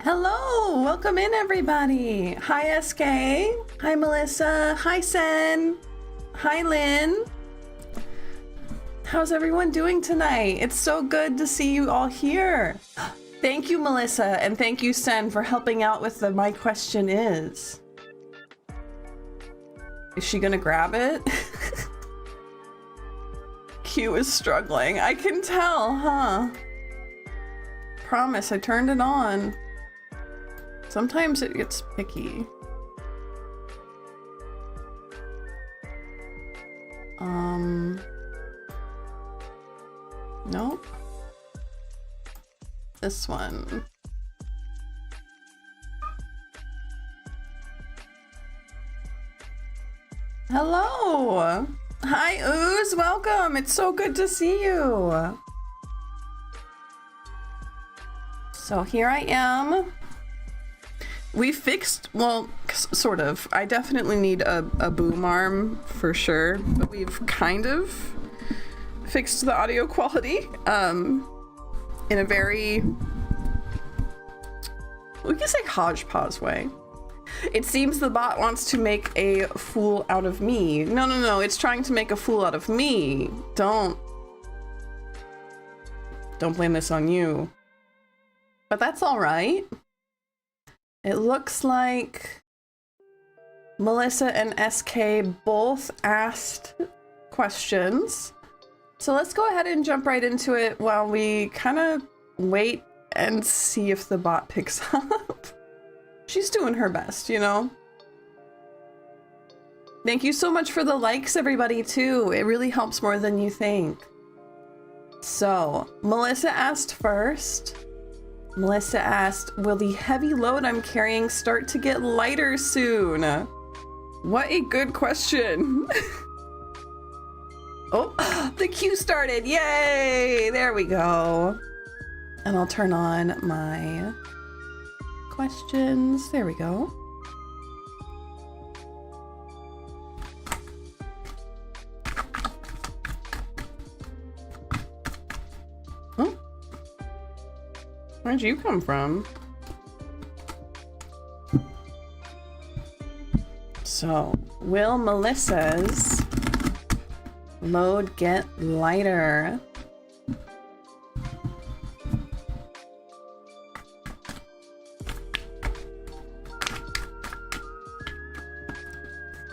Hello, welcome in everybody. Hi SK, hi Melissa, hi Sen, hi Lynn. How's everyone doing tonight? It's so good to see you all here. Thank you Melissa and thank you Sen for helping out with the my question is. Is she gonna grab it? Q is struggling, I can tell, huh? Promise, I turned it on. Sometimes it gets picky. Nope. This one. Hello! Hi Ooze, welcome! It's so good to see you! So here I am. We fixed, well, sort of. I definitely need a boom arm for sure, but we've kind of fixed the audio quality in a very, we can say hodgepodge way. It seems the bot wants to make a fool out of me. No, it's trying to make a fool out of me. Don't blame this on you. But that's all right. It looks like Melissa and SK both asked questions. So let's go ahead and jump right into it while we kind of wait and see if the bot picks up. She's doing her best, you know? Thank you so much for the likes, everybody, too. It really helps more than you think. So, Melissa asked first. Melissa asked, will the heavy load I'm carrying start to get lighter soon? What a good question. Oh, the queue started. Yay! There we go. And I'll turn on my questions. There we go. Oh. Where'd you come from? So, will Melissa's load get lighter?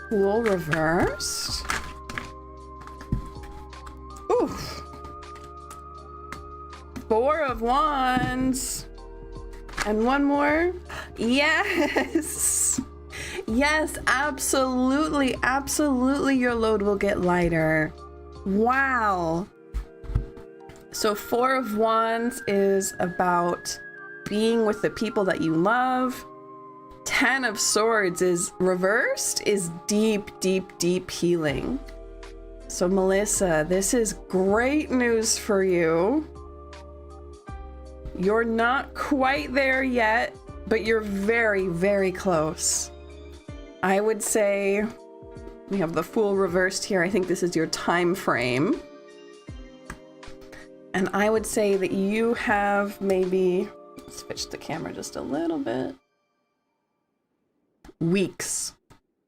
Pool reversed. Oof. 4 of wands. And one more. Yes. Yes, absolutely. Absolutely your load will get lighter. Wow. So 4 of wands is about being with the people that you love. 10 of swords is reversed, is deep, deep, deep healing. So Melissa, this is great news for you. You're not quite there yet, but you're very, very close. I would say we have the Fool reversed here. I think this is your time frame. And I would say that you have maybe, switch the camera just a little bit. Weeks,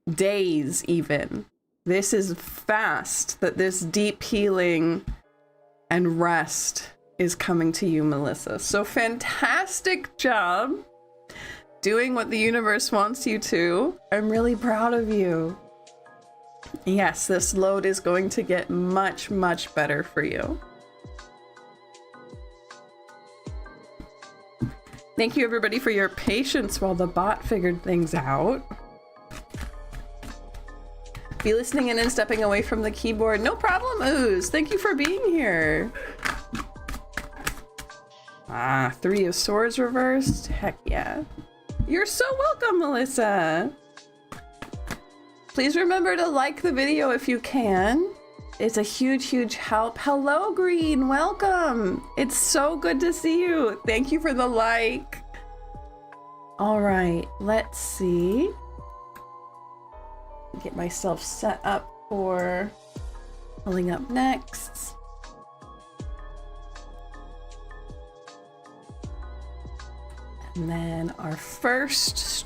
days even. This is fast that this deep healing and rest is coming to you, Melissa. So fantastic job doing what the universe wants you to. I'm really proud of you. Yes, this load is going to get much, much better for you. Thank you everybody for your patience while the bot figured things out. Be listening in and stepping away from the keyboard. No problem, Ooze. Thank you for being here. Ah, 3 of swords reversed. Heck yeah. You're so welcome, Melissa. Please remember to like the video if you can. It's a huge, huge help. Hello, Green. Welcome. It's so good to see you. Thank you for the like. All right, let's see. Get myself set up for pulling up next. And then our first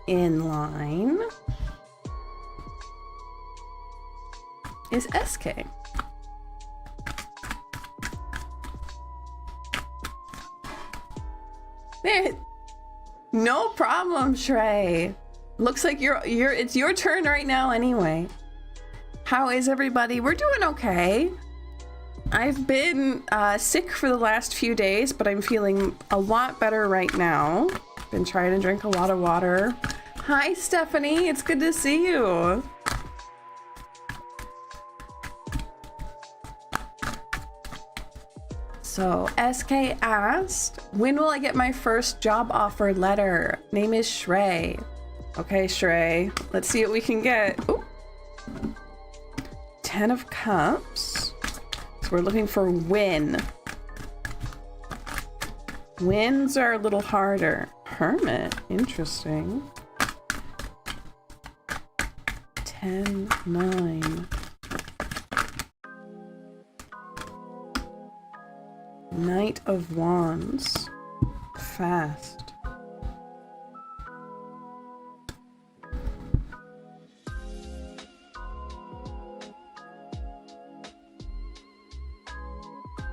in line is SK. There, no problem, Shrey. Looks like it's your turn right now anyway. How is everybody? We're doing okay. I've been sick for the last few days, but I'm feeling a lot better right now. Been trying to drink a lot of water. Hi, Stephanie. It's good to see you. So SK asked, when will I get my first job offer letter? Name is Shrey. Okay, Shrey. Let's see what we can get. Ooh. 10 of Cups. So we're looking for win. Wins are a little harder. Hermit. Interesting. 10, 9. Knight of Wands. Fast.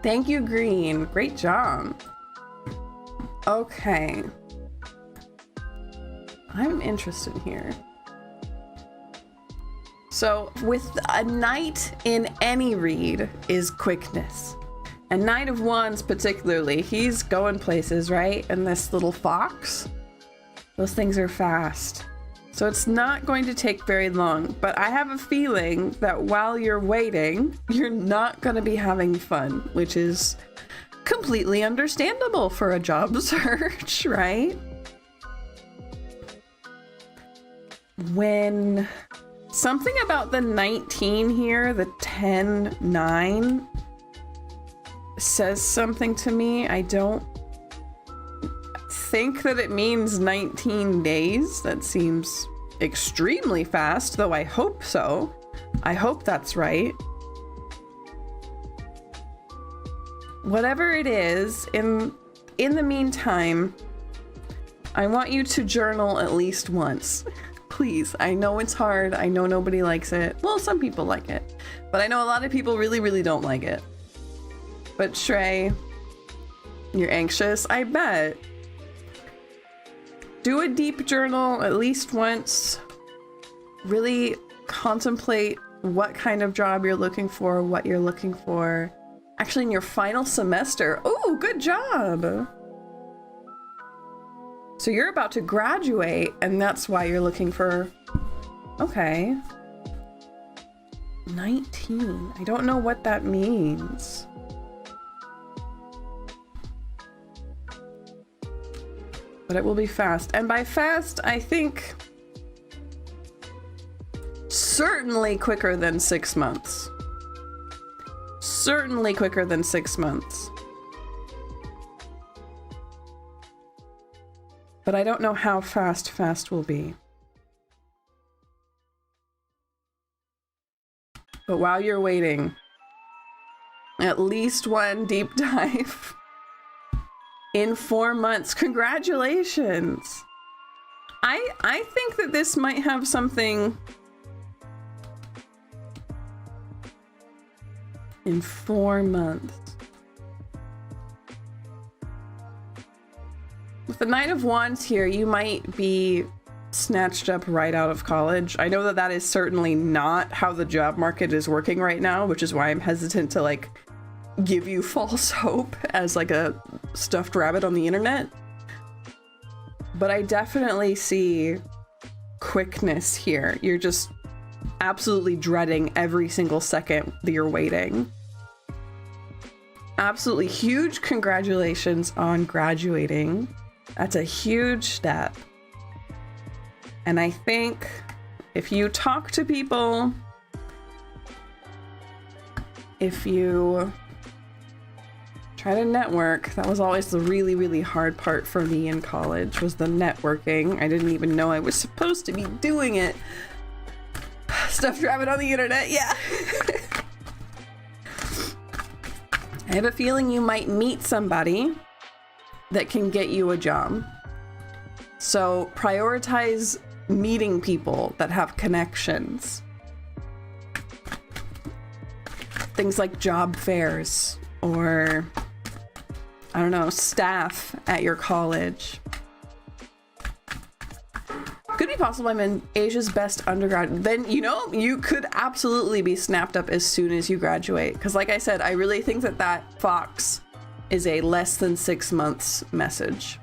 Thank you, Green. Great job. Okay. I'm interested here. So with a knight in any read is quickness. And Knight of Wands particularly, he's going places, right? And this little fox, those things are fast. So it's not going to take very long, but I have a feeling that while you're waiting, you're not going to be having fun, which is completely understandable for a job search, right? When something about the 19 here, the 10, 9, says something to me. I don't think that it means 19 days. That seems extremely fast, though I hope so. I hope that's right. Whatever it is, in the meantime, I want you to journal at least once. Please. I know it's hard. I know nobody likes it. Well, some people like it, but I know a lot of people really, really don't like it. But Shrey, you're anxious, I bet. Do a deep journal at least once. Really contemplate what kind of job you're looking for, what you're looking for. Actually, in your final semester. Oh, good job. So you're about to graduate, and that's why you're looking for... Okay. 19. I don't know what that means. But it will be fast. And by fast, I think certainly quicker than 6 months. Certainly quicker than 6 months. But I don't know how fast will be. But while you're waiting, at least one deep dive. In 4 months. Congratulations. I think that this might have something in 4 months. With the Knight of Wands here, you might be snatched up right out of college. I know that that is certainly not how the job market is working right now, which is why I'm hesitant to like give you false hope as like a stuffed rabbit on the internet. But I definitely see quickness here. You're just absolutely dreading every single second that you're waiting. Absolutely huge congratulations on graduating. That's a huge step. And I think if you talk to people, if you try to network, that was always the really, really hard part for me in college, was the networking. I didn't even know I was supposed to be doing it. Stuffed rabbit on the internet, yeah. I have a feeling you might meet somebody that can get you a job. So prioritize meeting people that have connections. Things like job fairs or, I don't know, staff at your college. Could be possible I'm in Asia's best undergrad. Then, you know, you could absolutely be snapped up as soon as you graduate. Because like I said, I really think that that Fox is a less than 6 months message.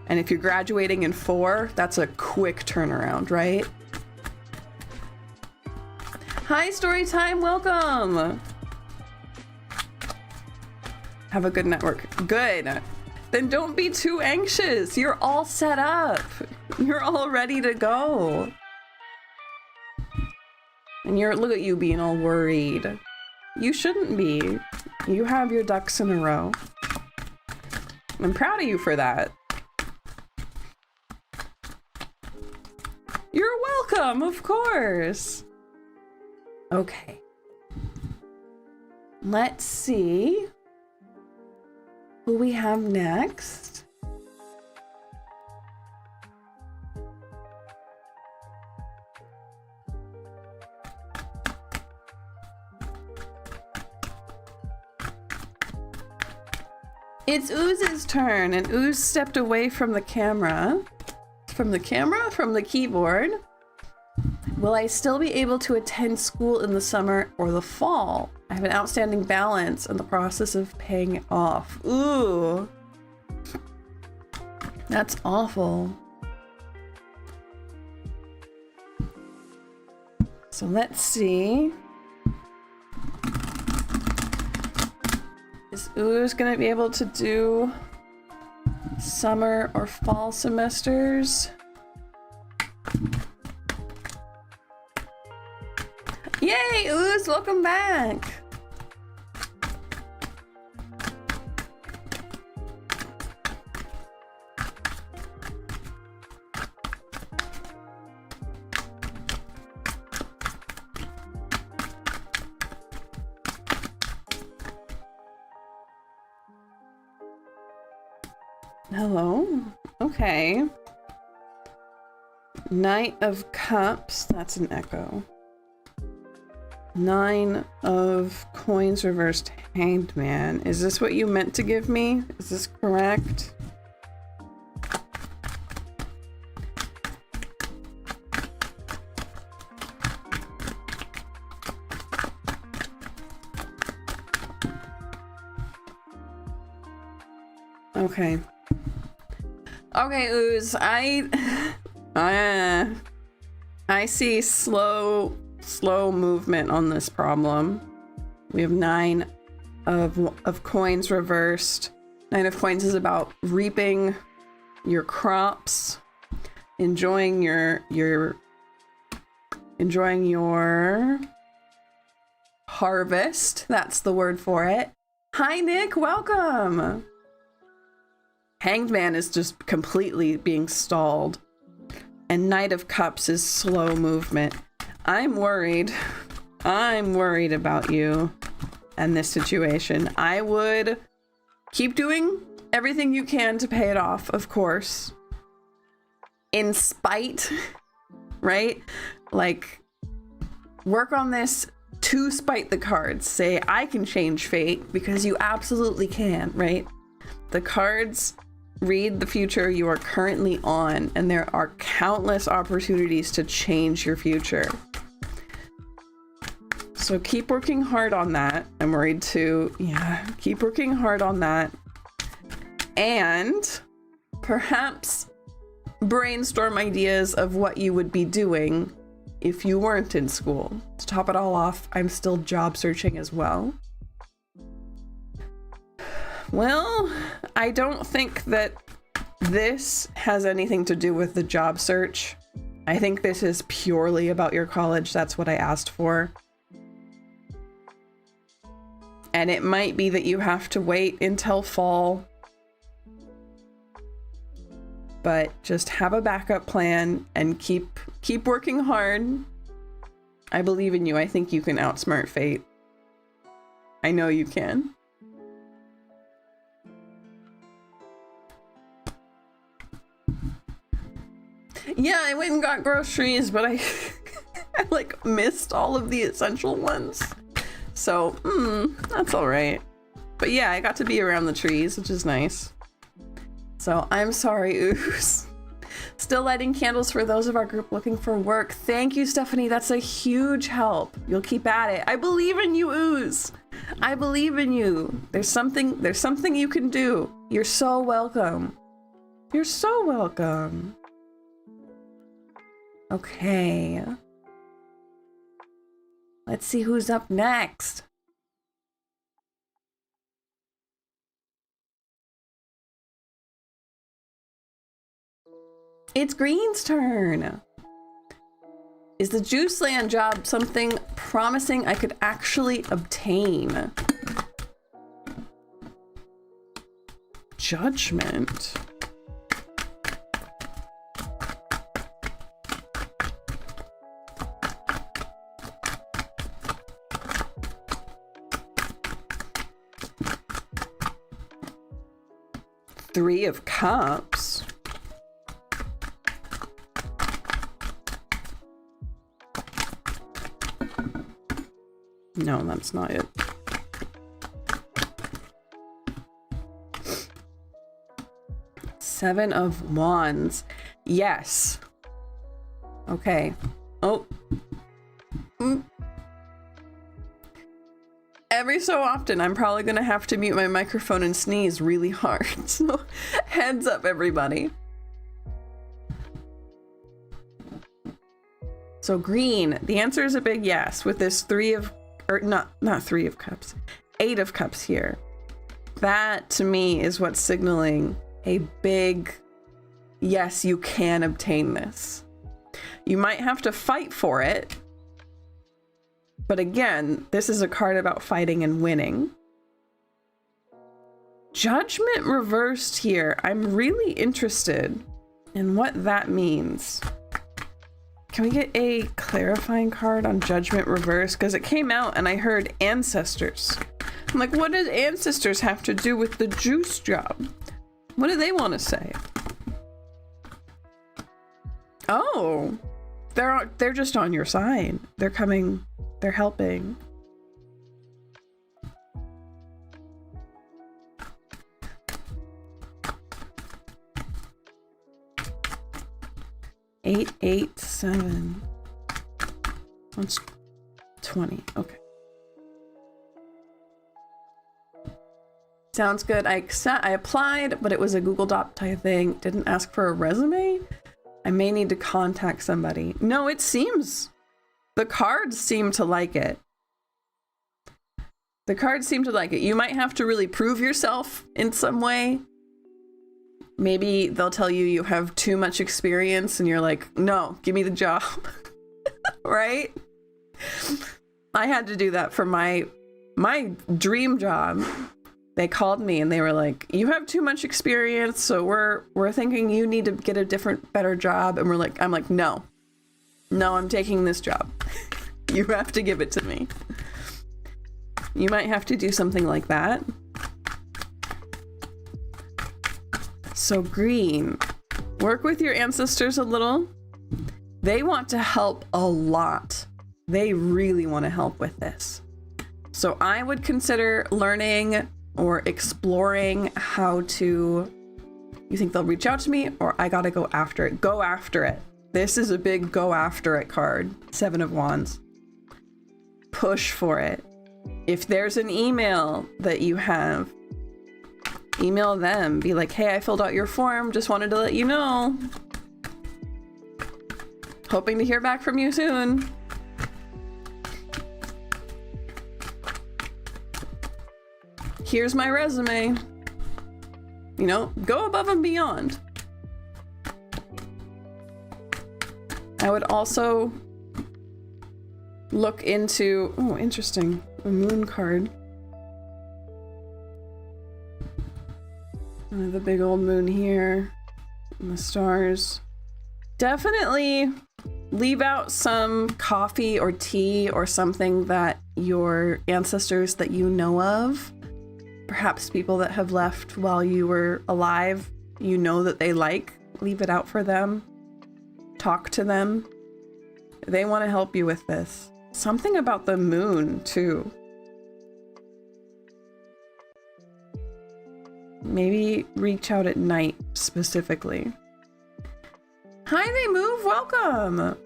And if you're graduating in 4, that's a quick turnaround, right? Hi, Storytime, welcome. Have a good network. Good. Then don't be too anxious. You're all set up. You're all ready to go. And look at you being all worried. You shouldn't be. You have your ducks in a row. I'm proud of you for that. You're welcome, of course. Okay. Let's see who we have next. It's Ooz's turn, and Ooze stepped away from the camera. From the keyboard. Will I still be able to attend school in the summer or the fall? I have an outstanding balance in the process of paying it off. Ooh. That's awful. So let's see. Is Ooze gonna be able to do summer or fall semesters? Yay, Ooze, welcome back. Hello. Okay. Knight of Cups. That's an echo. 9 of Coins reversed Hanged Man. Is this what you meant to give me? Is this correct? Okay. Okay, Ooze, I see slow movement on this problem. We have 9 of Coins reversed. 9 of Coins is about reaping your crops, enjoying your harvest. That's the word for it. Hi, Nick, welcome. Hanged Man is just completely being stalled. And Knight of Cups is slow movement. I'm worried. I'm worried about you and this situation. I would keep doing everything you can to pay it off, of course. In spite, right? Like, work on this to spite the cards. Say, I can change fate, because you absolutely can, right? The cards read the future you are currently on, and there are countless opportunities to change your future. So keep working hard on that. I'm worried too. Yeah, keep working hard on that. And perhaps brainstorm ideas of what you would be doing if you weren't in school. To top it all off, I'm still job searching as well. Well, I don't think that this has anything to do with the job search. I think this is purely about your college. That's what I asked for. And it might be that you have to wait until fall. But just have a backup plan and keep working hard. I believe in you. I think you can outsmart fate. I know you can. Yeah, I went and got groceries, but I like missed all of the essential ones. So, that's all right. But yeah, I got to be around the trees, which is nice. So I'm sorry, Ooze. Still lighting candles for those of our group looking for work. Thank you, Stephanie. That's a huge help. You'll keep at it. I believe in you, Ooze. I believe in you. There's something you can do. You're so welcome. You're so welcome. Okay. Let's see who's up next. It's Green's turn. Is the Juiceland job something promising I could actually obtain? Judgment. Three of Cups. No, that's not it. Seven of Wands. Yes. Okay. Oh. Every so often, I'm probably gonna have to mute my microphone and sneeze really hard. So, heads up, everybody. So Green, the answer is a big yes with this not three of cups, 8 of cups here. That to me is what's signaling a big yes, you can obtain this. You might have to fight for it. But again, this is a card about fighting and winning. Judgment reversed here. I'm really interested in what that means. Can we get a clarifying card on Judgment reversed? Because it came out and I heard ancestors. I'm like, what does ancestors have to do with the juice job? What do they want to say? Oh, they're just on your side. They're coming. They're helping. Eight, 8, 7. That's 20. Okay. Sounds good. I applied, but it was a Google Doc type thing. Didn't ask for a resume. I may need to contact somebody. No, it seems. The cards seem to like it. The cards seem to like it. You might have to really prove yourself in some way. Maybe they'll tell you you have too much experience and you're like, no, give me the job. Right? I had to do that for my dream job. They called me and they were like, you have too much experience, so we're thinking you need to get a better job. And I'm like, no, I'm taking this job. You have to give it to me. You might have to do something like that. So Green, work with your ancestors a little. They want to help a lot. They really want to help with this. So I would consider learning or exploring how to, you think they'll reach out to me or I gotta go after it? Go after it. This is a big go after it card. 7 of Wands. Push for it. If there's an email that you have, email them. Be like, hey, I filled out your form. Just wanted to let you know. Hoping to hear back from you soon. Here's my resume. You know, go above and beyond. I would also look into, oh, interesting, a moon card. The big old moon here, and the stars. Definitely leave out some coffee or tea or something that your ancestors that you know of, perhaps people that have left while you were alive, you know that they like, leave it out for them. talk to them. They want to help you with this. Something about the moon, too. Maybe reach out at night, specifically. Hi, They Move! Welcome!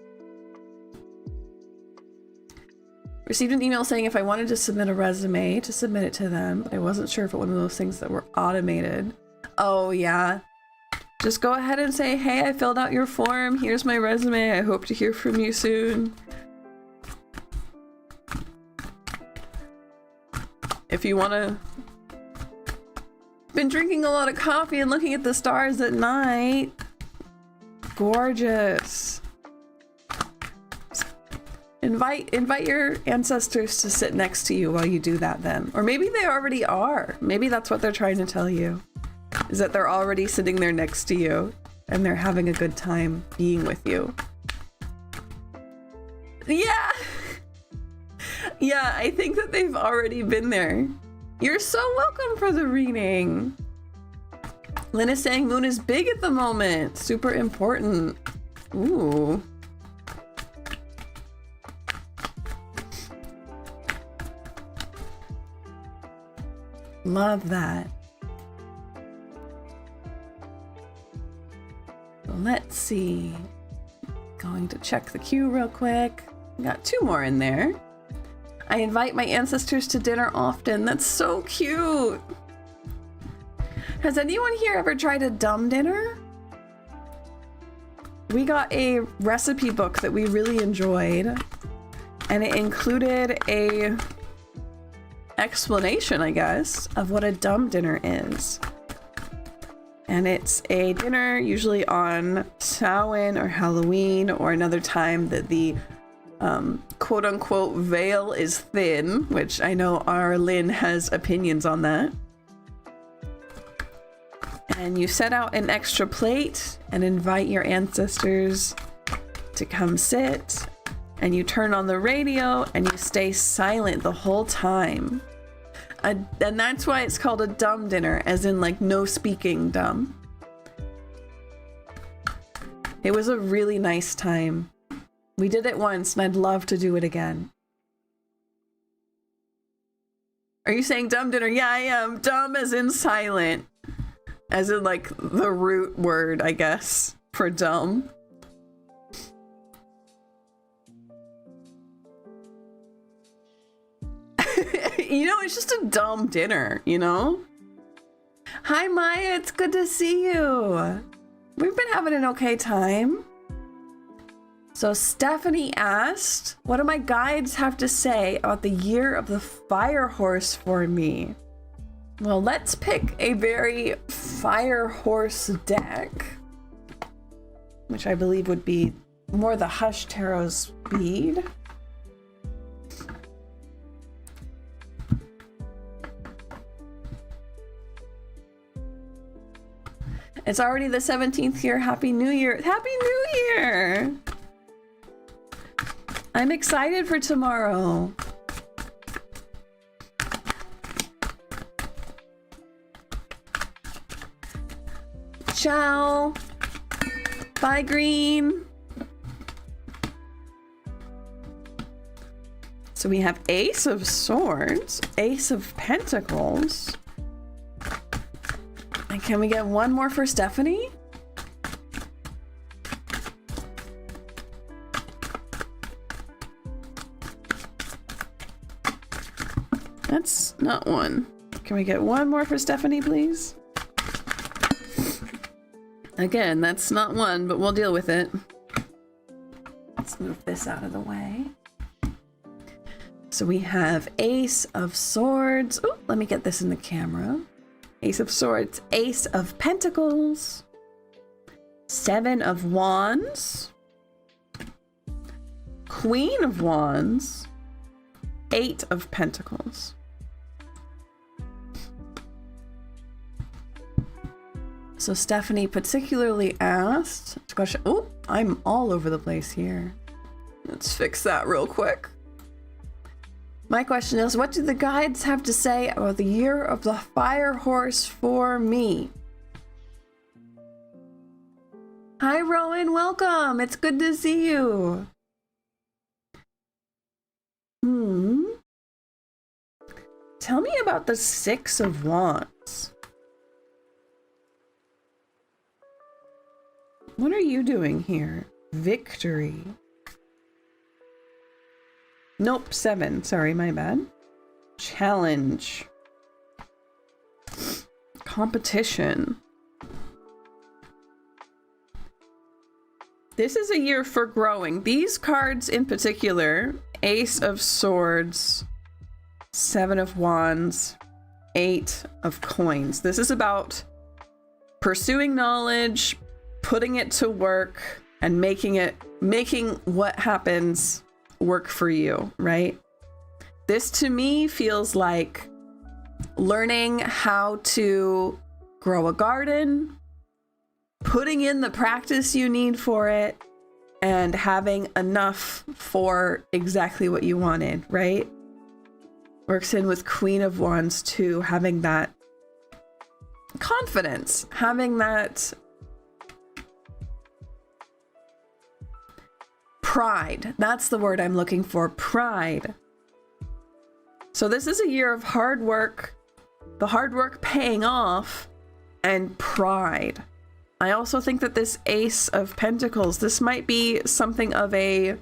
Received an email saying if I wanted to submit a resume, to submit it to them. I wasn't sure if it was one of those things that were automated. Oh, yeah. Just go ahead and say, hey, I filled out your form. Here's my resume. I hope to hear from you soon. If you want to... Been drinking a lot of coffee and looking at the stars at night. Gorgeous. Invite your ancestors to sit next to you while you do that then. Or maybe they already are. Maybe that's what they're trying to tell you. Is that they're already sitting there next to you and they're having a good time being with you. Yeah! Yeah, I think that they've already been there. You're so welcome for the reading. Lynn is saying moon is big at the moment. Super important. Ooh. Love that. Let's see. Going to check the queue real quick. Got 2 more in there. I invite my ancestors to dinner often. That's so cute. Has anyone here ever tried a dumb dinner? We got a recipe book that we really enjoyed, and it included a explanation, I guess, of what a dumb dinner is. And it's a dinner usually on Samhain or Halloween or another time that the quote-unquote veil is thin, which I know our Lynn has opinions on that. And you set out an extra plate and invite your ancestors to come sit, and you turn on the radio and you stay silent the whole time. And that's why it's called a dumb dinner, as in like no speaking dumb. It was a really nice time. We did it once and I'd love to do it again. Are you saying dumb dinner? Yeah, I am. Dumb as in silent. As in like the root word, I guess, for dumb. You know, it's just a dumb dinner, you know? Hi, Maya. It's good to see you. We've been having an okay time. So Stephanie asked, what do my guides have to say about the year of the fire horse for me? Well, let's pick a very fire horse deck, which I believe would be more the Hush Tarot speed. It's already the 17th year. Happy New Year. Happy New Year! I'm excited for tomorrow. Ciao. Bye, Green. So we have Ace of Swords, Ace of Pentacles. And can we get one more for Stephanie? That's not one. Can we get one more for Stephanie, please? Again, that's not one, but we'll deal with it. Let's move this out of the way. So we have Ace of Swords. Oh, let me get this in the camera. Ace of Swords, Ace of Pentacles, 7 of Wands, Queen of Wands, 8 of Pentacles. So Stephanie particularly asked, oh, I'm all over the place here. Let's fix that real quick. My question is, what do the guides have to say about the year of the fire horse for me? Hi, Rowan. Welcome. It's good to see you. Tell me about the Six of Wands. What are you doing here? Victory. Nope, 7. Sorry, my bad. Challenge. Competition. This is a year for growing. These cards in particular, Ace of Swords, 7 of Wands, 8 of Coins. This is about pursuing knowledge, putting it to work, and making what happens work for you, right? This to me feels like learning how to grow a garden, putting in the practice you need for it, and having enough for exactly what you wanted, right? Works in with Queen of Wands too, having that confidence, having that pride. That's the word I'm looking for, pride. So this is a year of hard work, the hard work paying off, and pride. I also think that this Ace of Pentacles, this might be something of a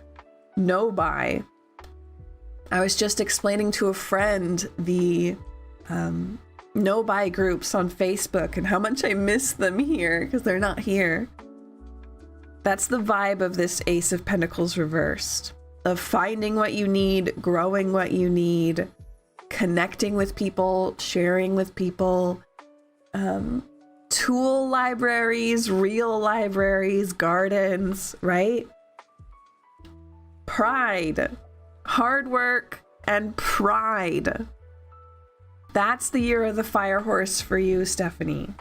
no-buy. I was just explaining to a friend the no-buy groups on Facebook and how much I miss them here because they're not here. That's the vibe of this Ace of Pentacles reversed, of finding what you need, growing what you need, connecting with people, sharing with people, tool libraries, real libraries, gardens, right? Pride, hard work, and pride. That's the year of the fire horse for you, Stephanie.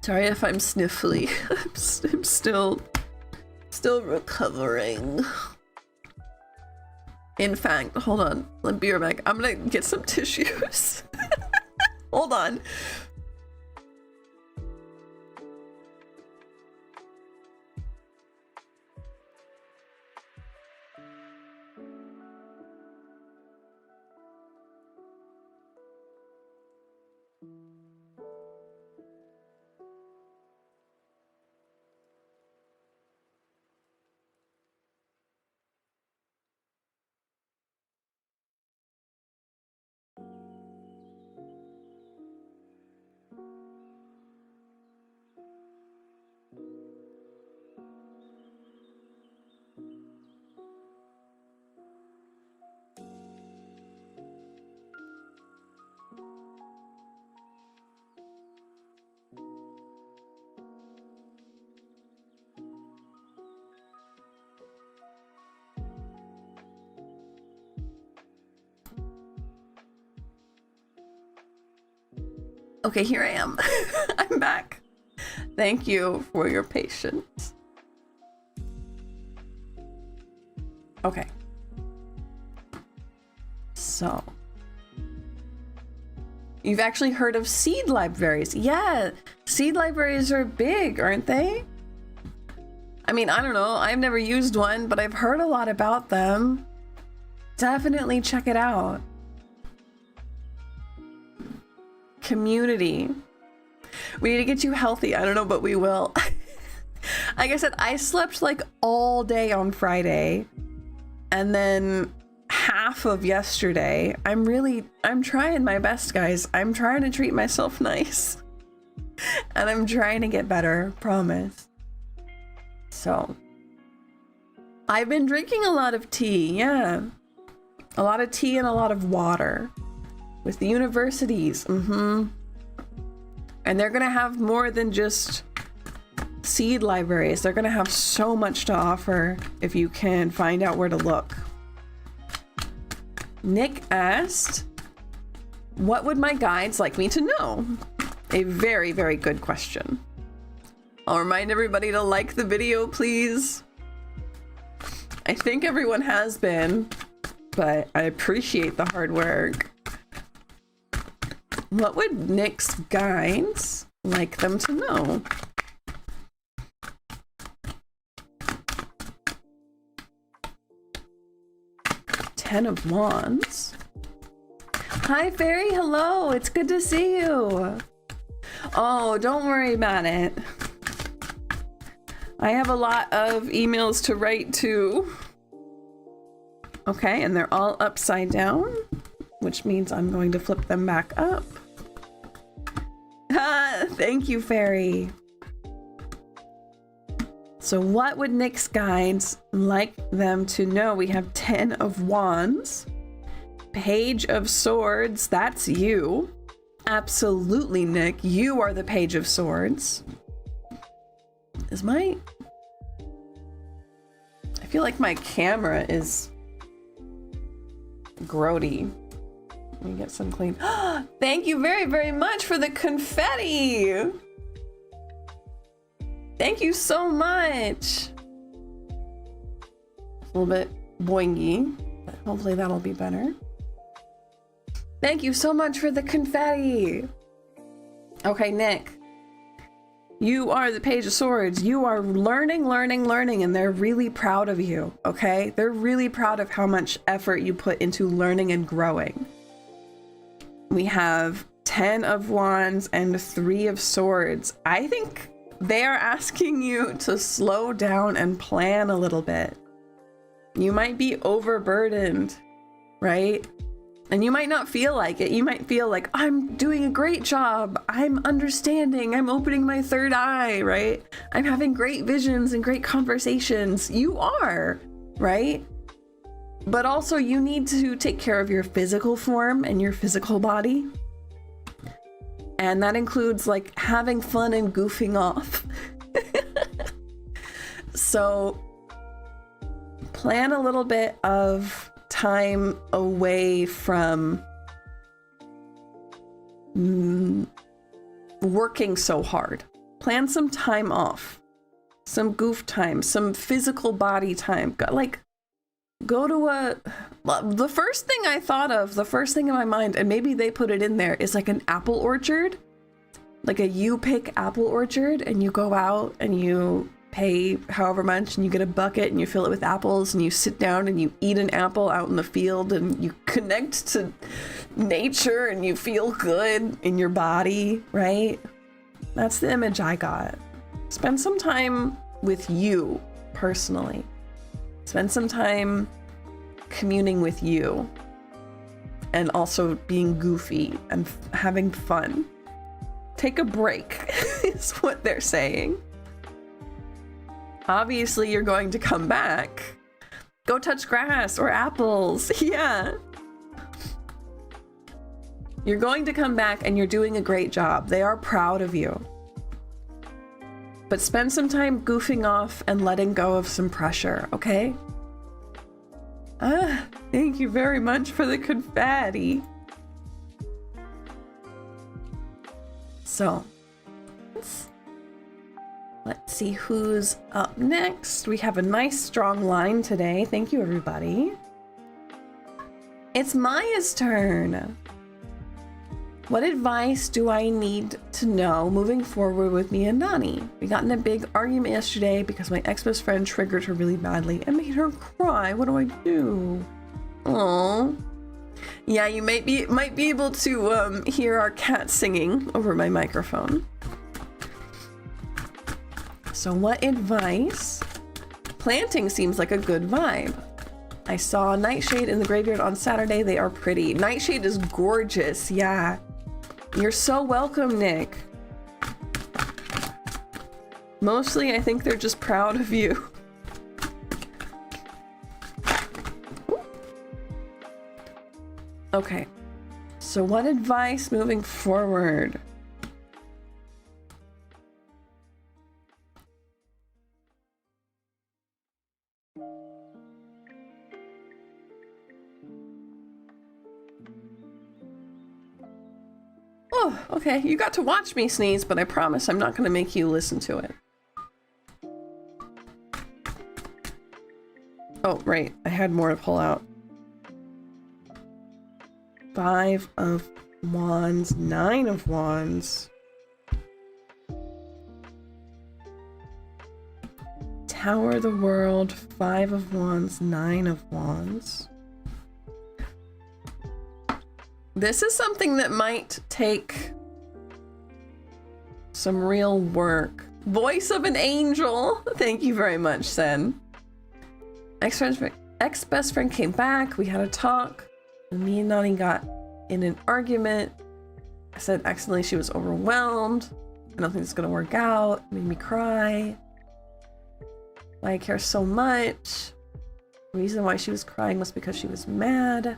Sorry if I'm sniffly. I'm still recovering. In fact, hold on. Let me be right back. I'm gonna get some tissues. Hold on. Okay, here I am. I'm back. Thank you for your patience. Okay. So, you've actually heard of seed libraries. Yeah, seed libraries are big, aren't they? I mean, I don't know. I've never used one, but I've heard a lot about them. Definitely check it out. Community. We need to get you healthy. I don't know, but we will. Like I said, I slept like all day on Friday and then half of yesterday. I'm trying my best, guys. I'm trying to treat myself nice. And I'm trying to get better, promise. So, I've been drinking a lot of tea, yeah. A lot of tea and a lot of water. With the universities, And they're gonna have more than just seed libraries. They're gonna have so much to offer if you can find out where to look. Nick asked, what would my guides like me to know? A very, very good question. I'll remind everybody to like the video, please. I think everyone has been, but I appreciate the hard work. What would Nick's guides like them to know? 10 of Wands. Hi, Fairy. Hello. It's good to see you. Oh, don't worry about it. I have a lot of emails to write too. Okay, and they're all upside down, which means I'm going to flip them back up. Thank you, Fairy. So what would Nick's guides like them to know? We have 10 of Wands, Page of Swords, that's you. Absolutely, Nick, you are the Page of Swords. I feel like my camera is grody. Let me get some clean. Thank you very, very much for the confetti. Thank you so much. A little bit boingy, but hopefully that'll be better. Thank you so much for the confetti. Okay, Nick, you are the Page of Swords. You are learning, and they're really proud of you, okay? They're really proud of how much effort you put into learning and growing. We have 10 of Wands and 3 of Swords. I think they are asking you to slow down and plan a little bit. You might be overburdened, right? And you might not feel like it. You might feel like, I'm doing a great job. I'm understanding. I'm opening my third eye, right? I'm having great visions and great conversations. You are, right? But also you need to take care of your physical form and your physical body. And that includes like having fun and goofing off. So plan a little bit of time away from working so hard. Plan some time off, some goof time, some physical body time. Go to the first thing I thought of, the first thing in my mind, and maybe they put it in there, is like an apple orchard, like a you pick apple orchard, and you go out and you pay however much and you get a bucket and you fill it with apples and you sit down and you eat an apple out in the field and you connect to nature and you feel good in your body, right? That's the image I got. Spend some time with you personally. Spend some time communing with you and also being goofy and having fun. Take a break is what they're saying. Obviously, you're going to come back. Go touch grass or apples. Yeah. You're going to come back and you're doing a great job. They are proud of you. But spend some time goofing off and letting go of some pressure, okay? Thank you very much for the confetti. So, let's see who's up next. We have a nice strong line today. Thank you, everybody. It's Maya's turn. What advice do I need to know moving forward with me and Nani? We got in a big argument yesterday because my ex-best friend triggered her really badly and made her cry. What do I do? Aww. Yeah, you might be able to hear our cat singing over my microphone. So what advice? Planting seems like a good vibe. I saw nightshade in the graveyard on Saturday. They are pretty. Nightshade is gorgeous. Yeah. You're so welcome, Nick. Mostly, I think they're just proud of you. Okay. So what advice moving forward? Oh, okay. You got to watch me sneeze, but I promise I'm not going to make you listen to it. Oh, right. I had more to pull out. 5 of Wands, 9 of Wands. Tower of the World, 5 of Wands, 9 of Wands. This is something that might take some real work. Voice of an angel. Thank you very much, Sen. Ex-best friend came back. We had a talk. And me and Nani got in an argument. I said accidentally she was overwhelmed. I don't think it's gonna work out. It made me cry. Why I care so much. The reason why she was crying was because she was mad.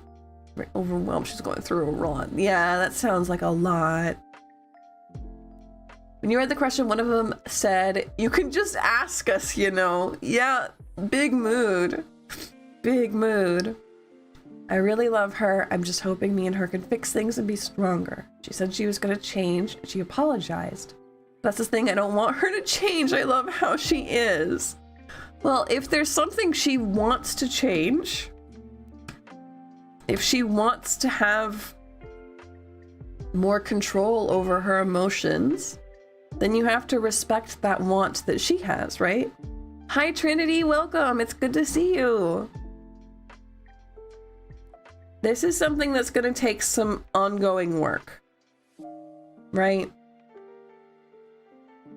Very overwhelmed. She's going through a lot. Yeah, that sounds like a lot. When you read the question, one of them said, "You can just ask us, you know." Yeah, big mood. Big mood. I really love her. I'm just hoping me and her can fix things and be stronger. She said she was gonna change. She apologized. That's the thing. I don't want her to change. I love how she is. Well, if there's something she wants to change, if she wants to have more control over her emotions, then you have to respect that want that she has, right? Hi, Trinity. Welcome. It's good to see you. This is something that's going to take some ongoing work, right?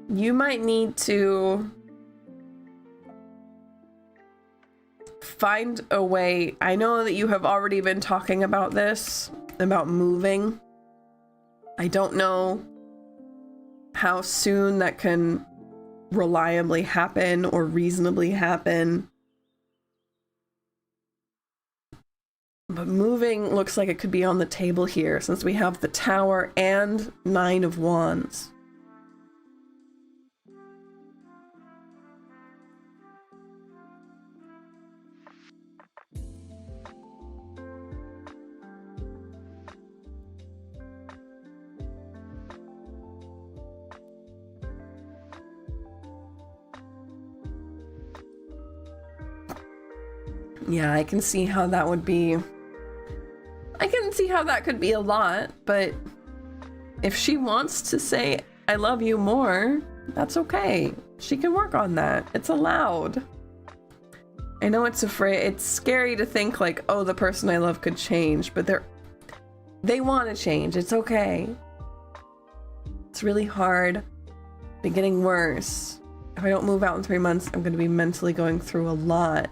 You might need to find a way. I know that you have already been talking about this, about moving. I don't know how soon that can reliably happen or reasonably happen. But moving looks like it could be on the table here since we have the Tower and 9 of Wands. Yeah, I can see how that would be. I can see how that could be a lot, but if she wants to say, "I love you" more, that's okay. She can work on that. It's allowed. I know it's scary to think like, oh, the person I love could change, but they want to change. It's okay. It's really hard. Been getting worse. If I don't move out in 3 months, I'm going to be mentally going through a lot.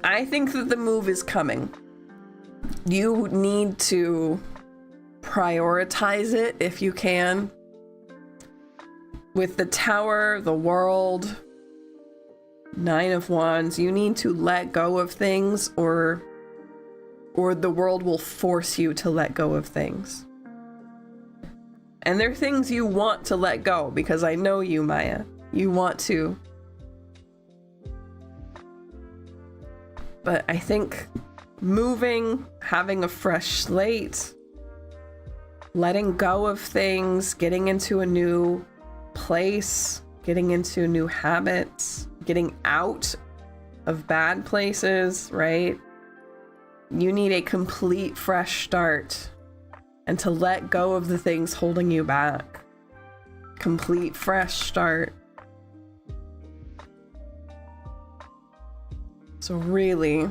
I think that the move is coming. You need to prioritize it if you can. With the Tower, the World, 9 of Wands, you need to let go of things or the world will force you to let go of things. And they're things you want to let go because I know you, Maya. You want to. But I think moving, having a fresh slate, letting go of things, getting into a new place, getting into new habits, getting out of bad places, right? You need a complete fresh start and to let go of the things holding you back. Complete fresh start. So really,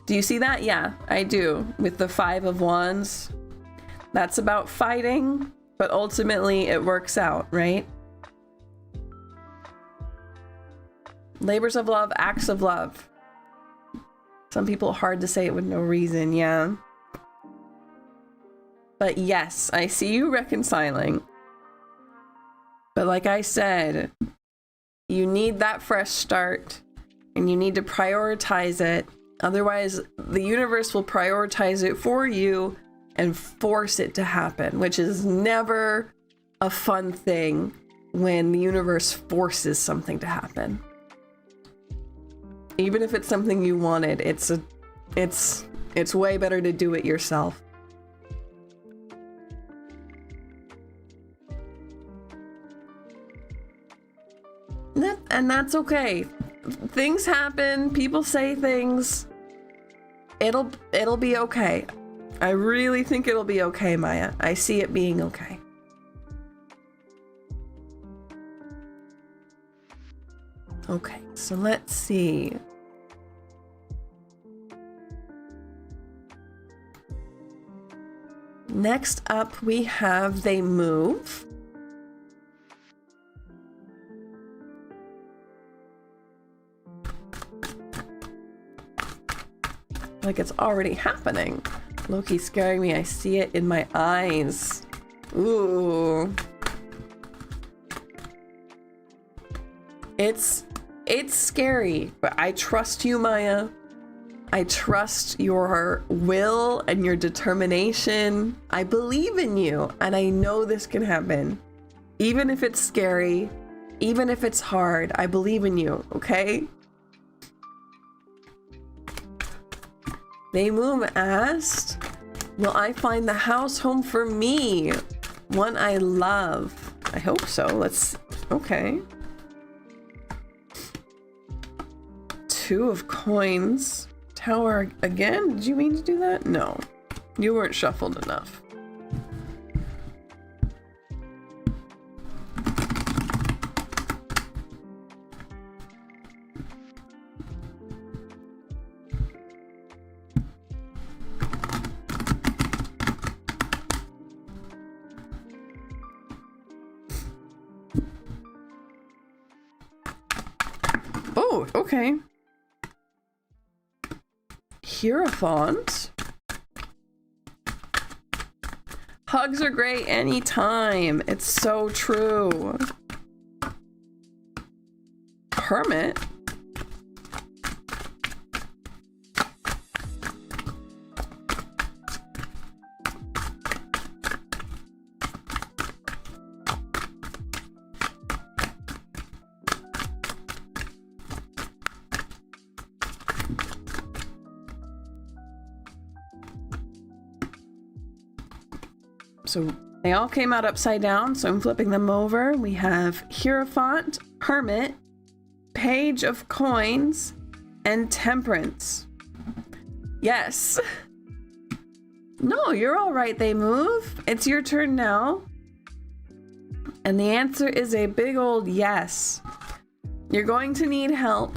do you see that? Yeah, I do. With the 5 of Wands, that's about fighting, but ultimately it works out, right? Labors of love, acts of love. Some people hard to say it with no reason, yeah. But yes, I see you reconciling. But like I said, you need that fresh start and you need to prioritize it. Otherwise, the universe will prioritize it for you and force it to happen, which is never a fun thing when the universe forces something to happen. Even if it's something you wanted, it's way better to do it yourself. And that's okay. Things happen, people say things. It'll be okay. I really think it'll be okay, Maya. I see it being okay. Okay, so let's see. Next up, we have they move. Like it's already happening. Loki's scaring me. I see it in my eyes. Ooh. It's scary, but I trust you, Maya. I trust your will and your determination. I believe in you, and I know this can happen. Even if it's scary, even if it's hard, I believe in you, okay? They Move asked, will I find the house home for me? One I love. I hope so. Okay. 2 of coins. Tower again? Did you mean to do that? No. You weren't shuffled enough. Oh, okay. Hierophant. Hugs are great anytime. It's so true. Hermit. So they all came out upside down, so I'm flipping them over. We have Hierophant, Hermit, Page of Coins, and Temperance. Yes. No, you're all right, They Move. It's your turn now. And the answer is a big old yes. You're going to need help,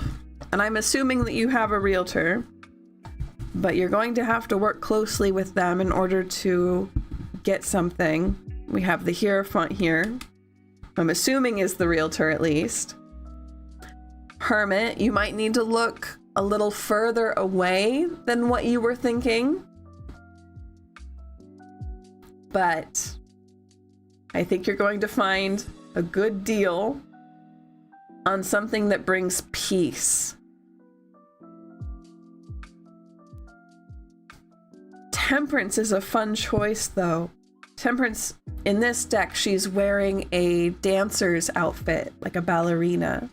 and I'm assuming that you have a realtor, but you're going to have to work closely with them in order to get something. We have the Hierophant here. I'm assuming is the realtor at least. Hermit, you might need to look a little further away than what you were thinking. But I think you're going to find a good deal on something that brings peace. Temperance is a fun choice, though. Temperance, in this deck, she's wearing a dancer's outfit, like a ballerina.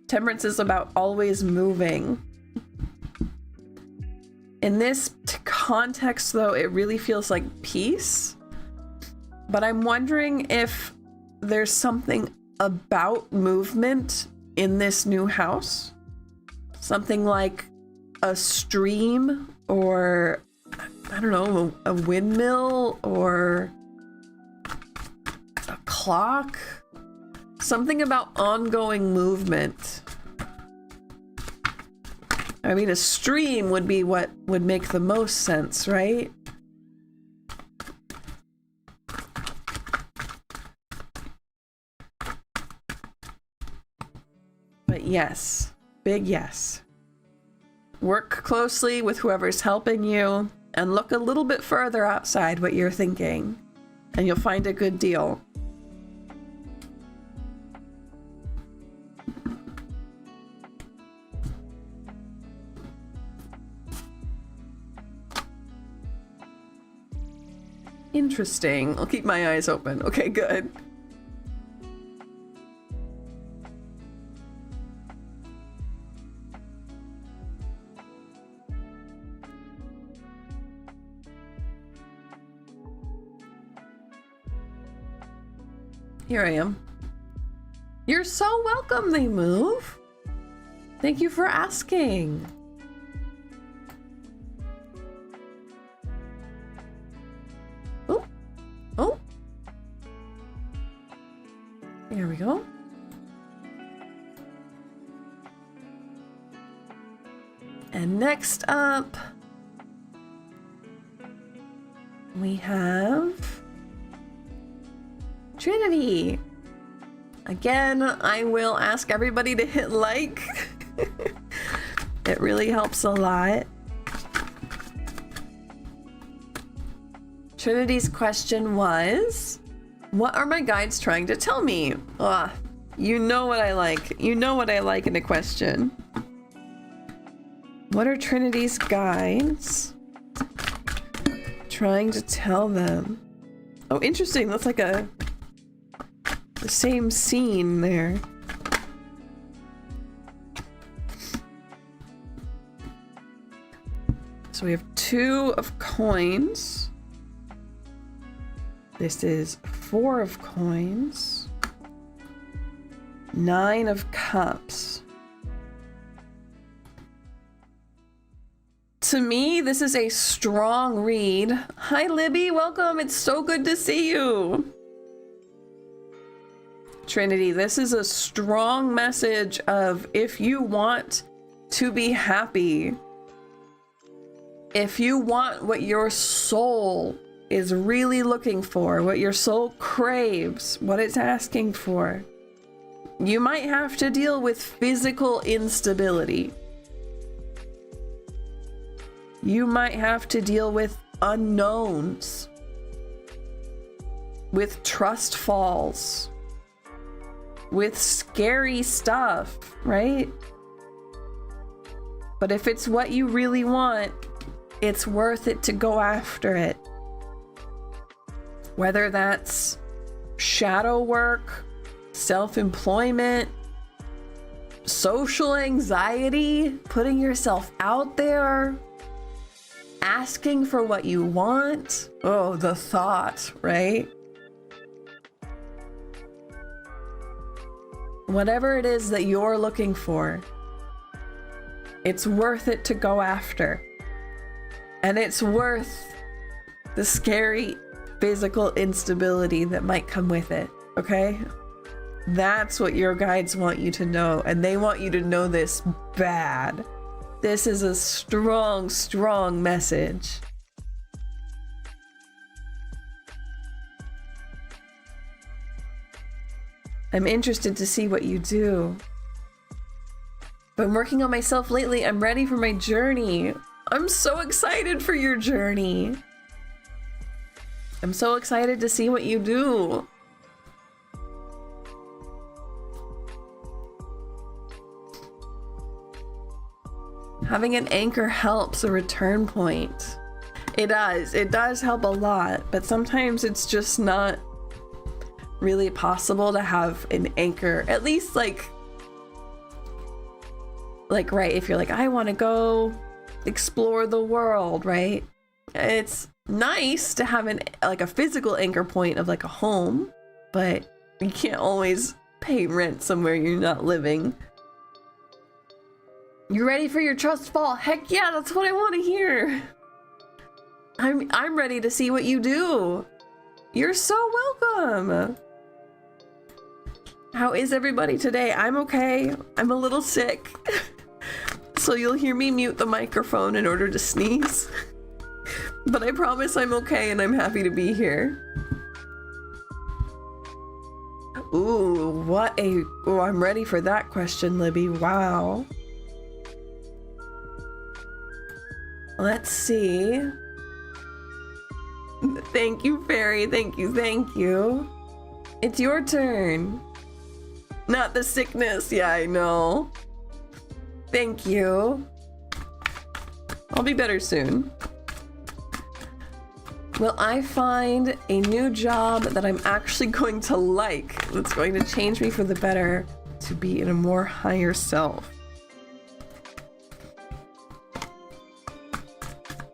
Temperance is about always moving. In this context, though, it really feels like peace. But I'm wondering if there's something about movement in this new house. Something like a stream or, I don't know, a windmill or a clock. Something about ongoing movement. I mean, a stream would be what would make the most sense, right? But yes, big yes. Work closely with whoever's helping you and look a little bit further outside what you're thinking, and you'll find a good deal. Interesting. I'll keep my eyes open. Okay, good. Here I am. You're so welcome, They Move. Thank you for asking. Oh, oh. There we go. And next up, we have Trinity. Again, I will ask everybody to hit like. It really helps a lot. Trinity's question was, what are my guides trying to tell me? Ah, you know what I like. You know what I like in a question. What are Trinity's guides trying to tell them? Oh, interesting. That's like the same scene there. So we have 2 of coins. This is 4 of coins. 9 of cups. To me, this is a strong read. Hi, Libby. Welcome. It's so good to see you. Trinity, this is a strong message of if you want to be happy, if you want what your soul is really looking for, what your soul craves, what it's asking for, you might have to deal with physical instability. You might have to deal with unknowns, with trust falls, with scary stuff, right? But if it's what you really want, it's worth it to go after it. Whether that's shadow work, self-employment, social anxiety, putting yourself out there, asking for what you want. Oh, the thought, right? Whatever it is that you're looking for, it's worth it to go after. And it's worth the scary physical instability that might come with it, okay? That's what your guides want you to know, and they want you to know this bad. This is a strong, strong message. I'm interested to see what you do. Been working on myself lately. I'm ready for my journey. I'm so excited for your journey. I'm so excited to see what you do. Having an anchor helps, a return point. It does help a lot, but sometimes it's just not really possible to have an anchor, at least like right, if you're like, I want to go explore the world, right? It's nice to have a physical anchor point of like a home, but you can't always pay rent somewhere you're not living. You ready for your trust fall? Heck yeah, that's what I want to hear. I'm ready to see what you do. You're so welcome. How is everybody today? I'm okay. I'm a little sick. So you'll hear me mute the microphone in order to sneeze. But I promise I'm okay and I'm happy to be here. Ooh, I'm ready for that question, Libby. Wow. Let's see. Thank you, Fairy. Thank you, thank you. It's your turn. Not the sickness. Yeah, I know. Thank you. I'll be better soon. Will I find a new job that I'm actually going to like, that's going to change me for the better, to be in a more higher self?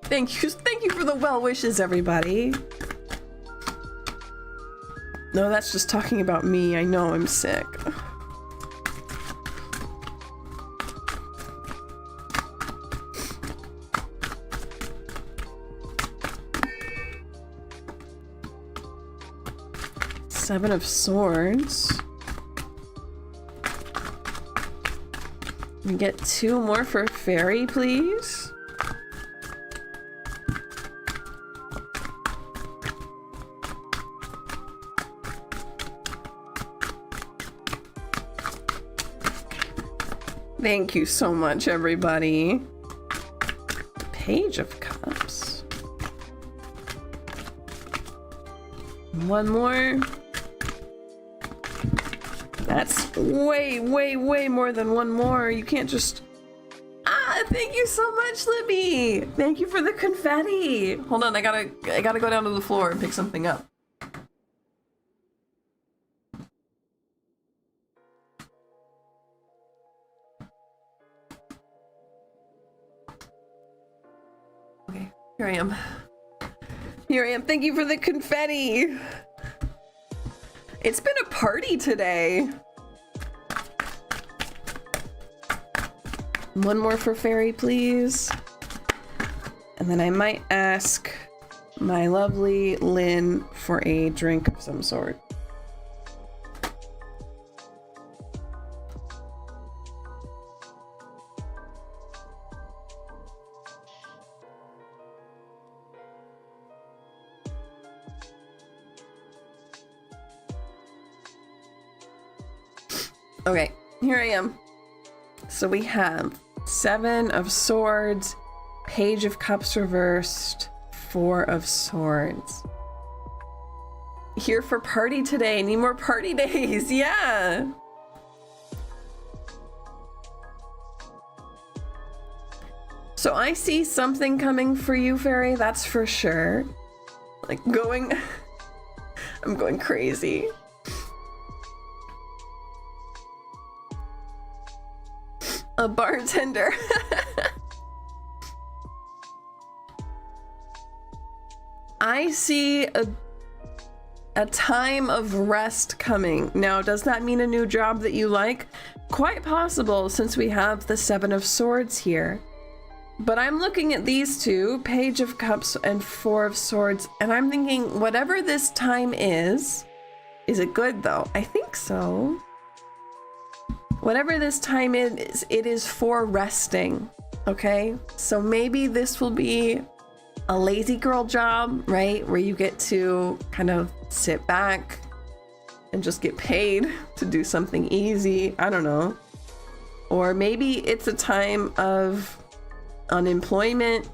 Thank you for the well wishes, everybody. No, that's just talking about me. I know I'm sick. Seven of Swords. We get 2 more for Fairy, please. Thank you so much, everybody. Page of Cups. 1 more. That's way, way, way more than 1 more. You can't just... Ah, thank you so much, Libby. Thank you for the confetti. Hold on, I gotta go down to the floor and pick something up. Okay, here I am. Here I am. Thank you for the confetti. It's been a party today. 1 more for Fairy, please. And then I might ask my lovely Lynn for a drink of some sort. Okay, here I am. So we have 7 of Swords, Page of Cups reversed, 4 of Swords. Here for party today. Need more party days. Yeah. So I see something coming for you, Fairy. That's for sure. Like going... I'm going crazy. A bartender. I see a time of rest coming. Now, does that mean a new job that you like? Quite possible, since we have the 7 of Swords here. But I'm looking at these 2, Page of Cups and 4 of Swords, and I'm thinking, whatever this time is it good though? I think so. Whatever this time is, it is for resting, okay? So maybe this will be a lazy girl job, right? Where you get to kind of sit back and just get paid to do something easy. I don't know. Or maybe it's a time of unemployment,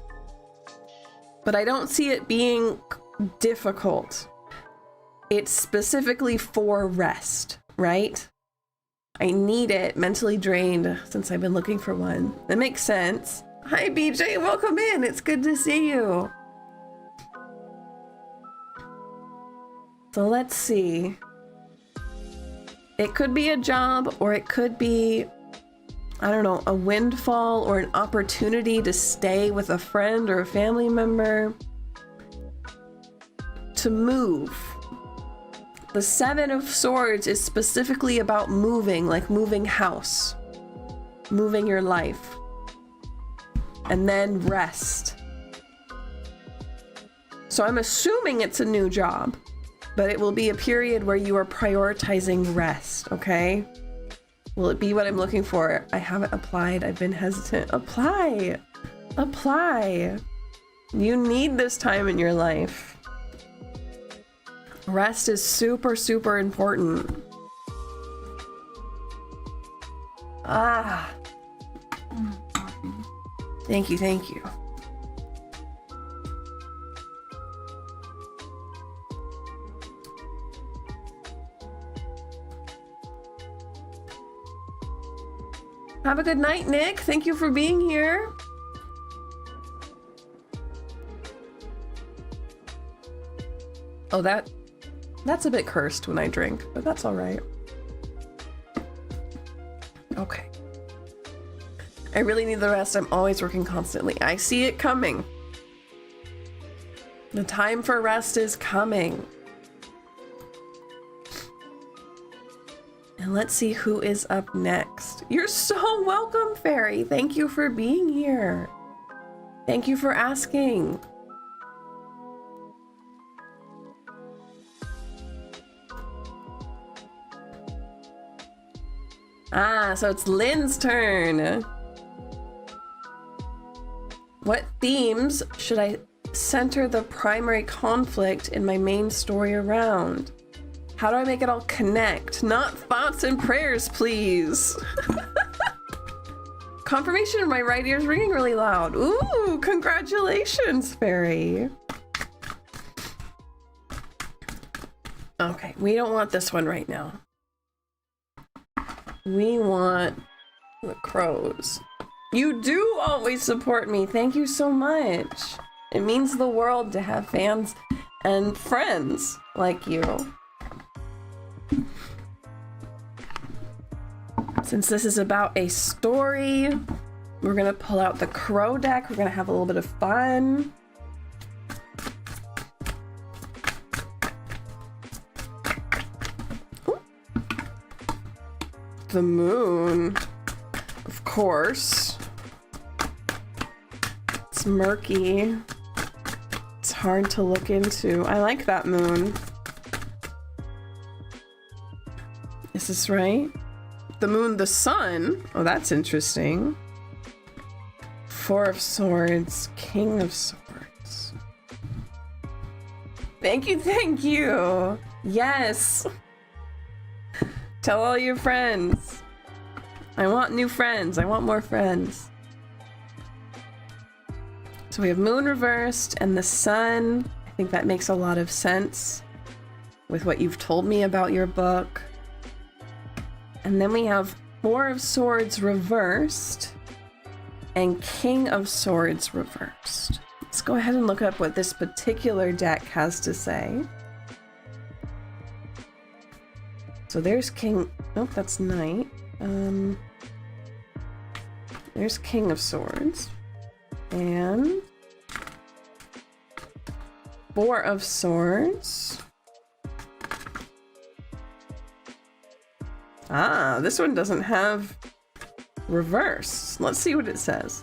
but I don't see it being difficult. It's specifically for rest, right? I need it, mentally drained, since I've been looking for one. That makes sense. Hi, BJ, welcome in. It's good to see you. So let's see. It could be a job, or it could be, I don't know, a windfall or an opportunity to stay with a friend or a family member. To move. The 7 of Swords is specifically about moving, like moving house, moving your life, and then rest. So I'm assuming it's a new job, but it will be a period where you are prioritizing rest, okay? Will it be what I'm looking for? I haven't applied. I've been hesitant. Apply. Apply. You need this time in your life. Rest is super, super important. Ah. Thank you, thank you. Have a good night, Nick. Thank you for being here. Oh, that's a bit cursed when I drink, but that's all right. Okay. I really need the rest. I'm always working constantly. I see it coming. The time for rest is coming. And let's see who is up next. You're so welcome, Fairy. Thank you for being here. Thank you for asking. Ah, so it's Lynn's turn. What themes should I center the primary conflict in my main story around? How do I make it all connect? Not thoughts and prayers, please. Confirmation in my right ear's ringing really loud. Ooh, congratulations, Fairy. Okay, we don't want this one right now. We want the crows. You do always support me. Thank you so much. It means the world to have fans and friends like you. Since this is about a story, we're gonna pull out the crow deck. We're gonna have a little bit of fun. Ooh. The moon, of course. It's murky. It's hard to look into. I like that moon. Is this right? The moon, the sun. Oh, that's interesting. Four of Swords, King of Swords. Thank you, thank you. Yes. Tell all your friends. I want new friends. I want more friends. So we have moon reversed and the sun. I think that makes a lot of sense with what you've told me about your book. And then we have Four of Swords reversed and King of Swords reversed. Let's go ahead and look up what this particular deck has to say. So there's King, nope, that's Knight. There's King of Swords and Four of Swords. Ah, this one doesn't have reverse. Let's see what it says.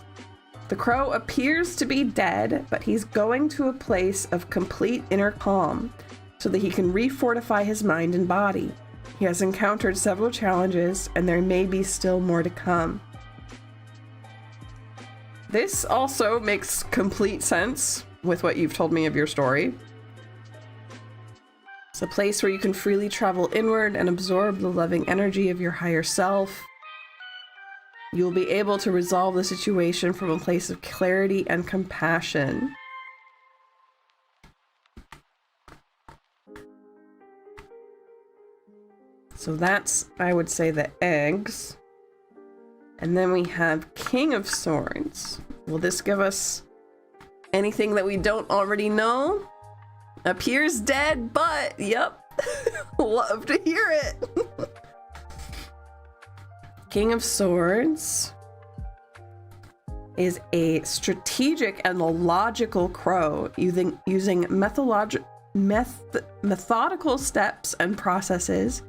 The crow appears to be dead, but he's going to a place of complete inner calm so that he can refortify his mind and body. He has encountered several challenges, and there may be still more to come. This also makes complete sense with what you've told me of your story. It's a place where you can freely travel inward and absorb the loving energy of your higher self. You'll be able to resolve the situation from a place of clarity and compassion. So that's, I would say, the eggs. And then we have King of Swords. Will this give us anything that we don't already know? Appears dead, but yep. Love to hear it. King of Swords is a strategic and logical crow using methodical steps and processes.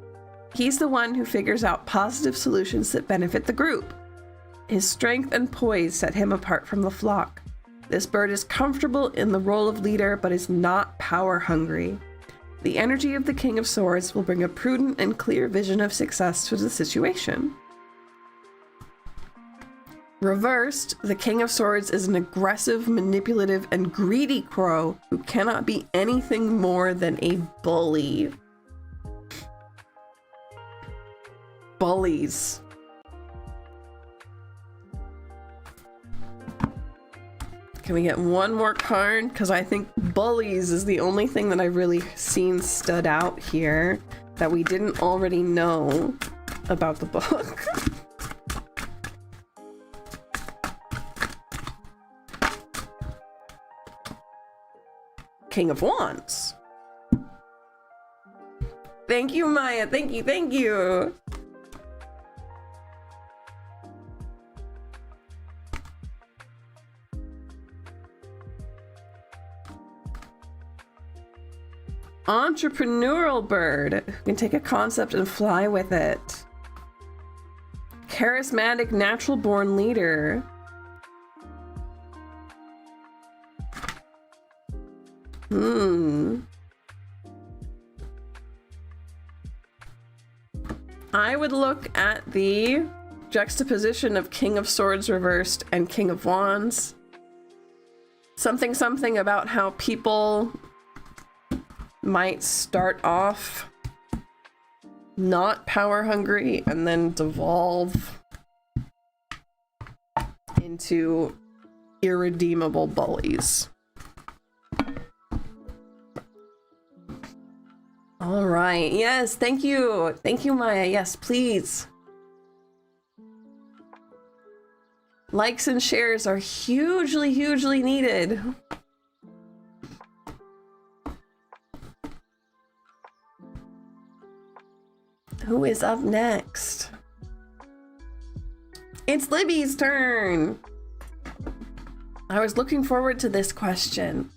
He's the one who figures out positive solutions that benefit the group. His strength and poise set him apart from the flock. This bird is comfortable in the role of leader, but is not power hungry. The energy of the King of Swords will bring a prudent and clear vision of success to the situation. Reversed, the King of Swords is an aggressive, manipulative, and greedy crow who cannot be anything more than a bully. Bullies. Can we get one more card? Because I think bullies is the only thing that I've really seen stood out here that we didn't already know about the book. King of Wands. Thank you, Maya. Thank you, thank you. Entrepreneurial bird who can take a concept and fly with it. Charismatic, natural born leader. I would look at the juxtaposition of King of Swords reversed and King of Wands. Something about how people might start off not power hungry and then devolve into irredeemable bullies. All right. Yes, thank you. Thank you, Maya. Yes, please. Likes and shares are hugely, hugely needed. Who is up next? It's Libby's turn. I was looking forward to this question.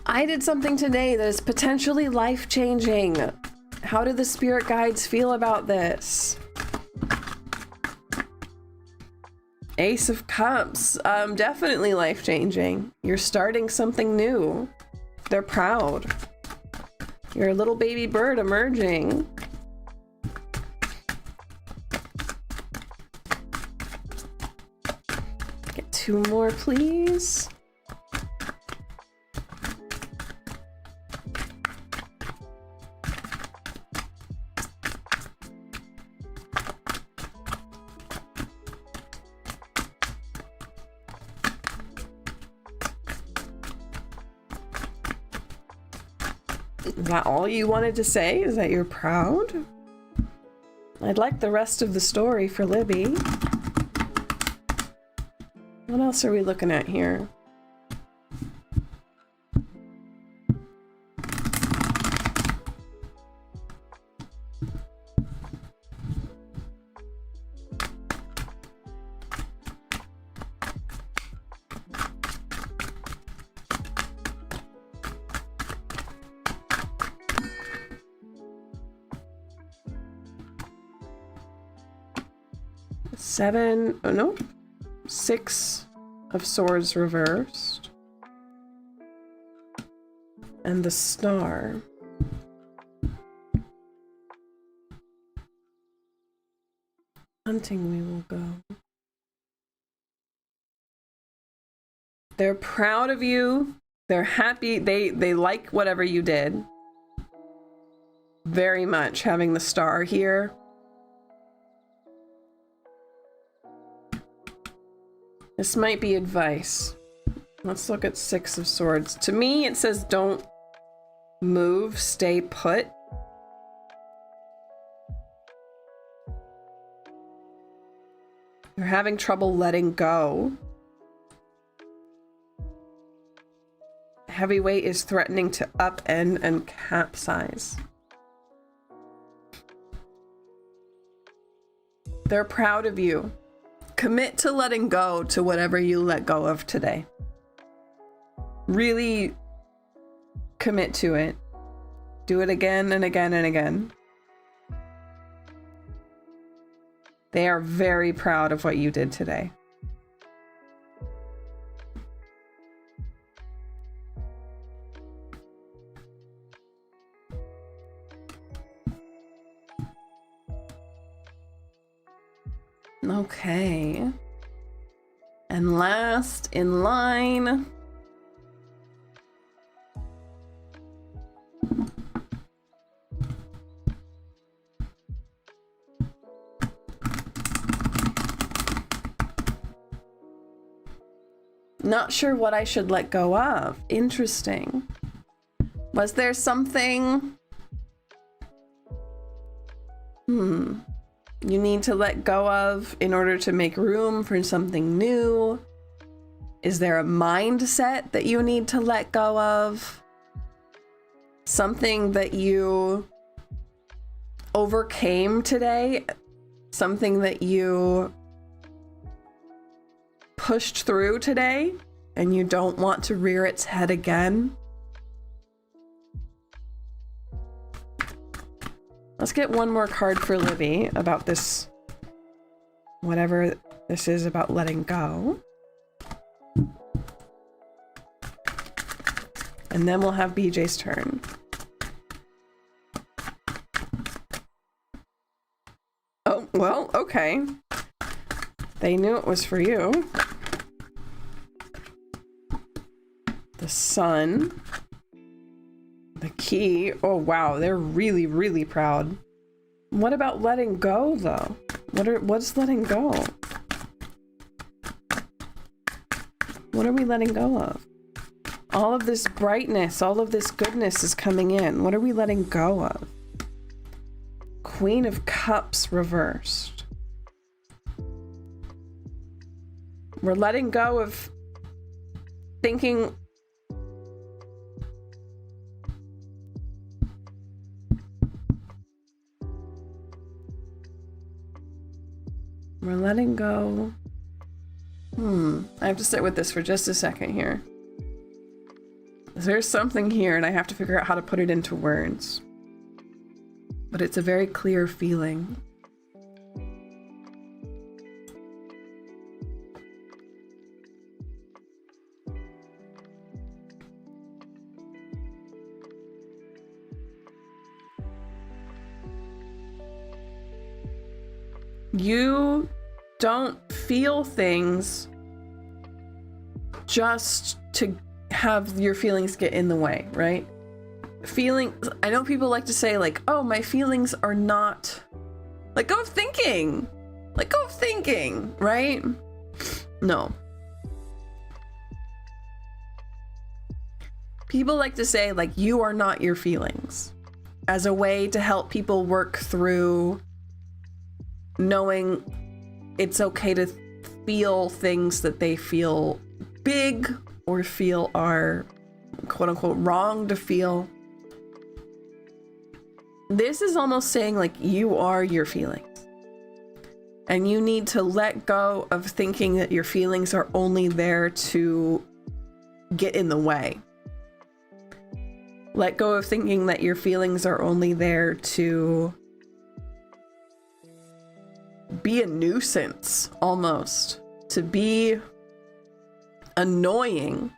I did something today that is potentially life-changing. How do the spirit guides feel about this? Ace of Cups, definitely life-changing. You're starting something new. They're proud. You're a little baby bird emerging. Get 2 more, please. Is that all you wanted to say? Is that you're proud? I'd like the rest of the story for Libby. What else are we looking at here? Seven, oh no, 6 of Swords reversed. And the Star. Hunting we will go. They're proud of you. They're happy. They like whatever you did. Very much having the Star here. This might be advice. Let's look at 6 of Swords. To me, it says don't move, stay put. You're having trouble letting go. Heavyweight is threatening to upend and capsize. They're proud of you. Commit to letting go to whatever you let go of today. Really commit to it. Do it again and again and again. They are very proud of what you did today. Okay. And last in line. Not sure what I should let go of. Interesting. Was there something? You need to let go of in order to make room for something new? Is there a mindset that you need to let go of? Something that you overcame today? Something that you pushed through today and you don't want to rear its head again? Let's get one more card for Libby about this, whatever this is about letting go. And then we'll have BJ's turn. Well, okay. They knew it was for you. The sun. The key. Oh, wow. They're really, really proud. What about letting go, though? What's letting go? What are we letting go of? All of this brightness, all of this goodness is coming in. What are we letting go of? Queen of Cups reversed. We're letting go of thinking. We're letting go. I have to sit with this for just a second here. There's something here and I have to figure out how to put it into words. But it's a very clear feeling. You don't feel things just to have your feelings get in the way, right? Feelings, I know people like to say like, oh, my feelings are not, let go of thinking. Let go of thinking, right? No. People like to say like, you are not your feelings, as a way to help people work through knowing it's okay to feel things that they feel big or feel are quote unquote wrong to feel. This is almost saying like you are your feelings and you need to let go of thinking that your feelings are only there to get in the way. Let go of thinking that your feelings are only there to be a nuisance, almost, to be annoying.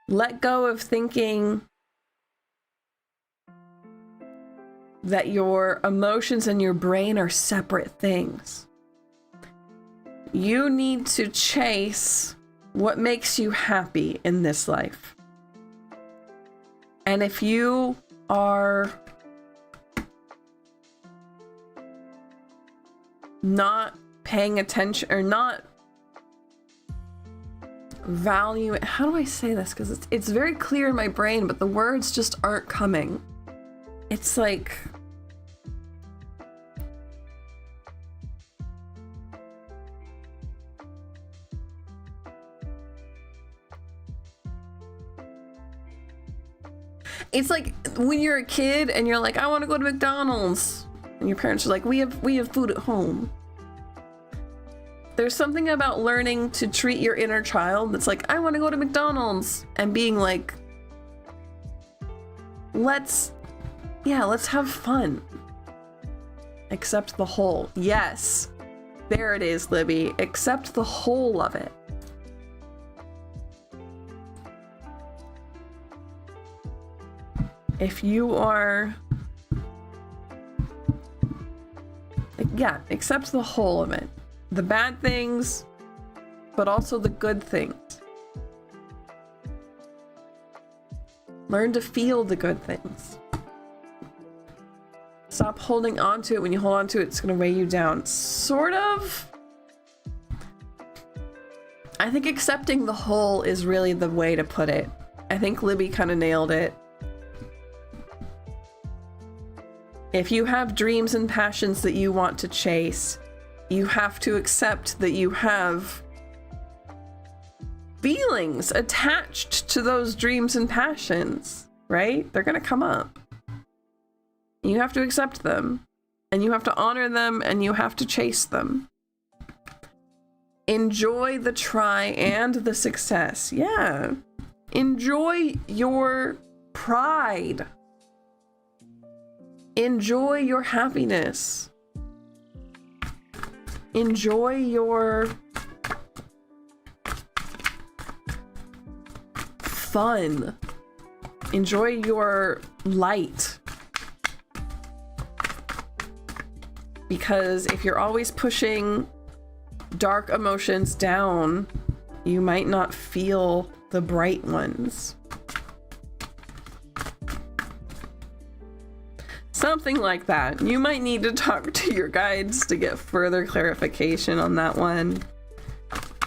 Let go of thinking that your emotions and your brain are separate things. You need to chase what makes you happy in this life. And if you are not paying attention or not value, how do I say this? Because it's very clear in my brain, but the words just aren't coming. It's like, it's like when you're a kid and you're like, I want to go to McDonald's, and your parents are like, we have food at home. There's something about learning to treat your inner child that's like, I want to go to McDonald's, and being like, let's have fun. Accept the whole. Yes, there it is, Libby. Accept the whole of it. If you are, yeah, accept the whole of it. The bad things, but also the good things. Learn to feel the good things. Stop holding on to it. When you hold on to it, it's going to weigh you down. Sort of. I think accepting the whole is really the way to put it. I think Libby kind of nailed it. If you have dreams and passions that you want to chase, you have to accept that you have feelings attached to those dreams and passions, right? They're going to come up. You have to accept them, and you have to honor them, and you have to chase them. Enjoy the try and the success. Yeah. Enjoy your pride. Enjoy your happiness. Enjoy your fun. Enjoy your light. Because if you're always pushing dark emotions down, you might not feel the bright ones. Something like that. You might need to talk to your guides to get further clarification on that one.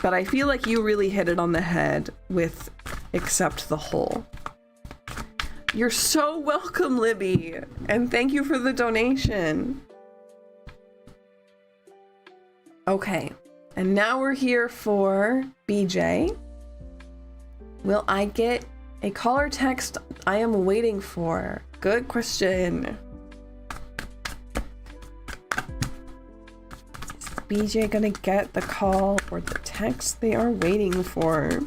But I feel like you really hit it on the head with accept the whole. You're so welcome, Libby, and thank you for the donation. Okay, and now we're here for BJ. Will I get a call or text I am waiting for? Good question. Is BJ gonna get the call or the text they are waiting for?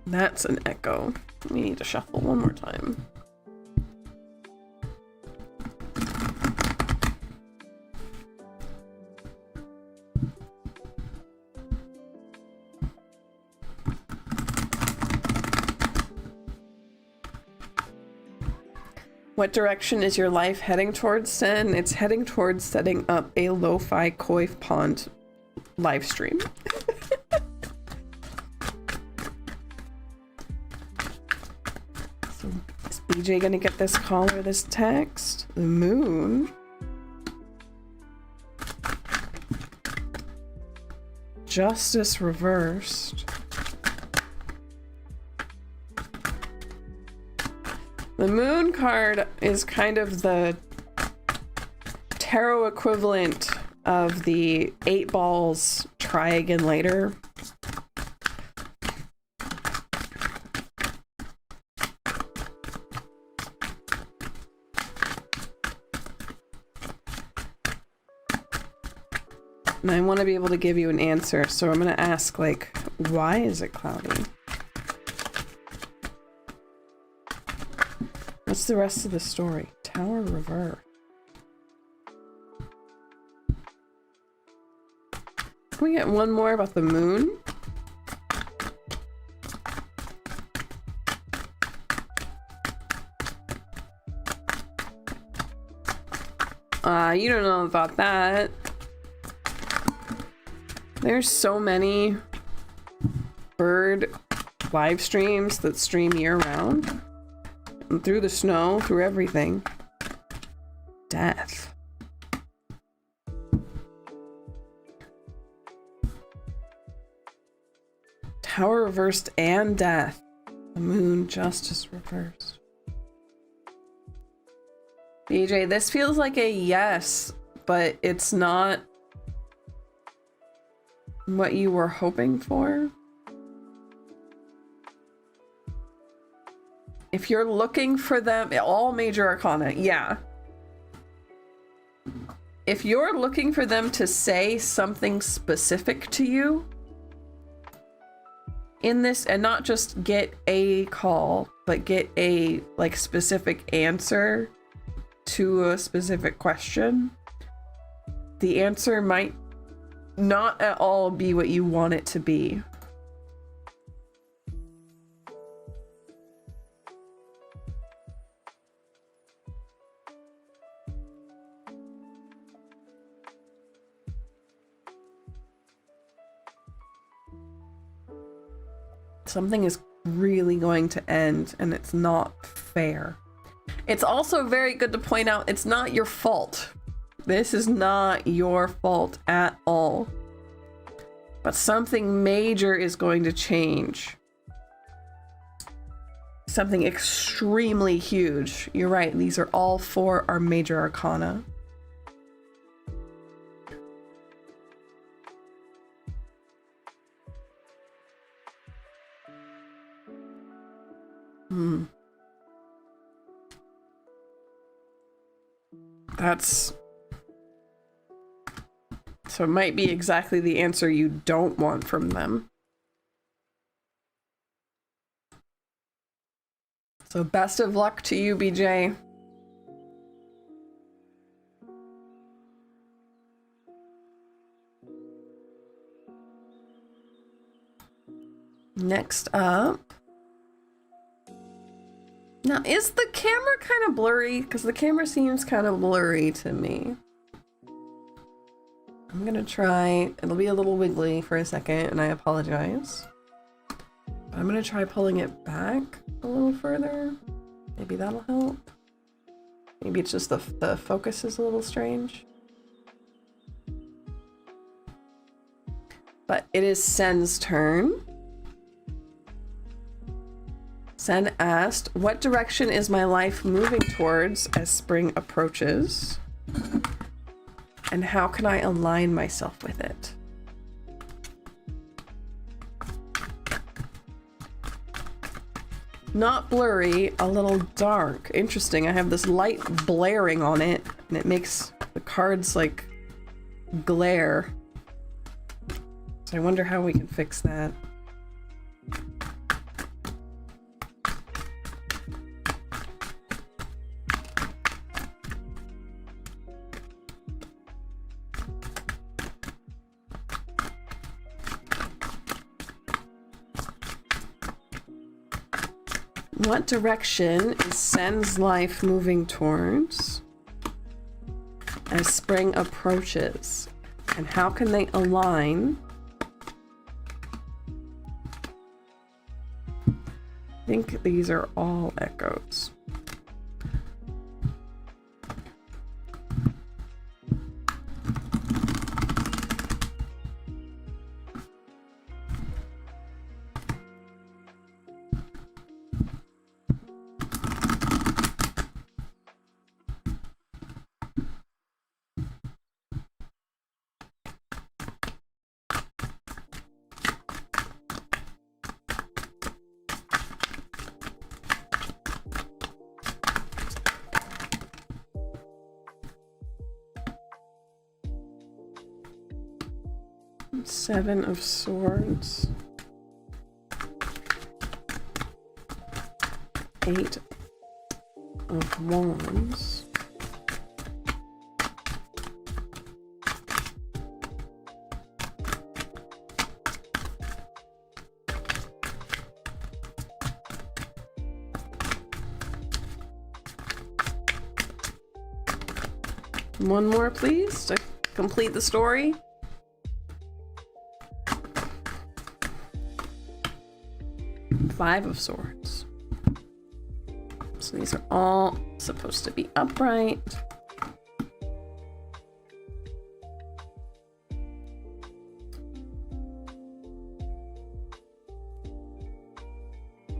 That's an echo. We need to shuffle one more time. What direction is your life heading towards, Sen? It's heading towards setting up a lo-fi koi pond live stream. So is BJ gonna get this call or this text? The moon. Justice reversed. The moon card is kind of the tarot equivalent of the 8 balls try again later. And I want to be able to give you an answer, so I'm going to ask, like, why is it cloudy? What's the rest of the story? Tower reverse. Can we get one more about the moon? You don't know about that. There's so many bird live streams that stream year-round. And through the snow, through everything. Death. Tower reversed and death. The moon justice reversed. BJ, this feels like a yes, but it's not what you were hoping for. If you're looking for them, all major arcana, yeah. If you're looking for them to say something specific to you in this, and not just get a call, but get a like specific answer to a specific question, the answer might not at all be what you want it to be. Something is really going to end, and it's not fair. It's also very good to point out it's not your fault. This is not your fault at all. But something major is going to change. Something extremely huge. You're right, these are all 4 our major arcana. That's... So it might be exactly the answer you don't want from them. So best of luck to you, BJ. Next up, Now, is the camera kind of blurry? Because the camera seems kind of blurry to me. I'm gonna try, it'll be a little wiggly for a second, and I apologize. I'm gonna try pulling it back a little further. Maybe that'll help. Maybe it's just the focus is a little strange. But it is Sen's turn. Sen asked, what direction is my life moving towards as spring approaches? And how can I align myself with it? Not blurry, a little dark. Interesting, I have this light blaring on it, and it makes the cards like glare. So I wonder how we can fix that. What direction is Sen's life moving towards as spring approaches? And how can they align? I think these are all echoes. Seven of Swords. Eight of Wands. One more, please, to complete the story. Five of Swords. So these are all supposed to be upright.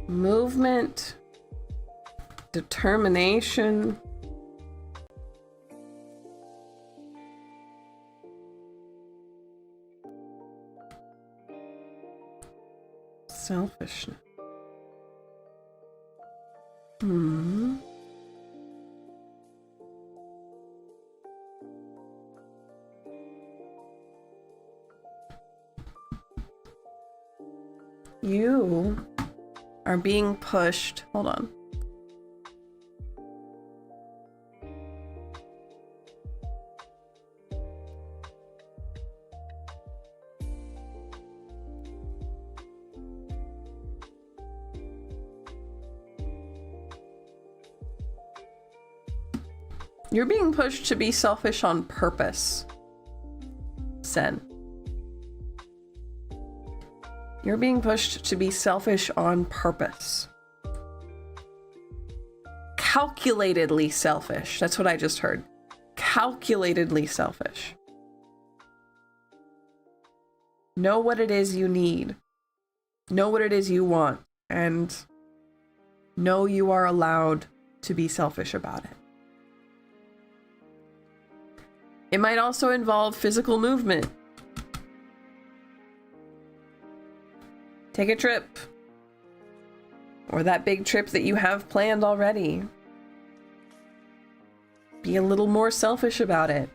Movement, determination, selfishness. You are being pushed. Hold on. You're being pushed to be selfish on purpose, Sen. You're being pushed to be selfish on purpose. Calculatedly selfish. That's what I just heard. Calculatedly selfish. Know what it is you need. Know what it is you want. And know you are allowed to be selfish about it. It might also involve physical movement. Take a trip. Or that big trip that you have planned already. Be a little more selfish about it.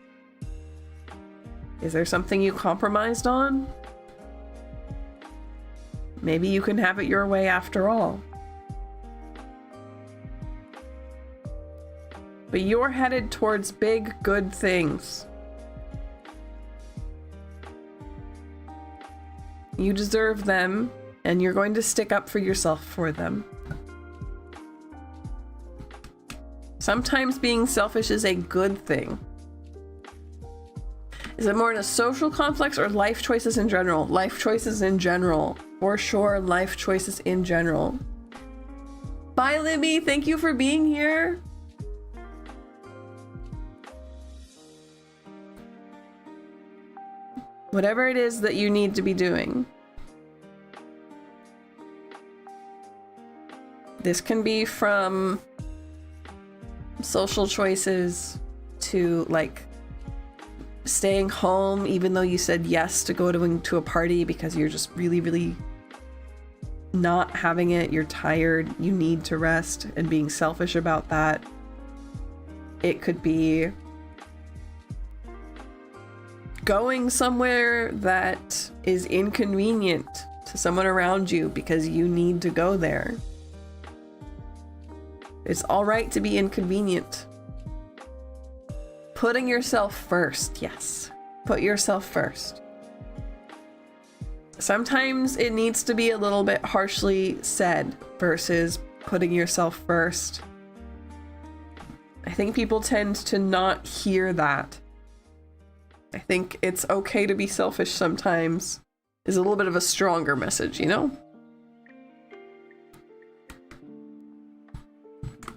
Is there something you compromised on? Maybe you can have it your way after all. But you're headed towards big, good things. You deserve them, and you're going to stick up for yourself for them. Sometimes being selfish is a good thing. Is it more in a social conflict or life choices in general? Life choices in general. For sure, life choices in general. Bye, Libby. Thank you for being here. Whatever it is that you need to be doing. This can be from social choices to like staying home even though you said yes to go to a party because you're just really not having it, you're tired, you need to rest, and being selfish about that. It could be going somewhere that is inconvenient to someone around you because you need to go there. It's all right to be inconvenient. Putting yourself first, yes. Put yourself first. Sometimes it needs to be a little bit harshly said versus putting yourself first. I think people tend to not hear that. I think it's okay to be selfish sometimes is a little bit of a stronger message, you know?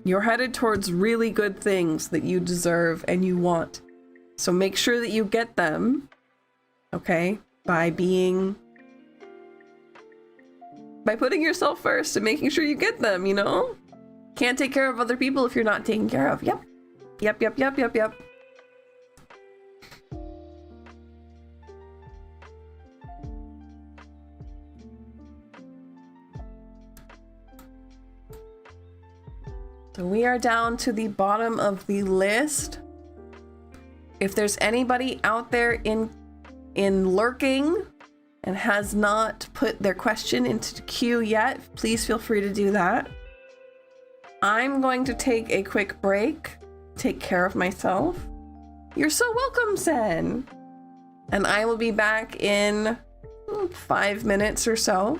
You're headed towards really good things that you deserve and you want. So make sure that you get them, okay? By putting yourself first and making sure you get them, you know? Can't take care of other people if you're not taken care of. Yep. Yep. So we are down to the bottom of the list. If there's anybody out there in lurking and has not put their question into the queue yet, please feel free to do that. I'm going to take a quick break, take care of myself. You're so welcome, Sen. And I will be back in 5 minutes or so.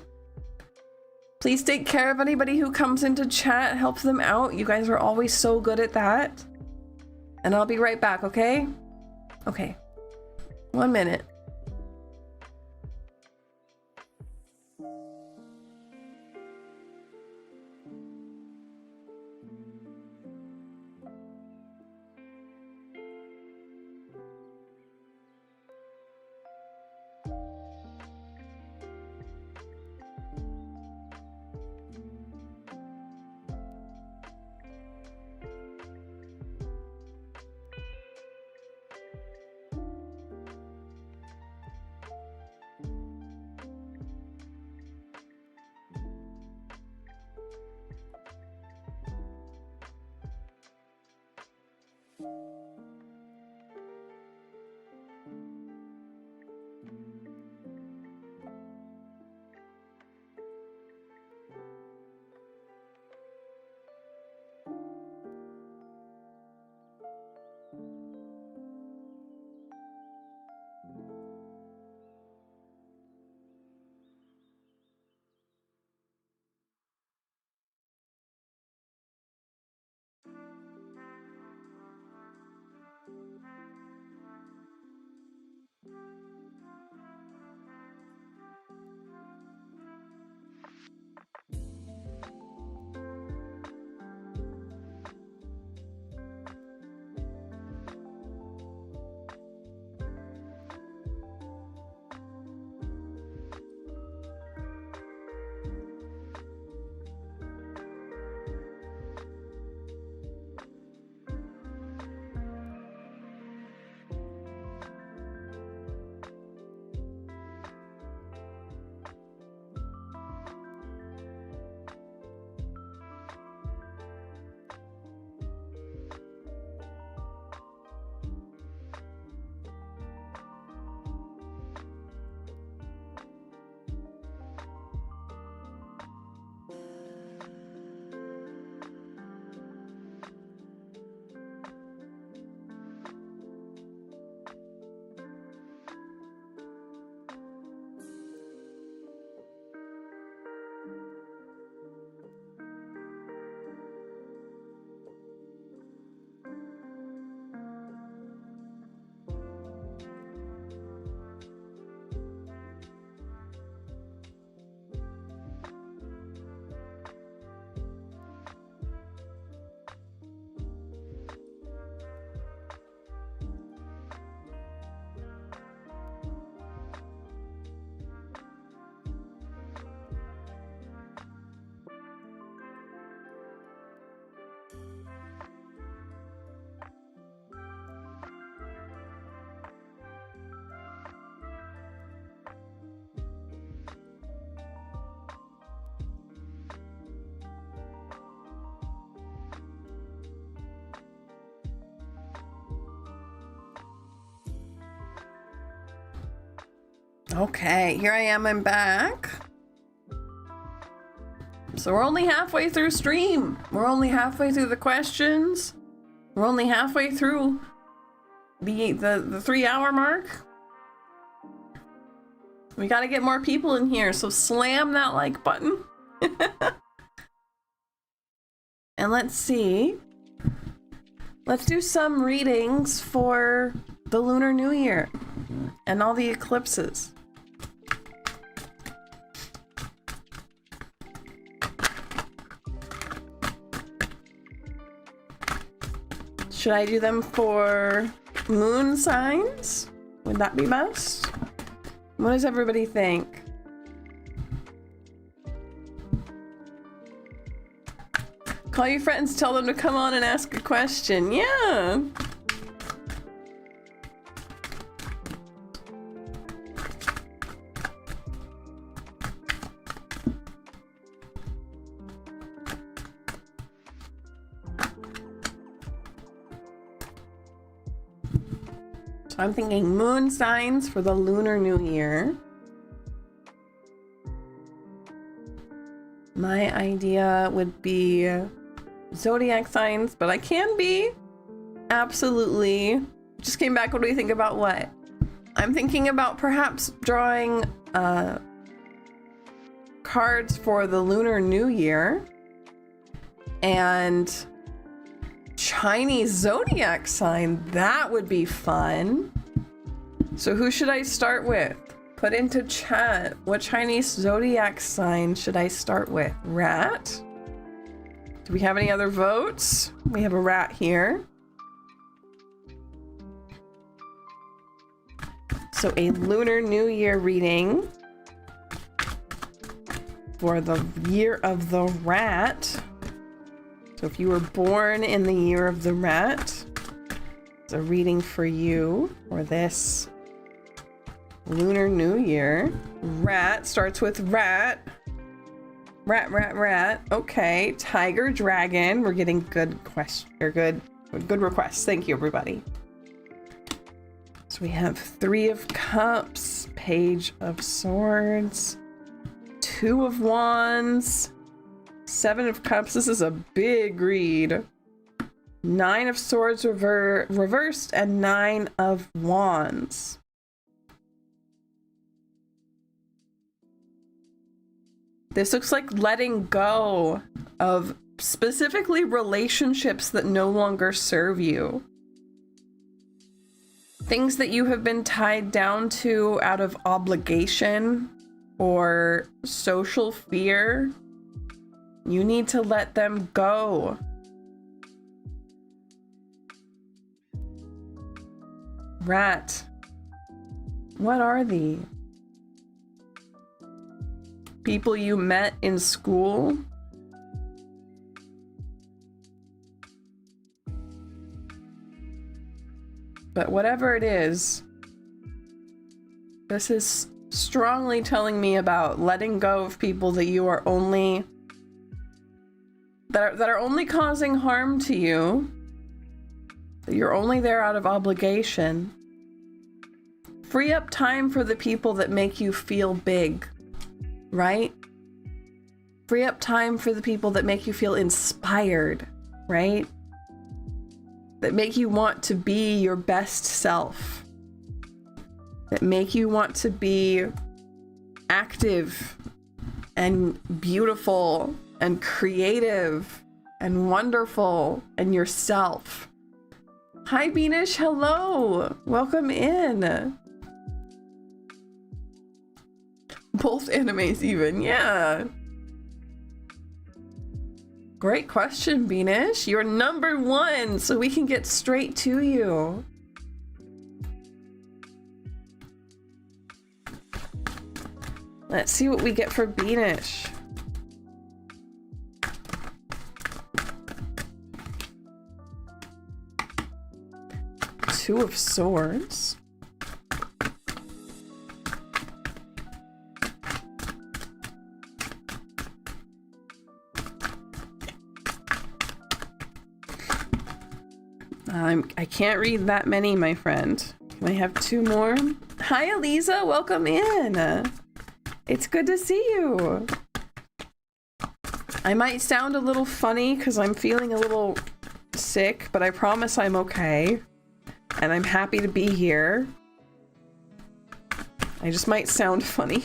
Please take care of anybody who comes into chat, help them out. You guys are always so good at that. And I'll be right back, okay? Okay. 1 minute. Okay, here I am, I'm back. So we're only halfway through stream. We're only halfway through the questions. We're only halfway through the 3-hour mark. We gotta get more people in here, so slam that like button. And let's see. Let's do some readings for the Lunar New Year and all the eclipses. Should I do them for moon signs? Would that be best? What does everybody think? Call your friends, tell them to come on and ask a question. Yeah. I'm thinking moon signs for the Lunar New Year. My idea would be zodiac signs, but I can be. Absolutely. Just came back. What do we think about what? I'm thinking about perhaps drawing cards for the Lunar New Year and Chinese zodiac sign. That would be fun. So who should I start with? Put into chat, what Chinese zodiac sign should I start with? Rat? Do we have any other votes? We have a rat here. So a Lunar New Year reading for the year of the rat. So if you were born in the year of the rat, it's a reading for you for this Lunar New Year. Rat starts with rat. Rat, rat, rat. Okay. Tiger, dragon. We're getting good question or good requests. Thank you, everybody. So we have 3 of Cups, Page of Swords, 2 of Wands, 7 of Cups. This is a big read. 9 of Swords reversed and 9 of Wands. This looks like letting go of specifically relationships that no longer serve you. Things that you have been tied down to out of obligation or social fear. You need to let them go. Rat. What are these? People you met in school? But whatever it is, this is strongly telling me about letting go of people that you are only that are only causing harm to you, that you're only there out of obligation. Free up time for the people that make you feel big, right? Free up time for the people that make you feel inspired, right? That make you want to be your best self. That make you want to be active and beautiful and creative and wonderful and yourself. Hi Beanish, hello. Welcome in. Both animes even, yeah. Great question, Beanish. You're number 1, so we can get straight to you. Let's see what we get for Beanish. Two of Swords. I can't read that many, my friend. Can I have two more? Hi, Eliza. Welcome in. It's good to see you. I might sound a little funny because I'm feeling a little sick, but I promise I'm okay. And I'm happy to be here. I just might sound funny.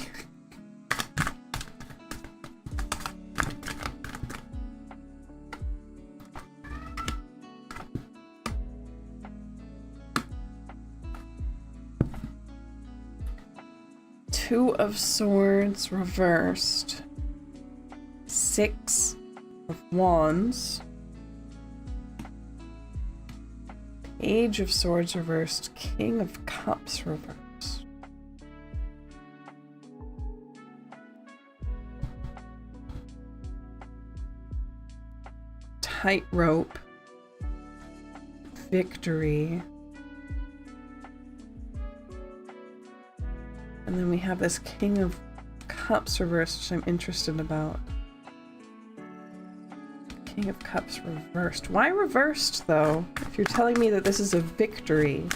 Two of Swords reversed. Six of Wands. Page of Swords reversed. King of Cups reversed. Tightrope. Victory. And then we have this King of Cups reversed, which I'm interested about. King of Cups reversed. Why reversed, though? If you're telling me that this is a victory,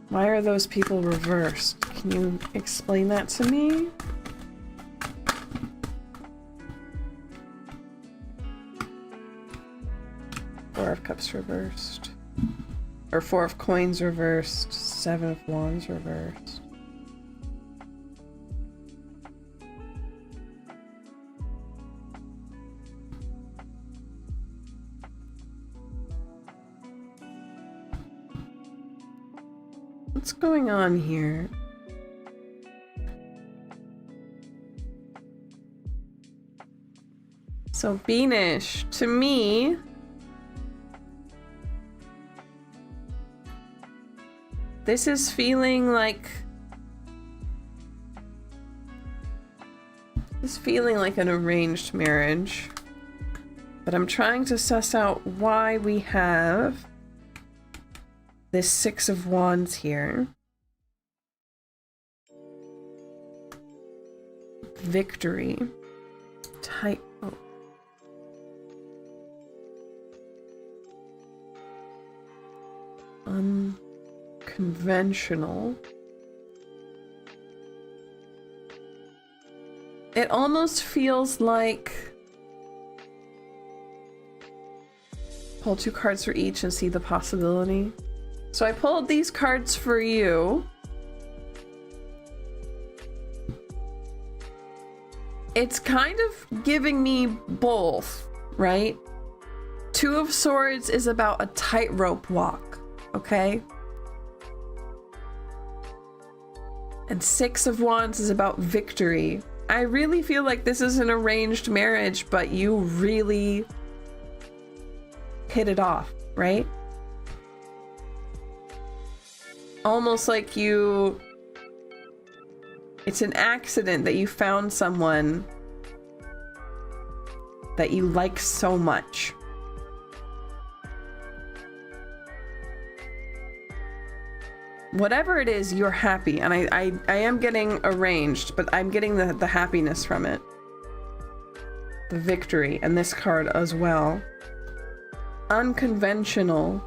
why are those people reversed? Can you explain that to me? Four of Cups reversed. Or Four of Coins reversed. Seven of Wands reversed. What's going on here? So Beanish, to me, this is feeling like an arranged marriage, but I'm trying to suss out why we have this Six of Wands here. Victory. Tightrope. Unconventional. It almost feels like pull two cards for each and see the possibility. So I pulled these cards for you. It's kind of giving me both, right? Two of Swords is about a tightrope walk, okay? And Six of Wands is about victory. I really feel like this is an arranged marriage, but you really hit it off, right? Almost like you... It's an accident that you found someone that you like so much. Whatever it is, you're happy. And I am getting arranged, but I'm getting the happiness from it. The victory, and this card as well. Unconventional.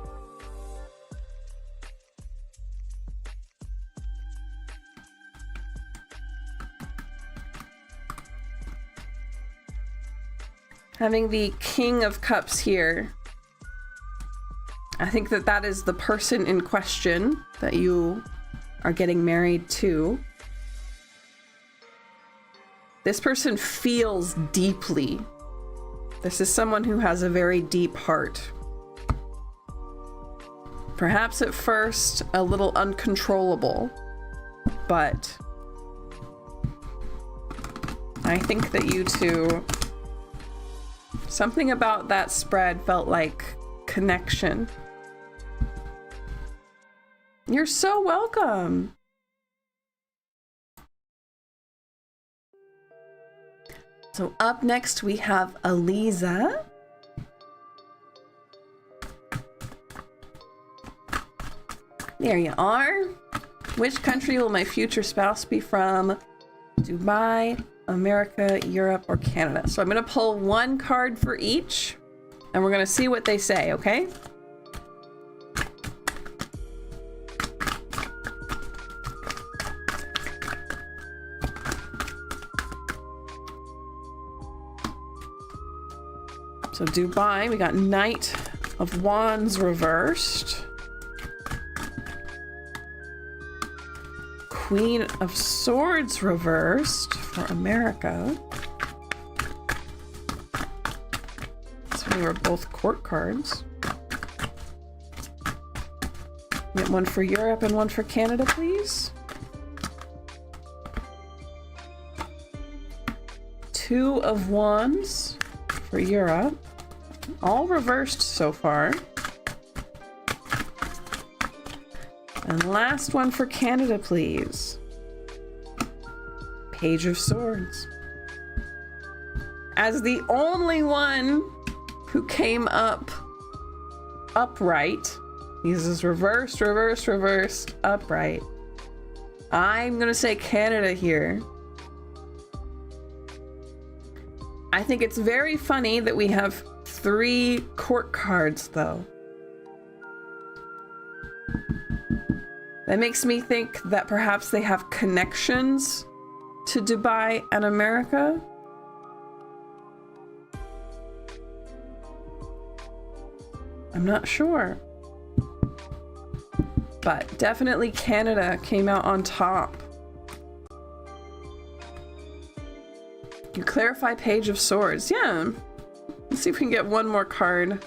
Having the King of Cups here. I think that that is the person in question that you are getting married to. This person feels deeply. This is someone who has a very deep heart. Perhaps at first a little uncontrollable, but I think that you two, something about that spread felt like connection. You're so welcome. So up next we have Eliza. There you are. Which country will my future spouse be from? Dubai, America, Europe, or Canada? So I'm gonna pull one card for each, and we're gonna see what they say, okay? So Dubai, we got Knight of Wands reversed. Queen of Swords reversed for America. So they were both court cards. Get one for Europe and one for Canada, please. Two of Wands for Europe. All reversed so far. And last one for Canada, please. Page of Swords. As the only one who came up upright, this is reversed, reversed, reversed, upright. I'm gonna say Canada here. I think it's very funny that we have 3 court cards, though. That makes me think that perhaps they have connections to Dubai and America. I'm not sure. But definitely Canada came out on top. You clarify Page of Swords. Yeah. Let's see if we can get one more card.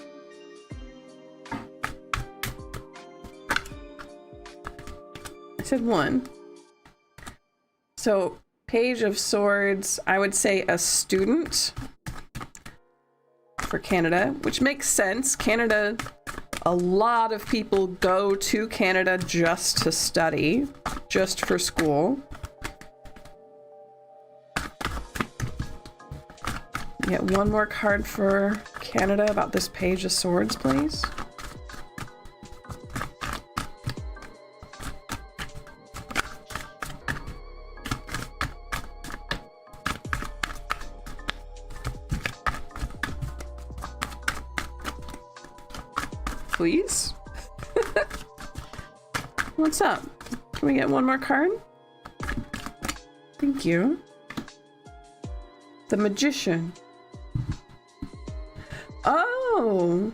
I said one. So Page of Swords, I would say a student for Canada, which makes sense. Canada, a lot of people go to Canada just to study, just for school. Get one more card for Canada about this Page of Swords, please. Please? What's up? Can we get one more card? Thank you. The Magician. Oh.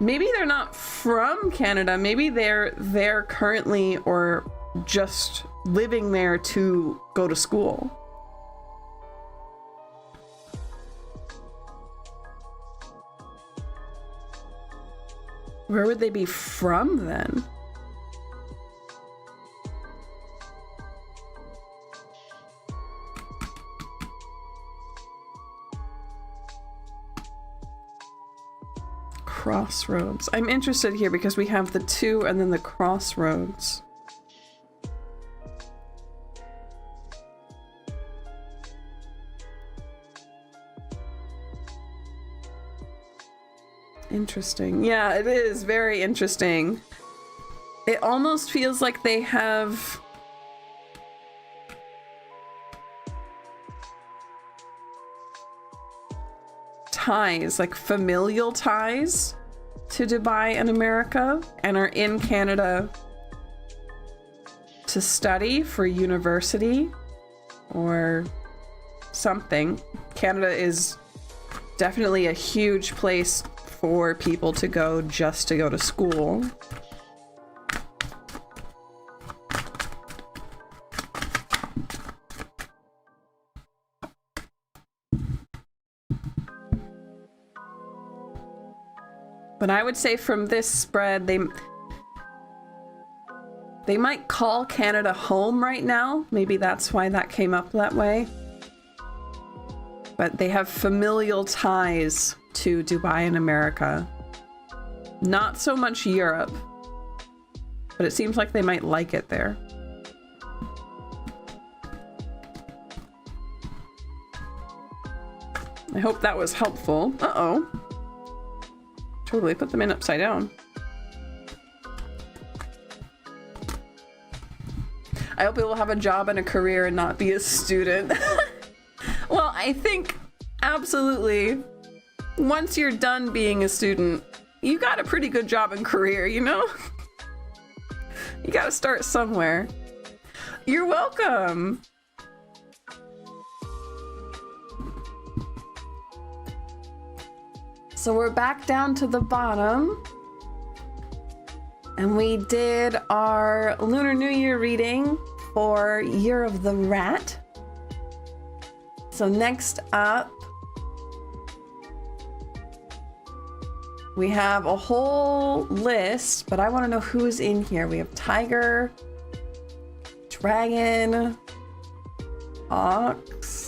Maybe they're not from Canada. Maybe they're there currently or just living there to go to school. Where would they be from then? Crossroads. I'm interested here because we have the 2 and then the crossroads. Interesting. Yeah, it is very interesting. It almost feels like they have ties, like familial ties to Dubai and America, and are in Canada to study for university or something. Canada is definitely a huge place for people to go just to go to school. But I would say from this spread, they might call Canada home right now. Maybe that's why that came up that way. But they have familial ties to Dubai and America. Not so much Europe, but it seems like they might like it there. I hope that was helpful. Uh-oh. Totally put them in upside down. I hope he will have a job and a career and not be a student. Well, I think absolutely once you're done being a student, you got a pretty good job and career, you know? You gotta start somewhere. You're welcome. So we're back down to the bottom. And we did our Lunar New Year reading for Year of the Rat. So next up, we have a whole list, but I want to know who's in here. We have tiger, dragon, ox.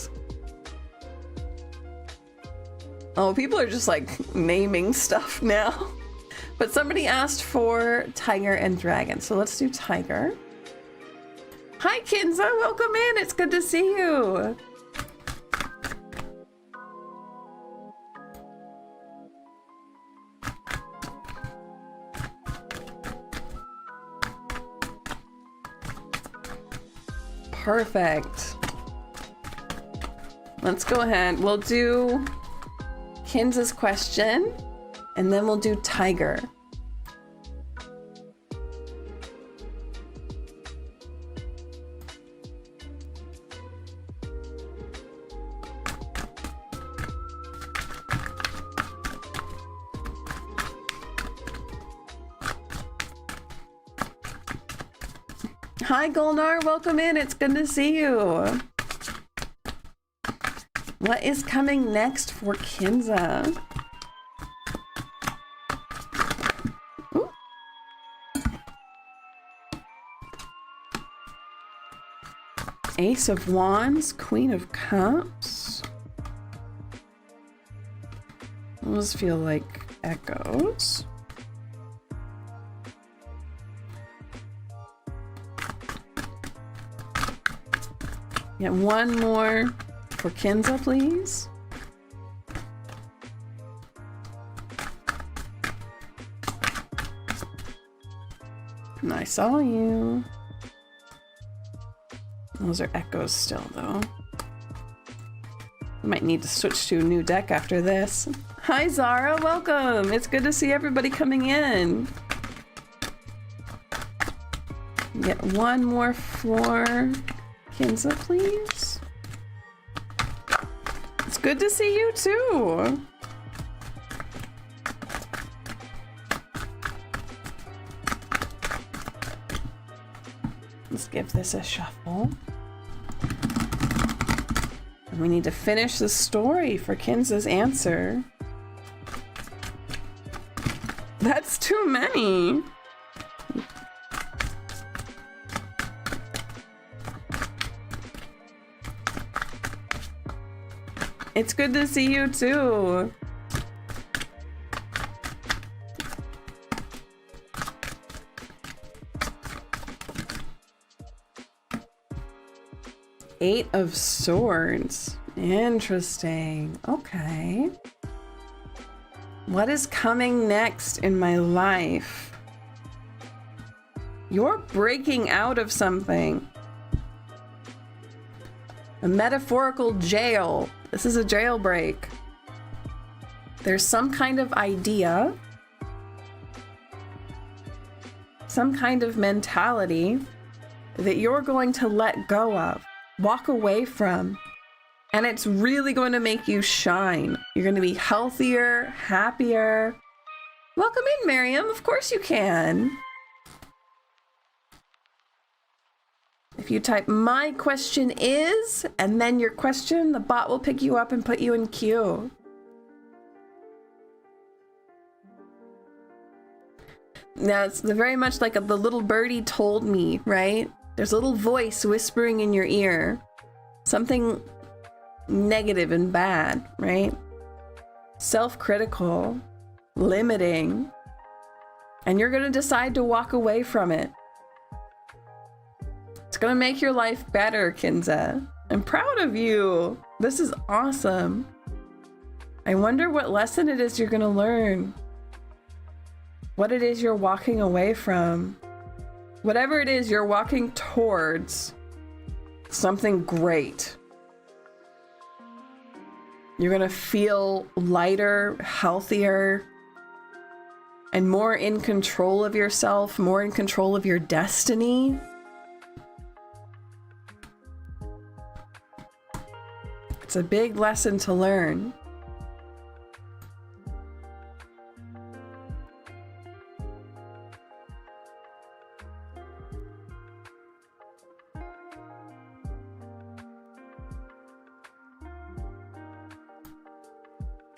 Oh, people are just like naming stuff now. But somebody asked for tiger and dragon, so let's do tiger. Hi, Kinza, welcome in. It's good to see you. Perfect. Let's go ahead. We'll do Kinza's question, and then we'll do tiger. Hi, Golnar, welcome in. It's good to see you. What is coming next for Kinza? Ooh. Ace of Wands, Queen of Cups. Those feel like echoes. Get one more for Kinza, please. And I saw you. Those are echoes still, though. I might need to switch to a new deck after this. Hi, Zara. Welcome. It's good to see everybody coming in. Get one more for Kinza, please. It's good to see you too. Let's give this a shuffle. And we need to finish the story for Kinza's answer. That's too many. It's good to see you too. Eight of Swords. Interesting. Okay. What is coming next in my life? You're breaking out of something. A metaphorical jail. This is a jailbreak. There's some kind of idea, some kind of mentality that you're going to let go of, walk away from, and it's really going to make you shine. You're going to be healthier, happier. Welcome in, Miriam. Of course you can. If you type "my question is" and then your question, the bot will pick you up and put you in queue. Now it's very much like the little birdie told me, right? There's a little voice whispering in your ear. Something negative and bad, right? Self-critical, limiting. And you're gonna decide to walk away from it. It's gonna make your life better, Kinza. I'm proud of you. This is awesome. I wonder what lesson it is you're gonna learn. What it is you're walking away from. Whatever it is, you're walking towards something great. You're gonna feel lighter, healthier, and more in control of yourself, more in control of your destiny. It's a big lesson to learn.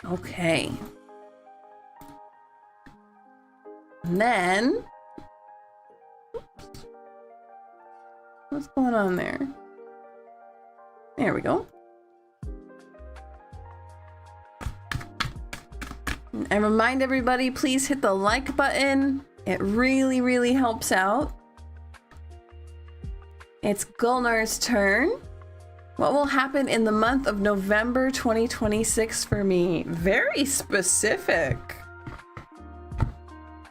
Okay. And then... what's going on there? There we go. And remind everybody, please hit the like button. It really, really helps out. It's Gulnar's turn. What will happen in the month of November 2026 for me? Very specific.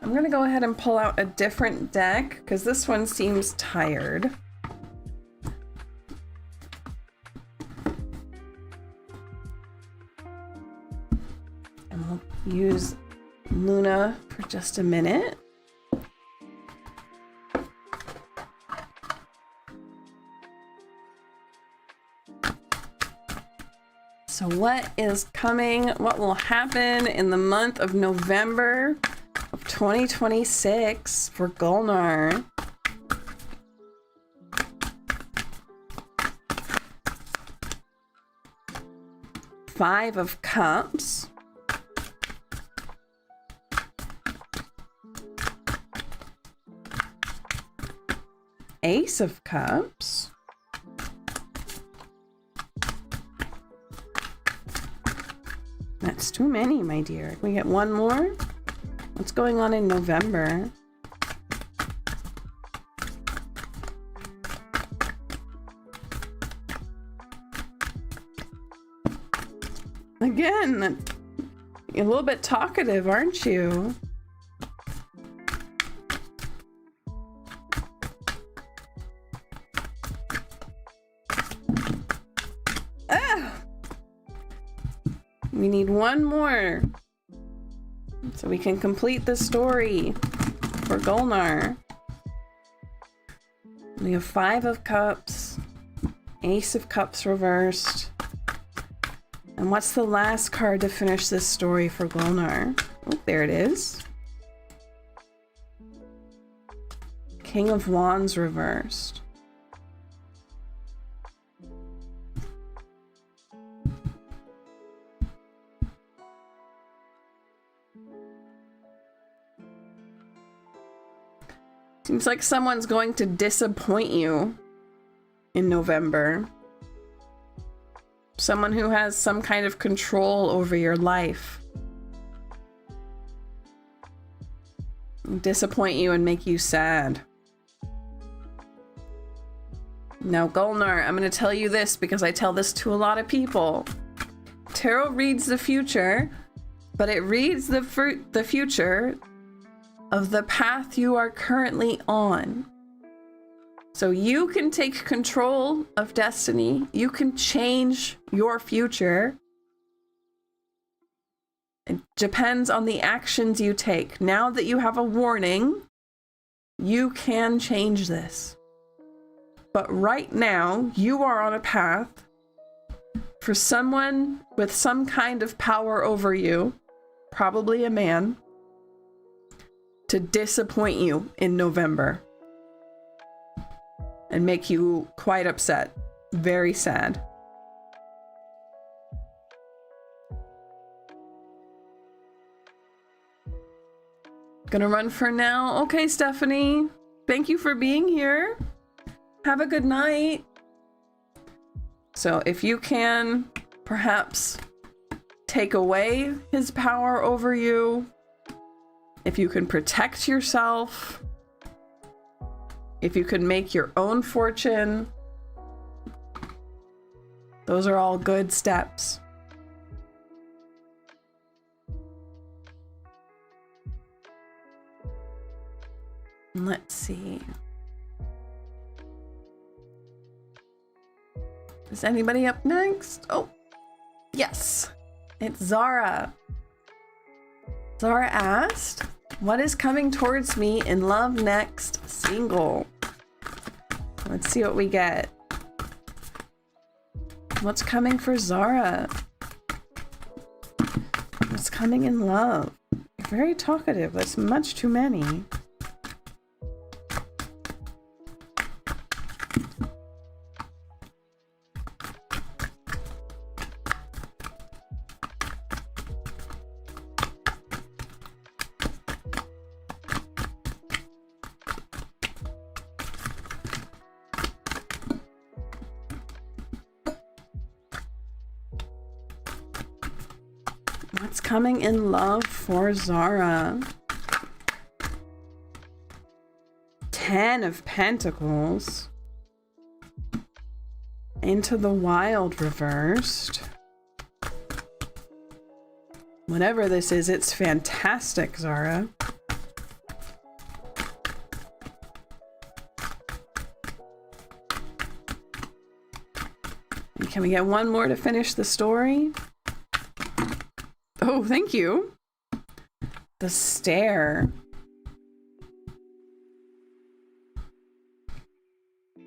I'm gonna go ahead and pull out a different deck because this one seems tired. And we'll use Luna for just a minute. So what is coming? What will happen in the month of November of 2026 for Gulnar? Five of Cups. Ace of Cups. That's too many, my dear. Can we get one more? What's going on in November? Again, you're a little bit talkative, aren't you? We need one more so we can complete the story for Gulnar. We have Five of Cups, Ace of Cups reversed. And what's the last card to finish this story for Gulnar? Oh, there it is. King of Wands reversed. Seems like someone's going to disappoint you in November. Someone who has some kind of control over your life. Disappoint you and make you sad. Now, Gulnar, I'm going to tell you this because I tell this to a lot of people. Tarot reads the future, but it reads the future of the path you are currently on. So you can take control of destiny. You can change your future. It depends on the actions you take. Now that you have a warning, you can change this. But right now, you are on a path for someone with some kind of power over you, probably a man, to disappoint you in November and make you quite upset, very sad. Gonna run for now. Okay, Stephanie, thank you for being here. Have a good night. So if you can perhaps take away his power over you, if you can protect yourself, if you can make your own fortune, those are all good steps. Let's see. Is anybody up next? Oh, yes. It's Zara. Zara asked, what is coming towards me in love next single? Let's see what we get. What's coming for Zara? What's coming in love? You're very talkative. That's much too many. becoming in love for Zara. 10 of Pentacles. Into the Wild reversed. Whatever this is, it's fantastic, Zara. And can we get one more to finish the story? Oh, thank you. The Stare.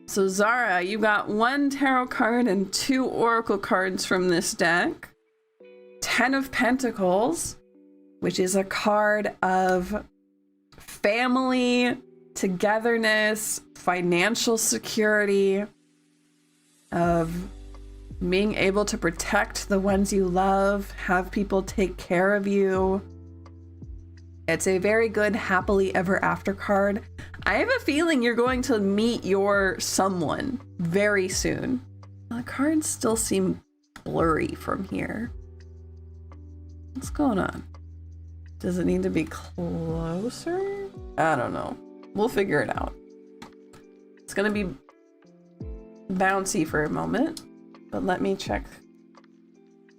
So Zara, you got 1 tarot card and 2 oracle cards from this deck. 10 of Pentacles, which is a card of family, togetherness, financial security, of being able to protect the ones you love, have people take care of you. It's a very good happily ever after card. I have a feeling you're going to meet your someone very soon. The cards still seem blurry from here. What's going on? Does it need to be closer? I don't know. We'll figure it out. It's gonna be bouncy for a moment, but let me check.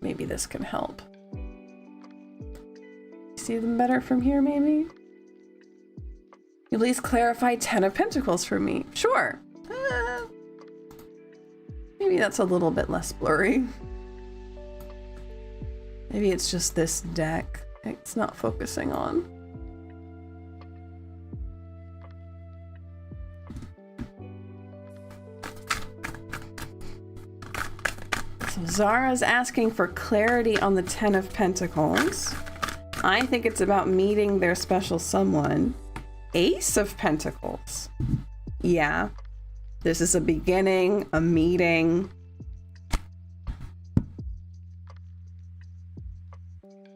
Maybe this can help. See them better from here, maybe? You please clarify 10 of Pentacles for me. Sure. Maybe that's a little bit less blurry. Maybe it's just this deck it's not focusing on. So Zara's asking for clarity on the 10 of Pentacles. I think it's about meeting their special someone. Ace of Pentacles. Yeah. This is a beginning, a meeting.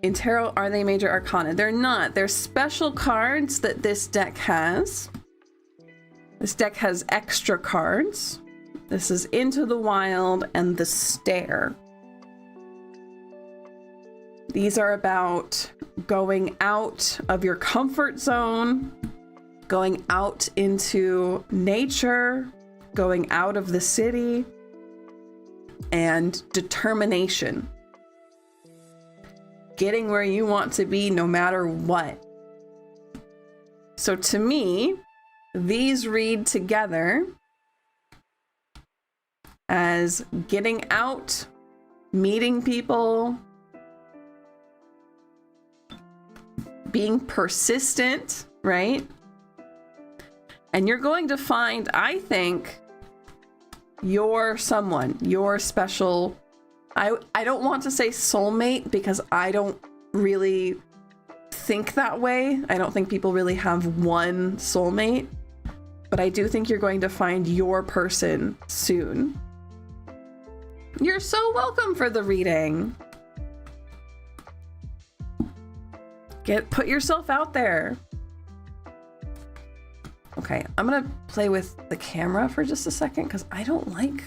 In tarot, are they major arcana? They're not. They're special cards that this deck has. This deck has extra cards. This is Into the Wild and the Stare. These are about going out of your comfort zone, going out into nature, going out of the city, and determination. Getting where you want to be no matter what. So to me, these read together as getting out, meeting people, being persistent, right? And you're going to find, I think, your someone, your special, I don't want to say soulmate because I don't really think that way. I don't think people really have one soulmate, but I do think you're going to find your person soon. You're so welcome for the reading. Put yourself out there. Okay, I'm gonna play with the camera for just a second because I don't like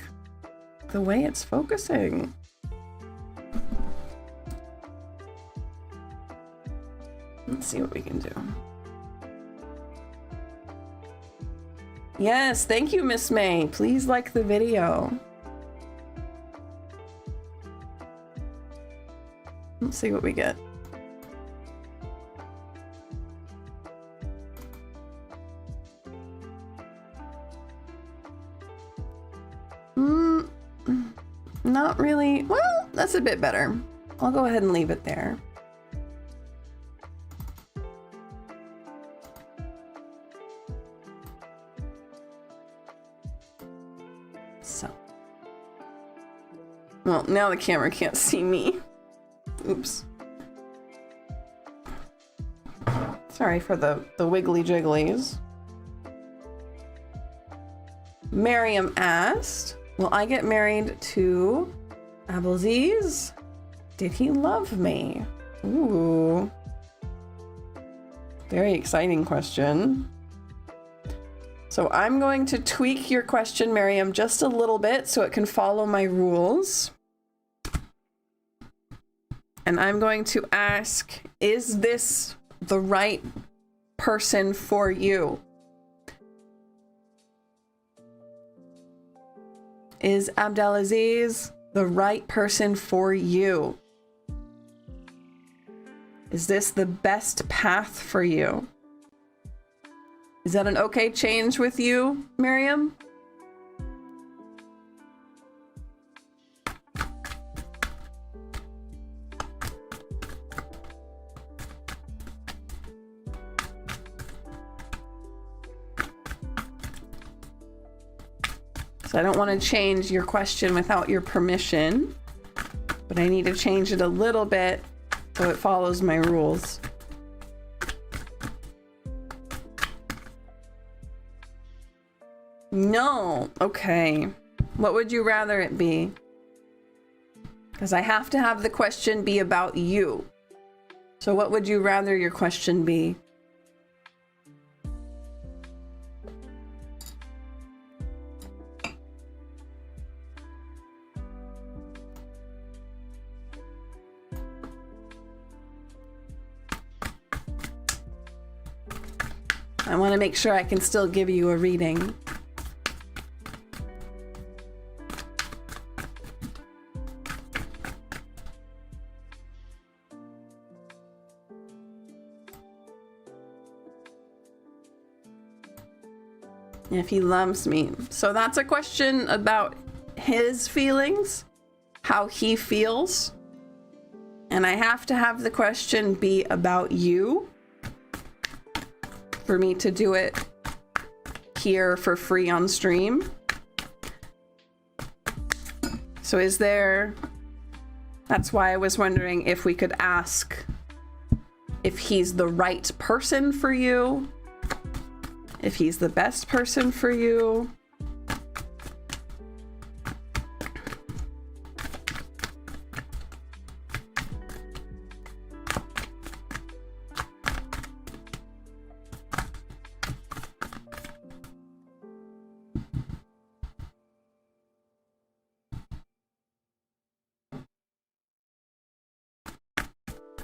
the way it's focusing. Let's see what we can do. Yes, thank you, Miss May. Please like the video. Let's see what we get. Not really. Well, that's a bit better. I'll go ahead and leave it there. So. Well, now the camera can't see me. Oops. Sorry for the wiggly jigglies. Miriam asked, will I get married to Abdelaziz? Did he love me? Ooh. Very exciting question. So I'm going to tweak your question, Miriam, just a little bit so it can follow my rules. And I'm going to ask, is this the right person for you? Is Abdelaziz the right person for you? Is this the best path for you? Is that an okay change with you, Miriam? So I don't want to change your question without your permission, but I need to change it a little bit so it follows my rules. No. Okay. What would you rather it be? Because I have to have the question be about you. So what would you rather your question be? I want to make sure I can still give you a reading. If he loves me. So that's a question about his feelings, how he feels. And I have to have the question be about you for me to do it here for free on stream. So is there, that's why I was wondering if we could ask if he's the right person for you, if he's the best person for you.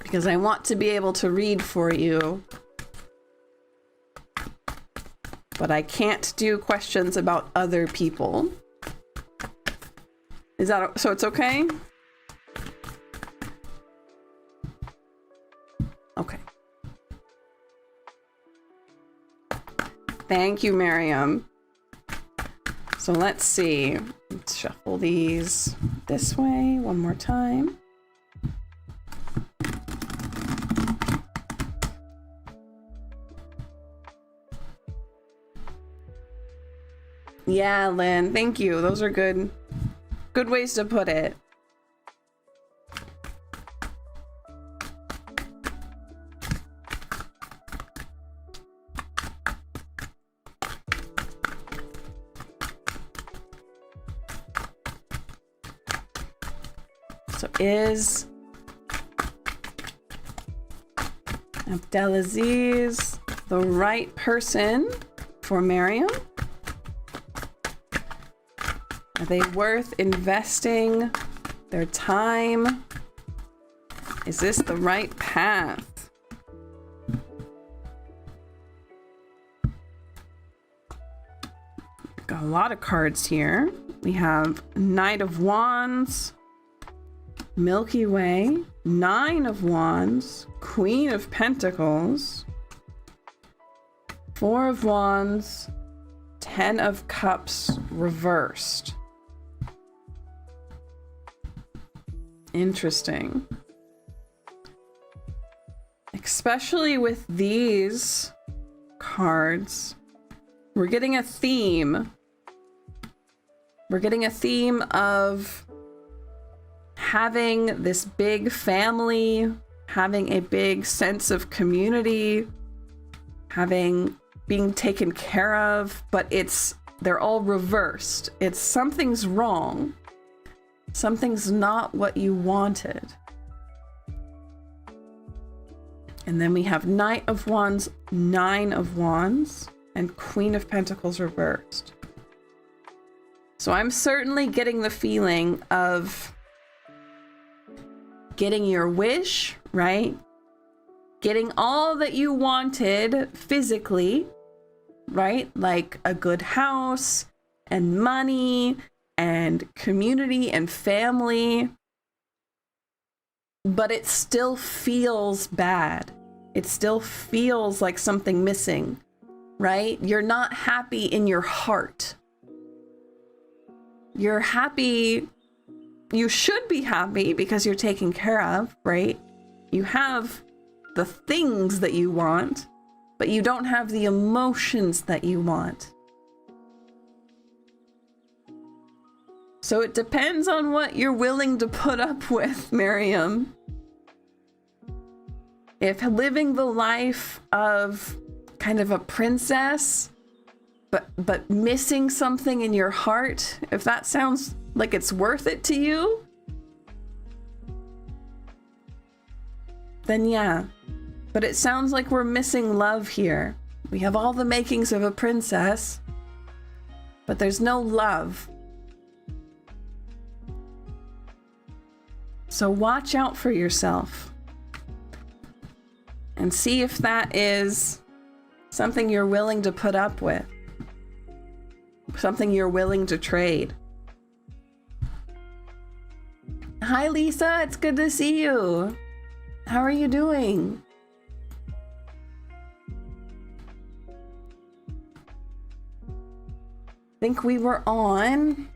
Because I want to be able to read for you, but I can't do questions about other people. Is that so? It's okay? Okay. Thank you, Miriam. So let's see. Let's shuffle these this way one more time. Yeah, Lynn, thank you. Those are good ways to put it. So is Abdelaziz the right person for Miriam? Are they worth investing their time? Is this the right path? Got a lot of cards here. We have Knight of Wands, Milky Way, Nine of Wands, Queen of Pentacles, Four of Wands, Ten of Cups reversed. Interesting. Especially with these cards, we're getting a theme. We're getting a theme of having this big family, having a big sense of community, being taken care of, but they're all reversed. It's something's wrong. Something's not what you wanted. And then we have Knight of Wands, Nine of Wands, and Queen of Pentacles reversed. So I'm certainly getting the feeling of getting your wish, right? Getting all that you wanted physically, right? Like a good house and money and community and family. But it still feels bad. It still feels like something missing, right? You're not happy in your heart. You're happy. You should be happy because you're taken care of, right? You have the things that you want, but you don't have the emotions that you want. So it depends on what you're willing to put up with, Miriam. If living the life of kind of a princess, but missing something in your heart, if that sounds like it's worth it to you, then yeah. But it sounds like we're missing love here. We have all the makings of a princess, but there's no love. So watch out for yourself and see if that is something you're willing to put up with, something you're willing to trade. Hi, Lisa. It's good to see you. How are you doing? I think we were on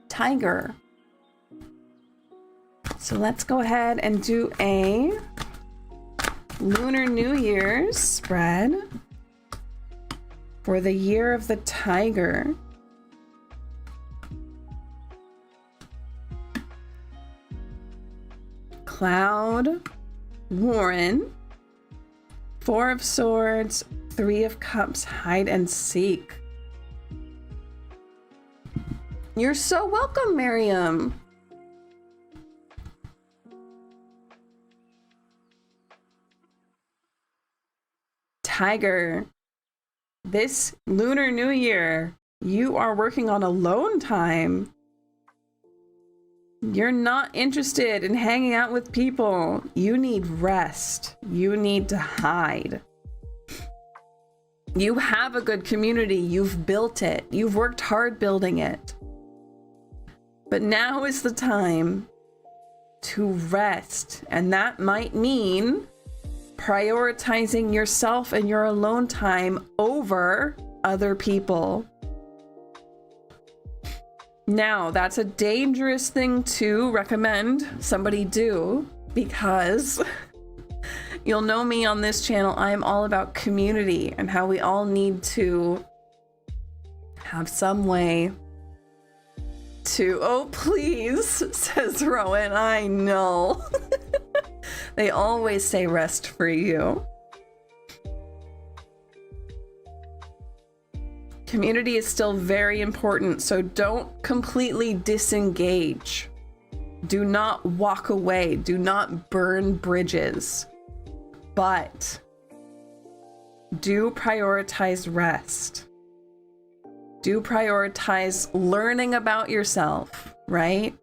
Tiger. So let's go ahead and do a Lunar New Year's spread for the year of the Tiger. Cloud, Warren, Four of Swords, Three of Cups, Hide and Seek. You're so welcome, Miriam. Tiger, this Lunar New Year, you are working on alone time. You're not interested in hanging out with people. You need rest. You need to hide. You have a good community. You've built it. You've worked hard building it. But now is the time to rest. And that might mean prioritizing yourself and your alone time over other people. Now, that's a dangerous thing to recommend somebody do, because you'll know me on this channel. I'm all about community and how we all need to have some way to, oh, please, says Rowan. I know. They always say rest for you. Community is still very important, so don't completely disengage. Do not walk away. Do not burn bridges. But do prioritize rest. Do prioritize learning about yourself, right?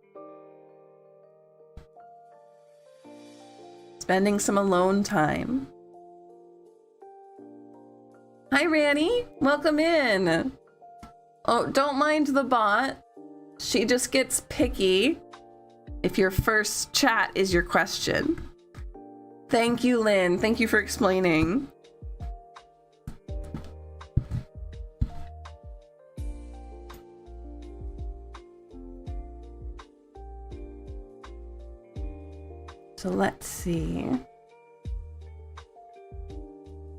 Spending some alone time. Hi, Ranny. Welcome in. Oh, don't mind the bot. She just gets picky if your first chat is your question. Thank you, Lynn. Thank you for explaining. So let's see.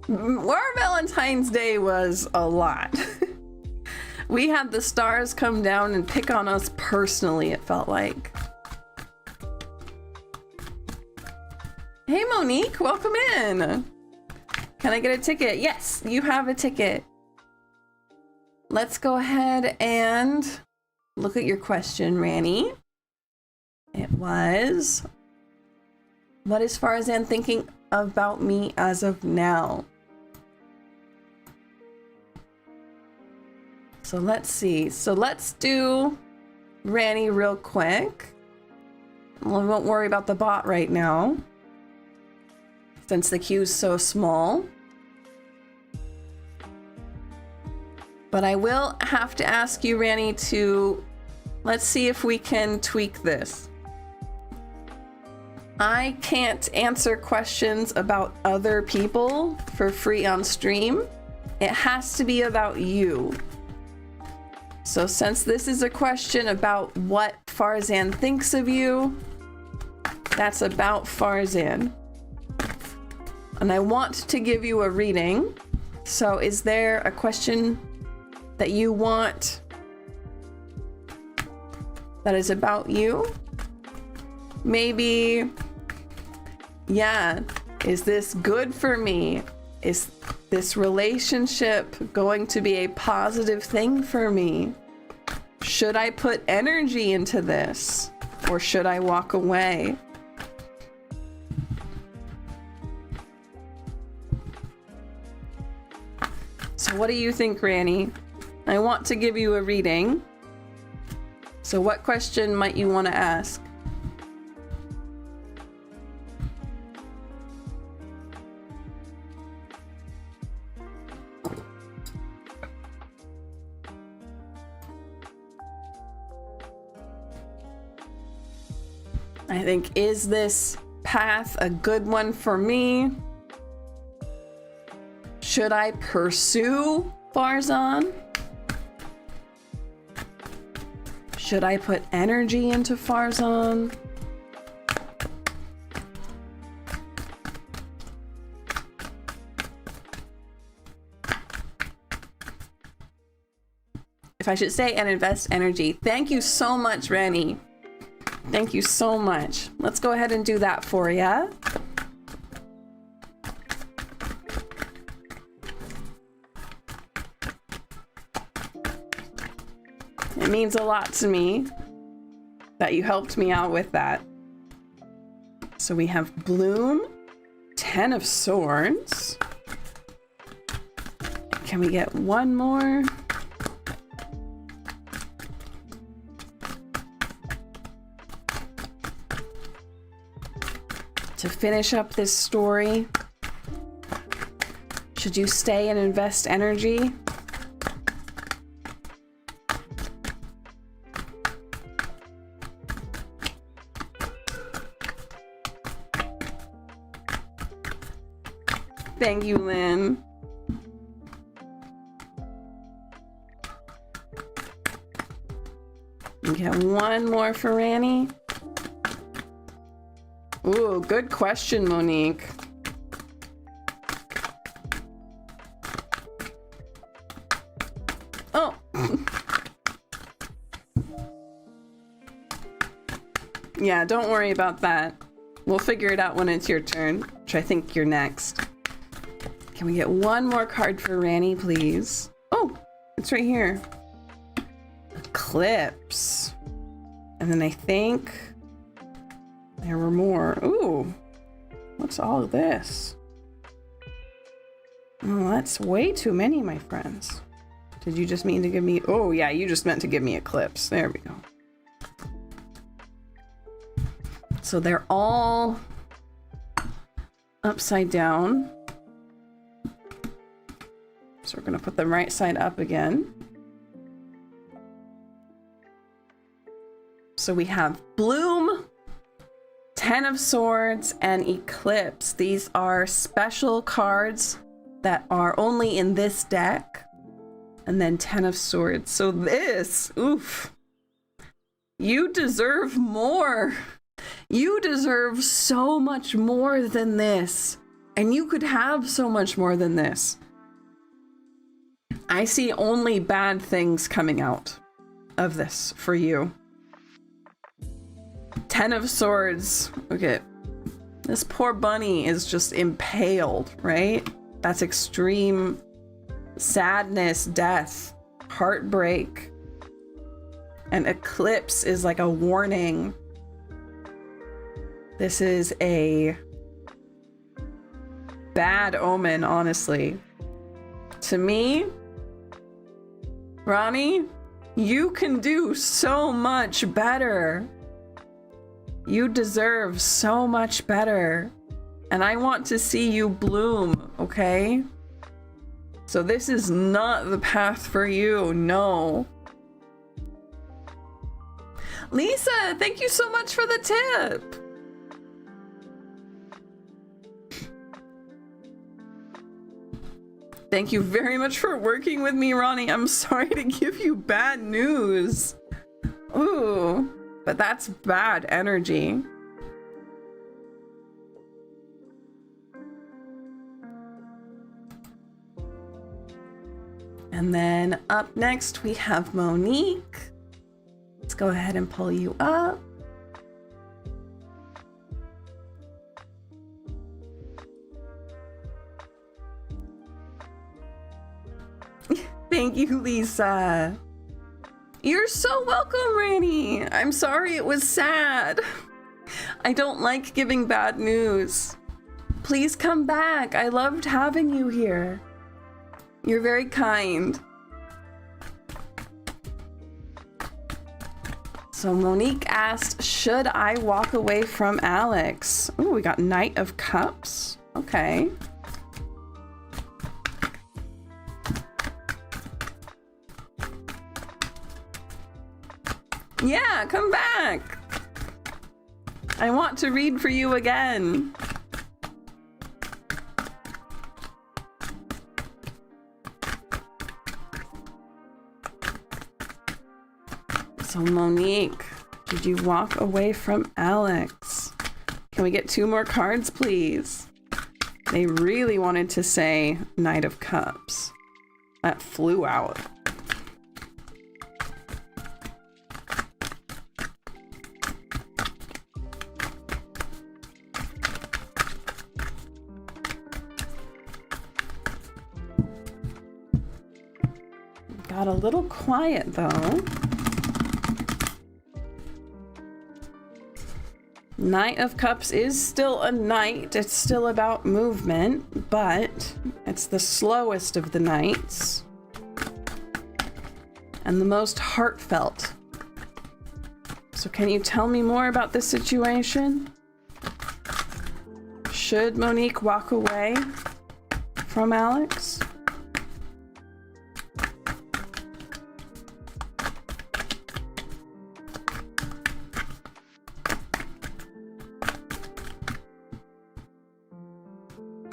Our Valentine's Day was a lot. We had the stars come down and pick on us personally, it felt like. Hey, Monique, welcome in. Can I get a ticket? Yes, you have a ticket. Let's go ahead and look at your question, Ranny. It was, what is Farzan thinking about me as of now? So let's see. So let's do Ranny real quick. Well, we won't worry about the bot right now, since the queue's so small. But I will have to ask you, Ranny, to... Let's see if we can tweak this. I can't answer questions about other people for free on stream. It has to be about you. So since this is a question about what Farzan thinks of you, that's about Farzan. And I want to give you a reading. So is there a question that you want that is about you? Maybe, yeah, is this good for me? Is this relationship going to be a positive thing for me? Should I put energy into this, or should I walk away? So what do you think, Ranny? I want to give you a reading. So what question might you want to ask? I think, is this path a good one for me? Should I pursue Farzan? Should I put energy into Farzan? If I should say and invest energy. Thank you so much, Ranny. Thank you so much. Let's go ahead and do that for ya. It means a lot to me that you helped me out with that. So we have Bloom, 10 of Swords. Can we get one more? To finish up this story, should you stay and invest energy? Thank you, Lynn. We get one more for Ranny. Ooh, good question, Monique. Oh. Yeah, don't worry about that. We'll figure it out when it's your turn, which I think you're next. Can we get one more card for Ranny, please? Oh, it's right here. Eclipse. And then I think there were more. Ooh, what's all of this? Oh, that's way too many, my friends. Did you just mean to give me... Oh, yeah, you just meant to give me Eclipse. There we go. So they're all upside down. So we're going to put them right side up again. So we have Bloom, 10 of Swords, and Eclipse. These are special cards that are only in this deck. And then 10 of Swords. So this, oof. You deserve more. You deserve so much more than this. And you could have so much more than this. I see only bad things coming out of this for you. 10 of Swords. Okay. This poor bunny is just impaled, right? That's extreme sadness, death, heartbreak. And Eclipse is like a warning. This is a bad omen, honestly. To me, Ronnie, you can do so much better. You deserve so much better. And I want to see you bloom, okay? So this is not the path for you, no. Lisa, thank you so much for the tip. Thank you very much for working with me, Ronnie. I'm sorry to give you bad news. Ooh, but that's bad energy. And then up next we have Monique. Let's go ahead and pull you up. Thank you, Lisa. You're so welcome, Randy. I'm sorry it was sad. I don't like giving bad news. Please come back. I loved having you here. You're very kind. So Monique asked, should I walk away from Alex? Oh, we got Knight of Cups. Okay. Yeah, come back. I want to read for you again. So Monique, did you walk away from Alex? Can we get 2 more cards, please? They really wanted to say Knight of Cups. That flew out. Got a little quiet though. Knight of Cups is still a knight. It's still about movement, but it's the slowest of the knights and the most heartfelt. So can you tell me more about this situation? Should Monique walk away from Alex?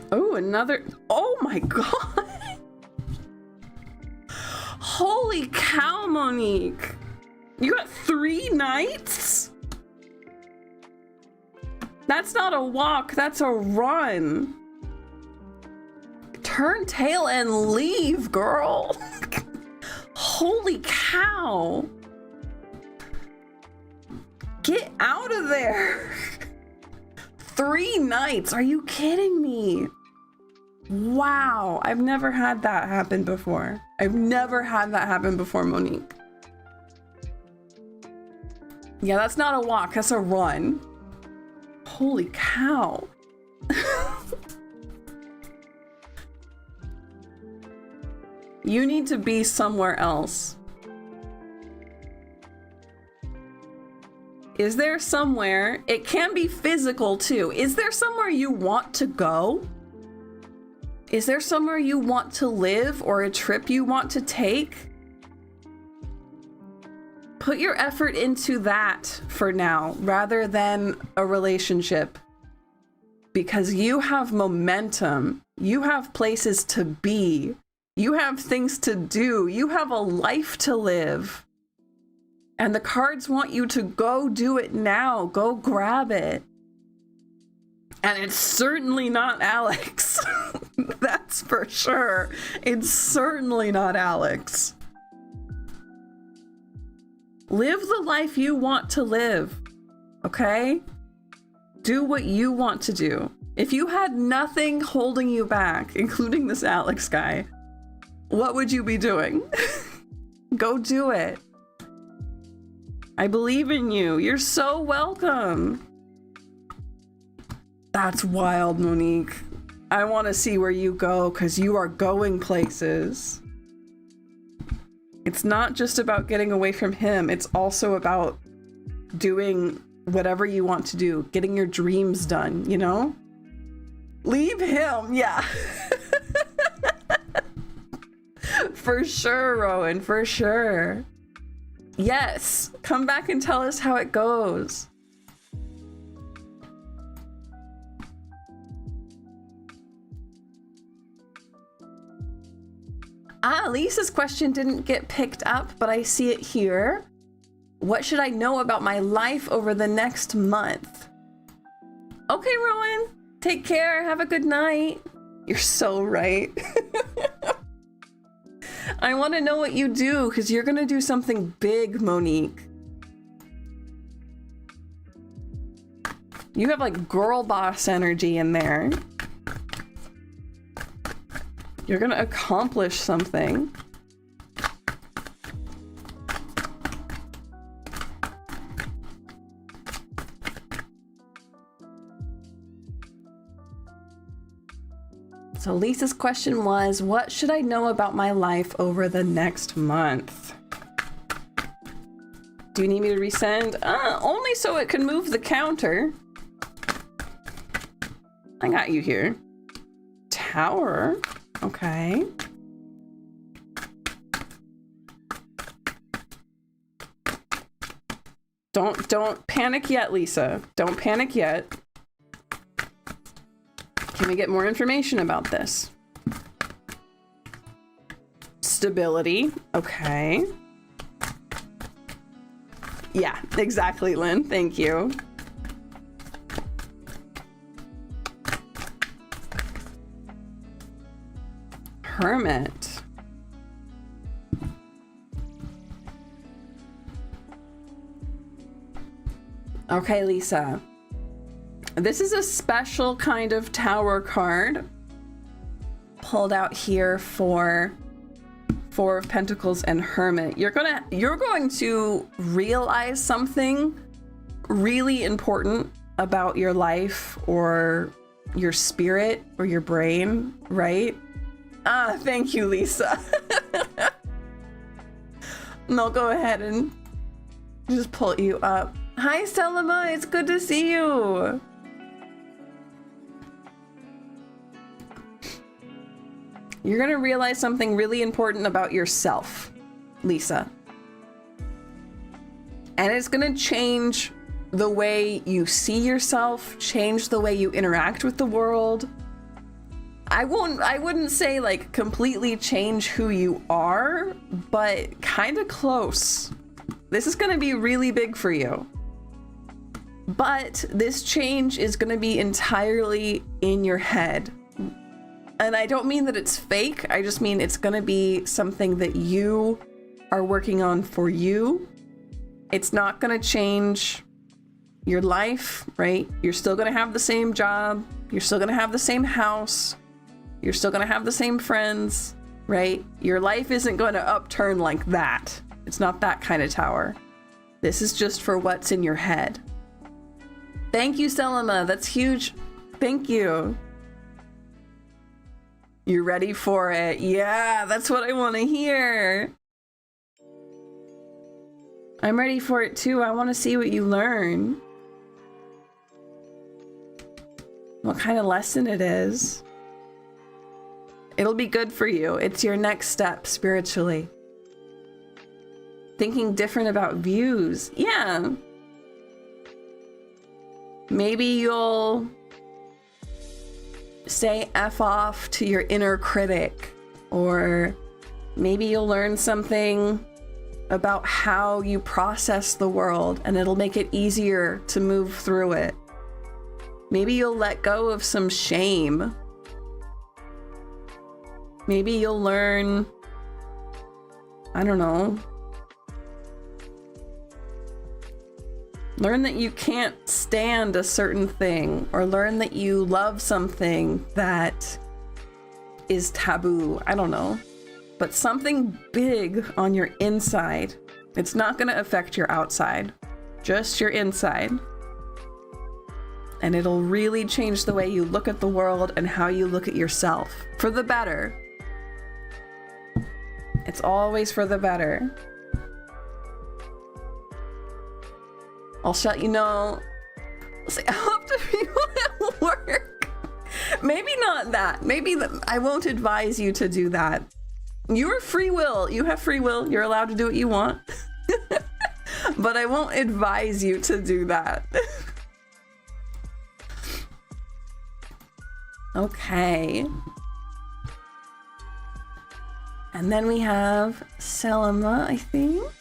Oh, another. Oh my God. Holy cow, Monique. You got 3 knights? That's not a walk, that's a run. Turn tail and leave, girl. Holy cow. Get out of there. 3 knights, are you kidding me? Wow, I've never had that happen before. I've never had that happen before, Monique. Yeah, that's not a walk, that's a run. Holy cow. You need to be somewhere else. Is there somewhere, it can be physical too. Is there somewhere you want to go? Is there somewhere you want to live or a trip you want to take? Put your effort into that for now rather than a relationship, because you have momentum. You have places to be. You have things to do. You have a life to live. And the cards want you to go do it now. Go grab it. And it's certainly not Alex. That's for sure. It's certainly not Alex. Live the life you want to live, okay? Do what you want to do. If you had nothing holding you back, including this Alex guy, what would you be doing? Go do it. I believe in you. You're so welcome. That's wild, Monique. I want to see where you go because you are going places. It's not just about getting away from him. It's also about doing whatever you want to do, getting your dreams done, you know? Leave him, yeah. For sure, Rowan, for sure. Yes, come back and tell us how it goes. Lisa's question didn't get picked up, but I see it here. What should I know about my life over the next month? Okay, Rowan, take care. Have a good night. You're so right. I want to know what you do because you're going to do something big, Monique. You have like girl boss energy in there. You're going to accomplish something. So Lisa's question was, what should I know about my life over the next month? Do you need me to resend? Only so it can move the counter. I got you here. Tower. Okay. Don't panic yet, Lisa. Don't panic yet. Can we get more information about this? Stability. Okay. Yeah, exactly, Lynn. Thank you. Hermit. Okay, Lisa. This is a special kind of tower card pulled out here for Four of Pentacles and Hermit. You're going to realize something really important about your life or your spirit or your brain, right? Thank you, Lisa. And I'll go ahead and just pull you up. Hi, Selma. It's good to see you. You're going to realize something really important about yourself, Lisa. And it's going to change the way you see yourself, change the way you interact with the world. I wouldn't say like completely change who you are, but kind of close. This is going to be really big for you. But this change is going to be entirely in your head. And I don't mean that it's fake. I just mean it's going to be something that you are working on for you. It's not going to change your life, right? You're still going to have the same job. You're still going to have the same house. You're still going to have the same friends, right? Your life isn't going to upturn like that. It's not that kind of tower. This is just for what's in your head. Thank you, Selma. That's huge. Thank you. You ready for it? Yeah, that's what I want to hear. I'm ready for it too. I want to see what you learn. What kind of lesson it is. It'll be good for you. It's your next step spiritually. Thinking different about views. Yeah. Maybe you'll say F off to your inner critic, or maybe you'll learn something about how you process the world and it'll make it easier to move through it. Maybe you'll let go of some shame. Maybe you'll learn, I don't know, learn that you can't stand a certain thing, or learn that you love something that is taboo. I don't know. But something big on your inside. It's not going to affect your outside, just your inside. And it'll really change the way you look at the world and how you look at yourself. For the better. It's always for the better. I'll shut you know. I'll say up to people at work. Maybe not that. Maybe I won't advise you to do that. You're free will. You have free will. You're allowed to do what you want. But I won't advise you to do that. Okay. And then we have Selma, I think.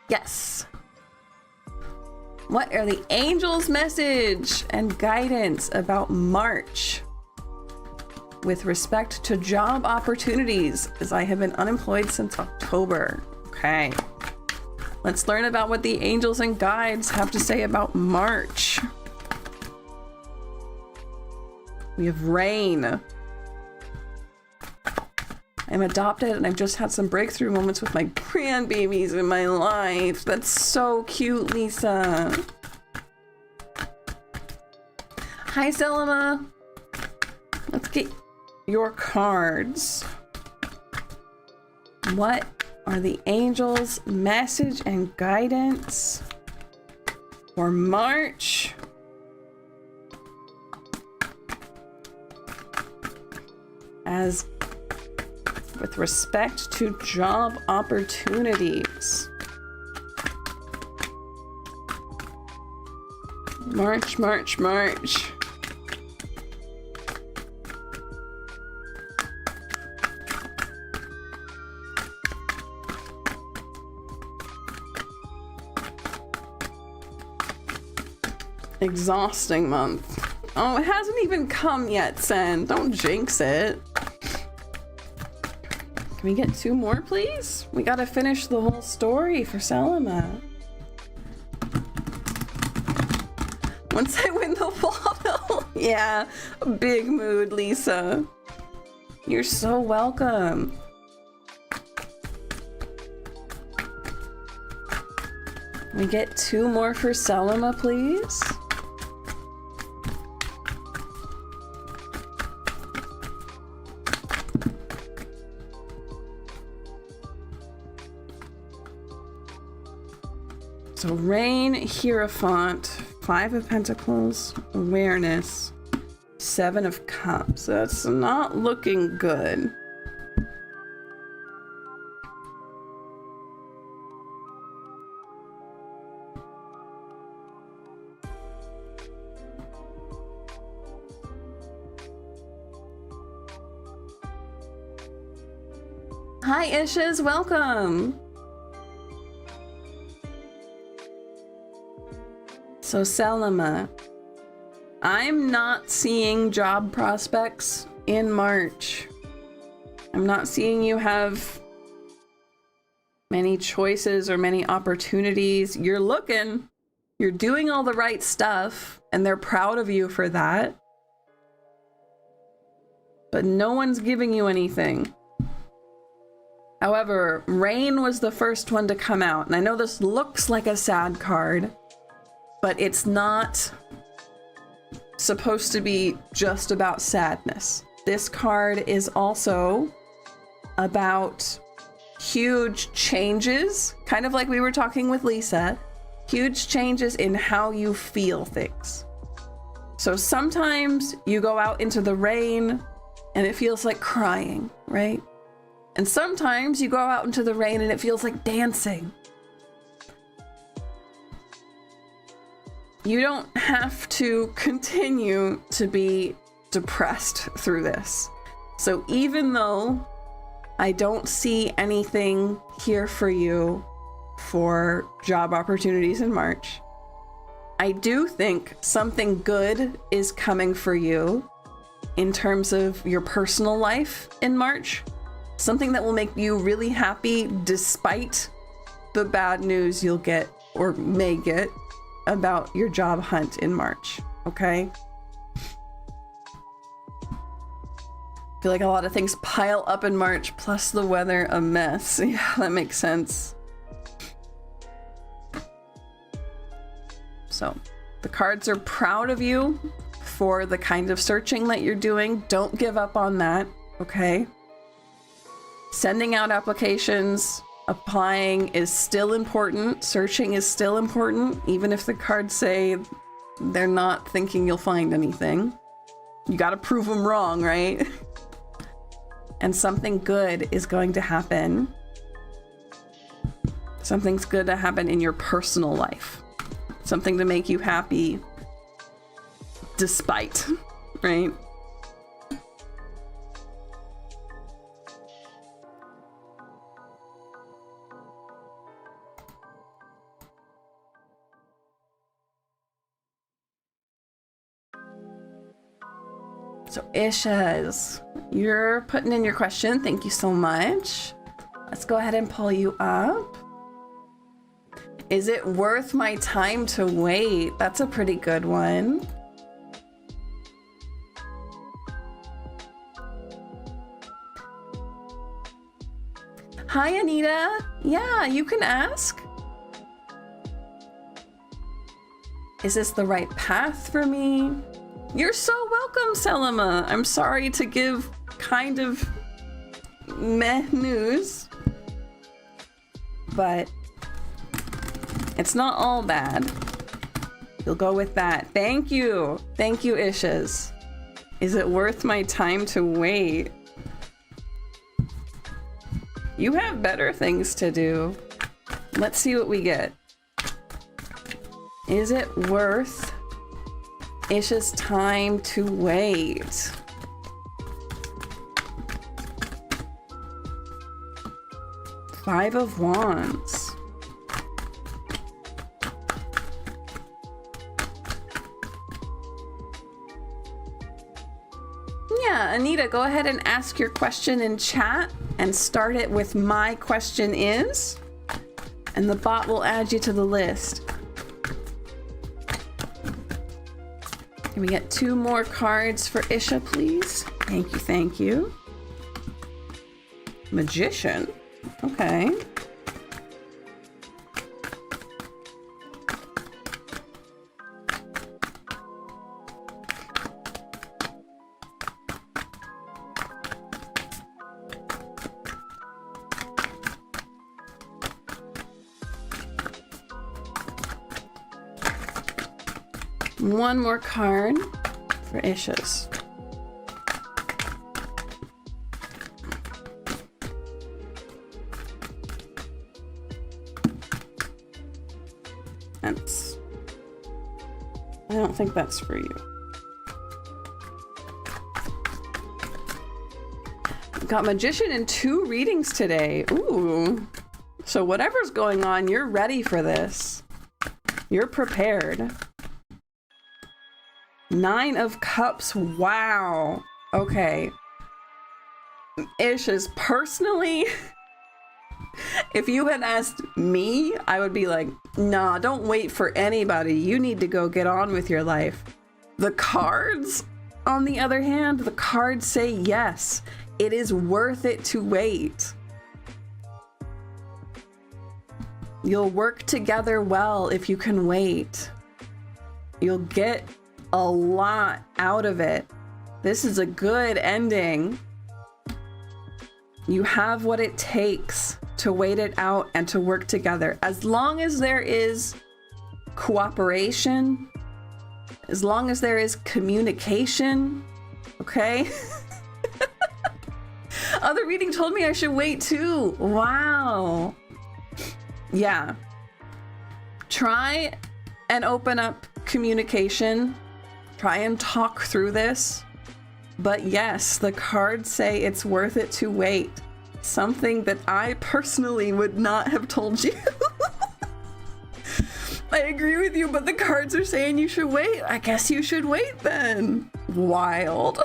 Yes. What are the angels' message and guidance about March with respect to job opportunities, as I have been unemployed since October? Okay. Let's learn about what the angels and guides have to say about March. We have rain. I'm adopted and I've just had some breakthrough moments with my grandbabies in my life. That's so cute, Lisa. Hi, Selma. Let's get your cards. What are the angels' message and guidance for March? As with respect to job opportunities. March, March, March. Exhausting month. Oh, it hasn't even come yet, Sen. Don't jinx it. Can we get 2 more, please? We gotta finish the whole story for Selma. Once I win the lotto. Yeah, big mood, Lisa. You're so welcome. We get 2 more for Selma, please. So Rain, Hierophant, 5 of Pentacles, Awareness, 7 of Cups. That's not looking good. Hi, Ishes, welcome. So Selma, I'm not seeing job prospects in March. I'm not seeing you have many choices or many opportunities. You're looking, you're doing all the right stuff, and they're proud of you for that. But no one's giving you anything. However, Rain was the first one to come out, and I know this looks like a sad card, but it's not supposed to be just about sadness. This card is also about huge changes, kind of like we were talking with Lisa, huge changes in how you feel things. So sometimes you go out into the rain and it feels like crying, right? And sometimes you go out into the rain and it feels like dancing. You don't have to continue to be depressed through this. So even though I don't see anything here for you for job opportunities in March, I do think something good is coming for you in terms of your personal life in March. Something that will make you really happy despite the bad news you'll get or may get about your job hunt in March, okay? I feel like a lot of things pile up in March, plus the weather a mess. Yeah, that makes sense. So, the cards are proud of you for the kind of searching that you're doing. Don't give up on that, okay? Sending out applications, Applying is still important. Searching is still important, even if the cards say they're not thinking you'll find anything. You gotta prove them wrong, right? And something good is going to happen. Something's good to happen in your personal life. Something to make you happy despite, right? So Ishas, you're putting in your question. Thank you so much. Let's go ahead and pull you up. Is it worth my time to wait? That's a pretty good one. Hi, Anita. Yeah, you can ask. Is this the right path for me? You're so welcome, Selima. I'm sorry to give kind of meh news, but it's not all bad. You'll go with that. Thank you. Thank you, Ishas. Is it worth my time to wait? You have better things to do. Let's see what we get. Is it worth Isha's time to wait? Five of Wands. Yeah, Anita, go ahead and ask your question in chat and start it with "my question is," and the bot will add you to the list. Can we get 2 more cards for Isha, please? Thank you, thank you. Magician. Okay. One more card for Ishas. I don't think that's for you. Got Magician in 2 readings today. Ooh. So whatever's going on, you're ready for this. You're prepared. 9 of Cups. Wow. Okay. Ishas, personally, if you had asked me, I would be like, nah, don't wait for anybody. You need to go get on with your life. The cards, on the other hand, the cards say yes. It is worth it to wait. You'll work together well if you can wait. You'll get a lot out of it. This is a good ending. You have what it takes to wait it out and to work together. As long as there is cooperation, as long as there is communication, okay? Other reading told me I should wait too. Wow. Yeah. Try and open up communication. Try and talk through this. But yes, the cards say it's worth it to wait. Something that I personally would not have told you. I agree with you, but the cards are saying you should wait. I guess you should wait then. Wild.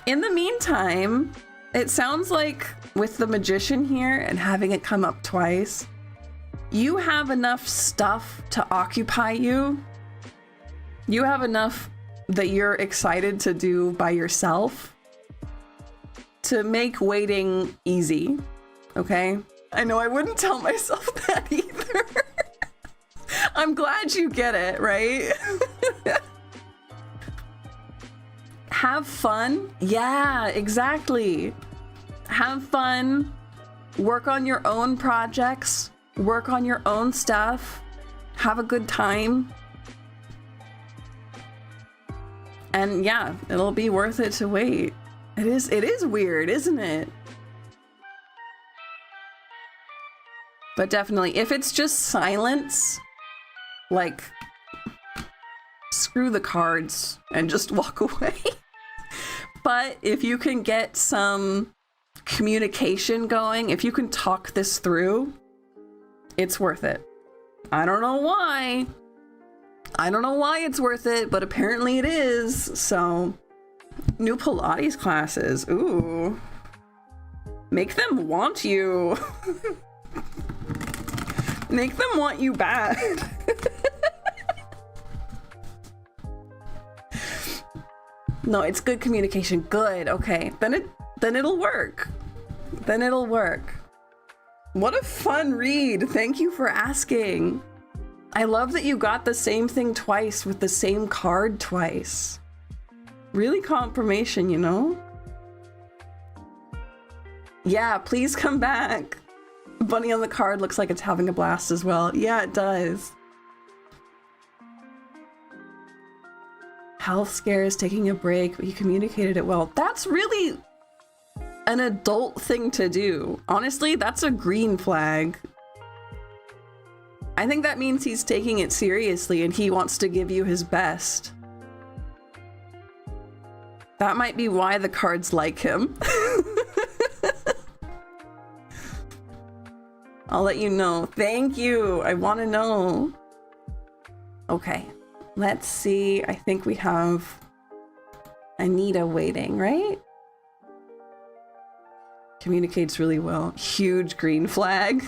In the meantime, it sounds like with the Magician here and having it come up twice, you have enough stuff to occupy you. You have enough that you're excited to do by yourself to make waiting easy, okay? I know I wouldn't tell myself that either. I'm glad you get it, right? Have fun. Yeah, exactly. have fun, work on your own projects, work on your own stuff, have a good time. And yeah, it'll be worth it to wait. It is weird, isn't it? But definitely, if it's just silence, like, screw the cards and just walk away. But if you can get some communication going, if you can talk this through, it's worth it. I don't know why. I don't know why it's worth it, but apparently it is. So, new Pilates classes. Ooh. Make them want you. Make them want you bad. No, it's good communication. Good. Okay. Then it'll work. Then it'll work. What a fun read. Thank you for asking. I love that you got the same thing twice with the same card twice. Really confirmation, you know? Yeah, please come back. Bunny on the card looks like it's having a blast as well. Yeah, it does. Health scares, taking a break, but you communicated it well. That's really an adult thing to do. Honestly, that's a green flag. I think that means he's taking it seriously and he wants to give you his best. That might be why the cards like him. I'll let you know. Thank you. I want to know. Okay. Let's see. I think we have Anita waiting, right? Communicates really well. Huge green flag.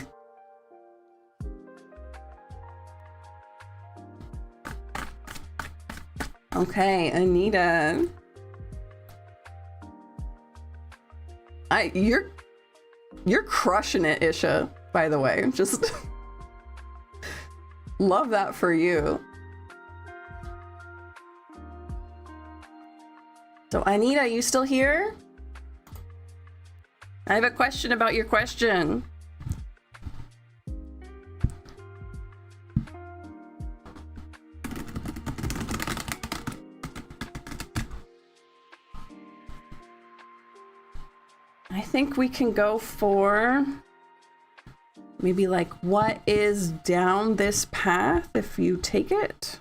Okay, Anita. You're crushing it, Isha, by the way. Just love that for you. So Anita, are you still here? I have a question about your question. I think we can go for maybe like what is down this path if you take it.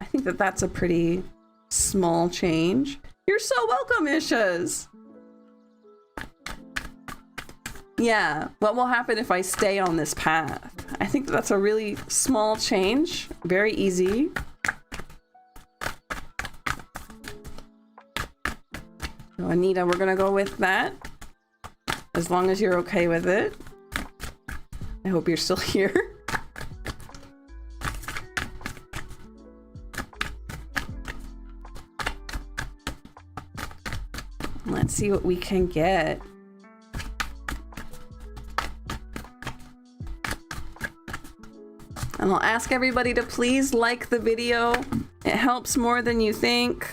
I think that that's a pretty small change. You're so welcome, Ishas. Yeah, what will happen if I stay on this path? I think that's a really small change. Very easy. So Anita, we're gonna go with that. As long as you're okay with it. I hope you're still here. Let's see what we can get. And I'll ask everybody to please like the video. It helps more than you think.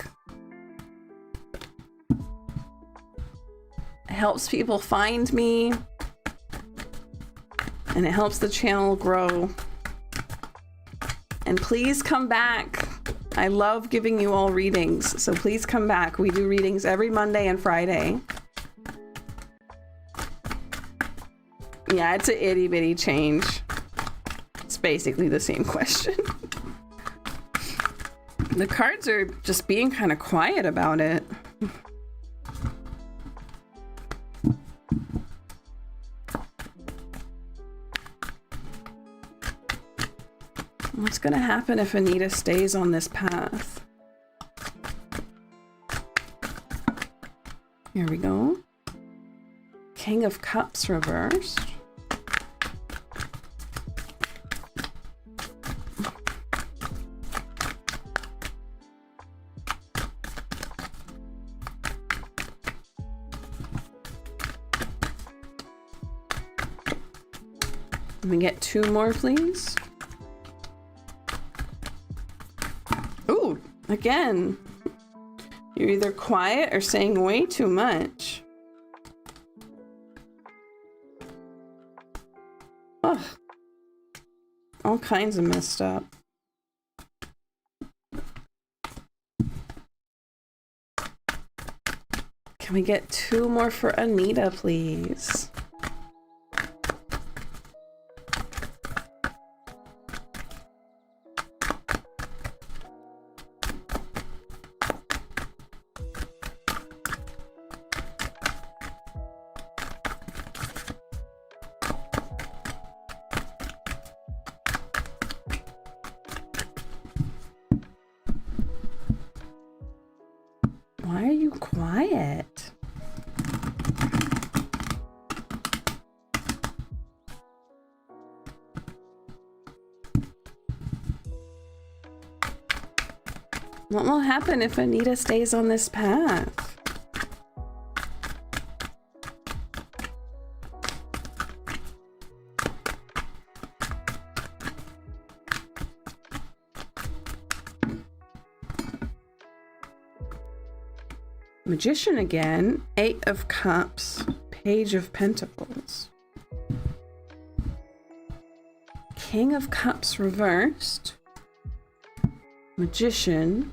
It helps people find me. And it helps the channel grow. And please come back. I love giving you all readings, so please come back. We do readings every Monday and Friday. Yeah, it's a itty bitty change. It's basically the same question. The cards are just being kind of quiet about it. What's gonna happen if Anita stays on this path? Here we go. King of Cups reversed. Let me get two more, please. Ooh, again. You're either quiet or saying way too much. all kinds of messed up. Can we get 2 more for Anita, please? Why are you quiet? What will happen if Anita stays on this path? Magician again, 8 of Cups, Page of Pentacles. King of Cups reversed. Magician,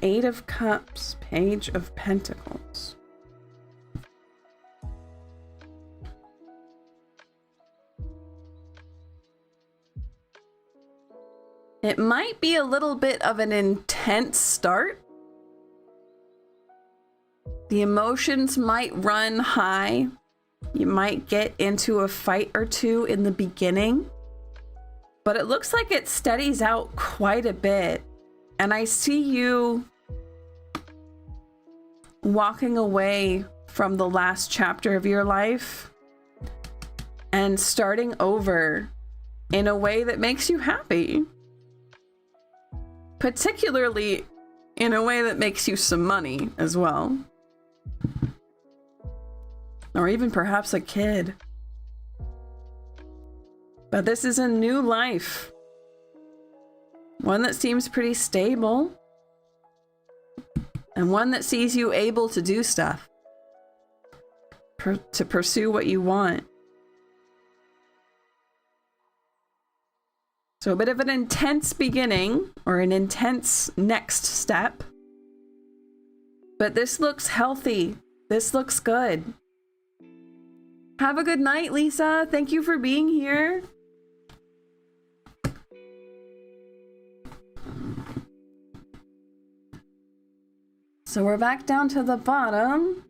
8 of Cups, Page of Pentacles. It might be a little bit of an intense start. The emotions might run high. You might get into a fight or two in the beginning, but it looks like it steadies out quite a bit. And I see you walking away from the last chapter of your life and starting over in a way that makes you happy. Particularly in a way that makes you some money as well. Or even perhaps a kid. But this is a new life. One that seems pretty stable. And one that sees you able to do stuff. To pursue what you want. So a bit of an intense beginning, or an intense next step. But this looks healthy. This looks good. Have a good night, Lisa. Thank you for being here. So we're back down to the bottom.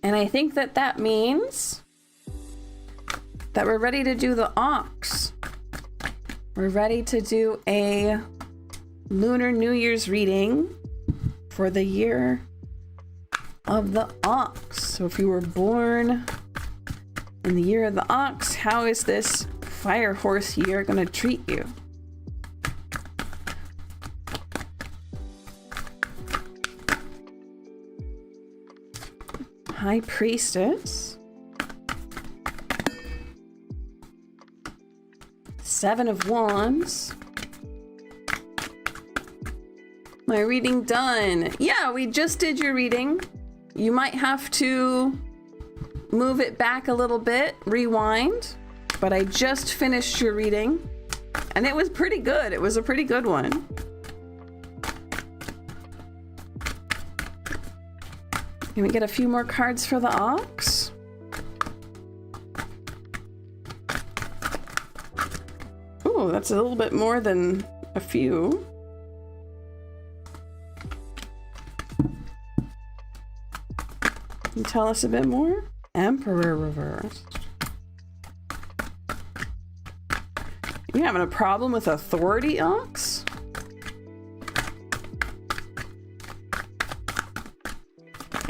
And I think that that means that we're ready to do the ox. We're ready to do a Lunar New Year's reading for the year of the ox. So if you were born in the year of the ox, how is this fire horse year gonna treat you? High Priestess. 7 of Wands. My reading done. Yeah, we just did your reading. You might have to move it back a little bit, rewind, but I just finished your reading and it was pretty good. It was a pretty good one. Can we get a few more cards for the ox? Oh, that's a little bit more than a few. Can you tell us a bit more? Emperor reversed. You having a problem with authority, ox?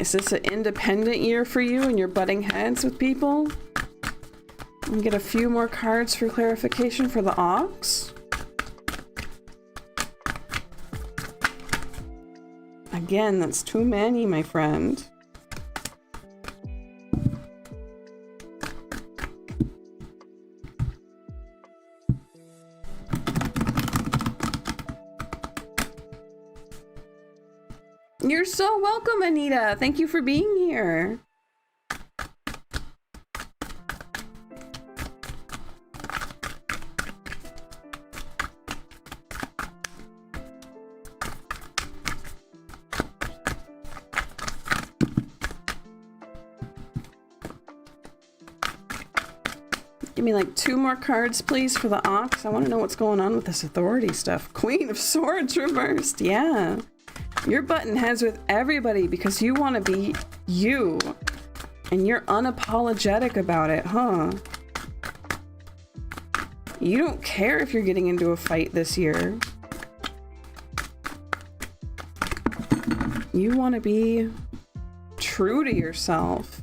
Is this an independent year for you and you're butting heads with people? Let me get a few more cards for clarification for the ox. Again, that's too many, my friend. You're so welcome, Anita. Thank you for being here. Give me like 2 more cards, please, for the Ox. I want to know what's going on with this authority stuff. Queen of Swords reversed. Yeah. You're butting heads with everybody because you want to be you. And you're unapologetic about it, huh? You don't care if you're getting into a fight this year. You want to be true to yourself.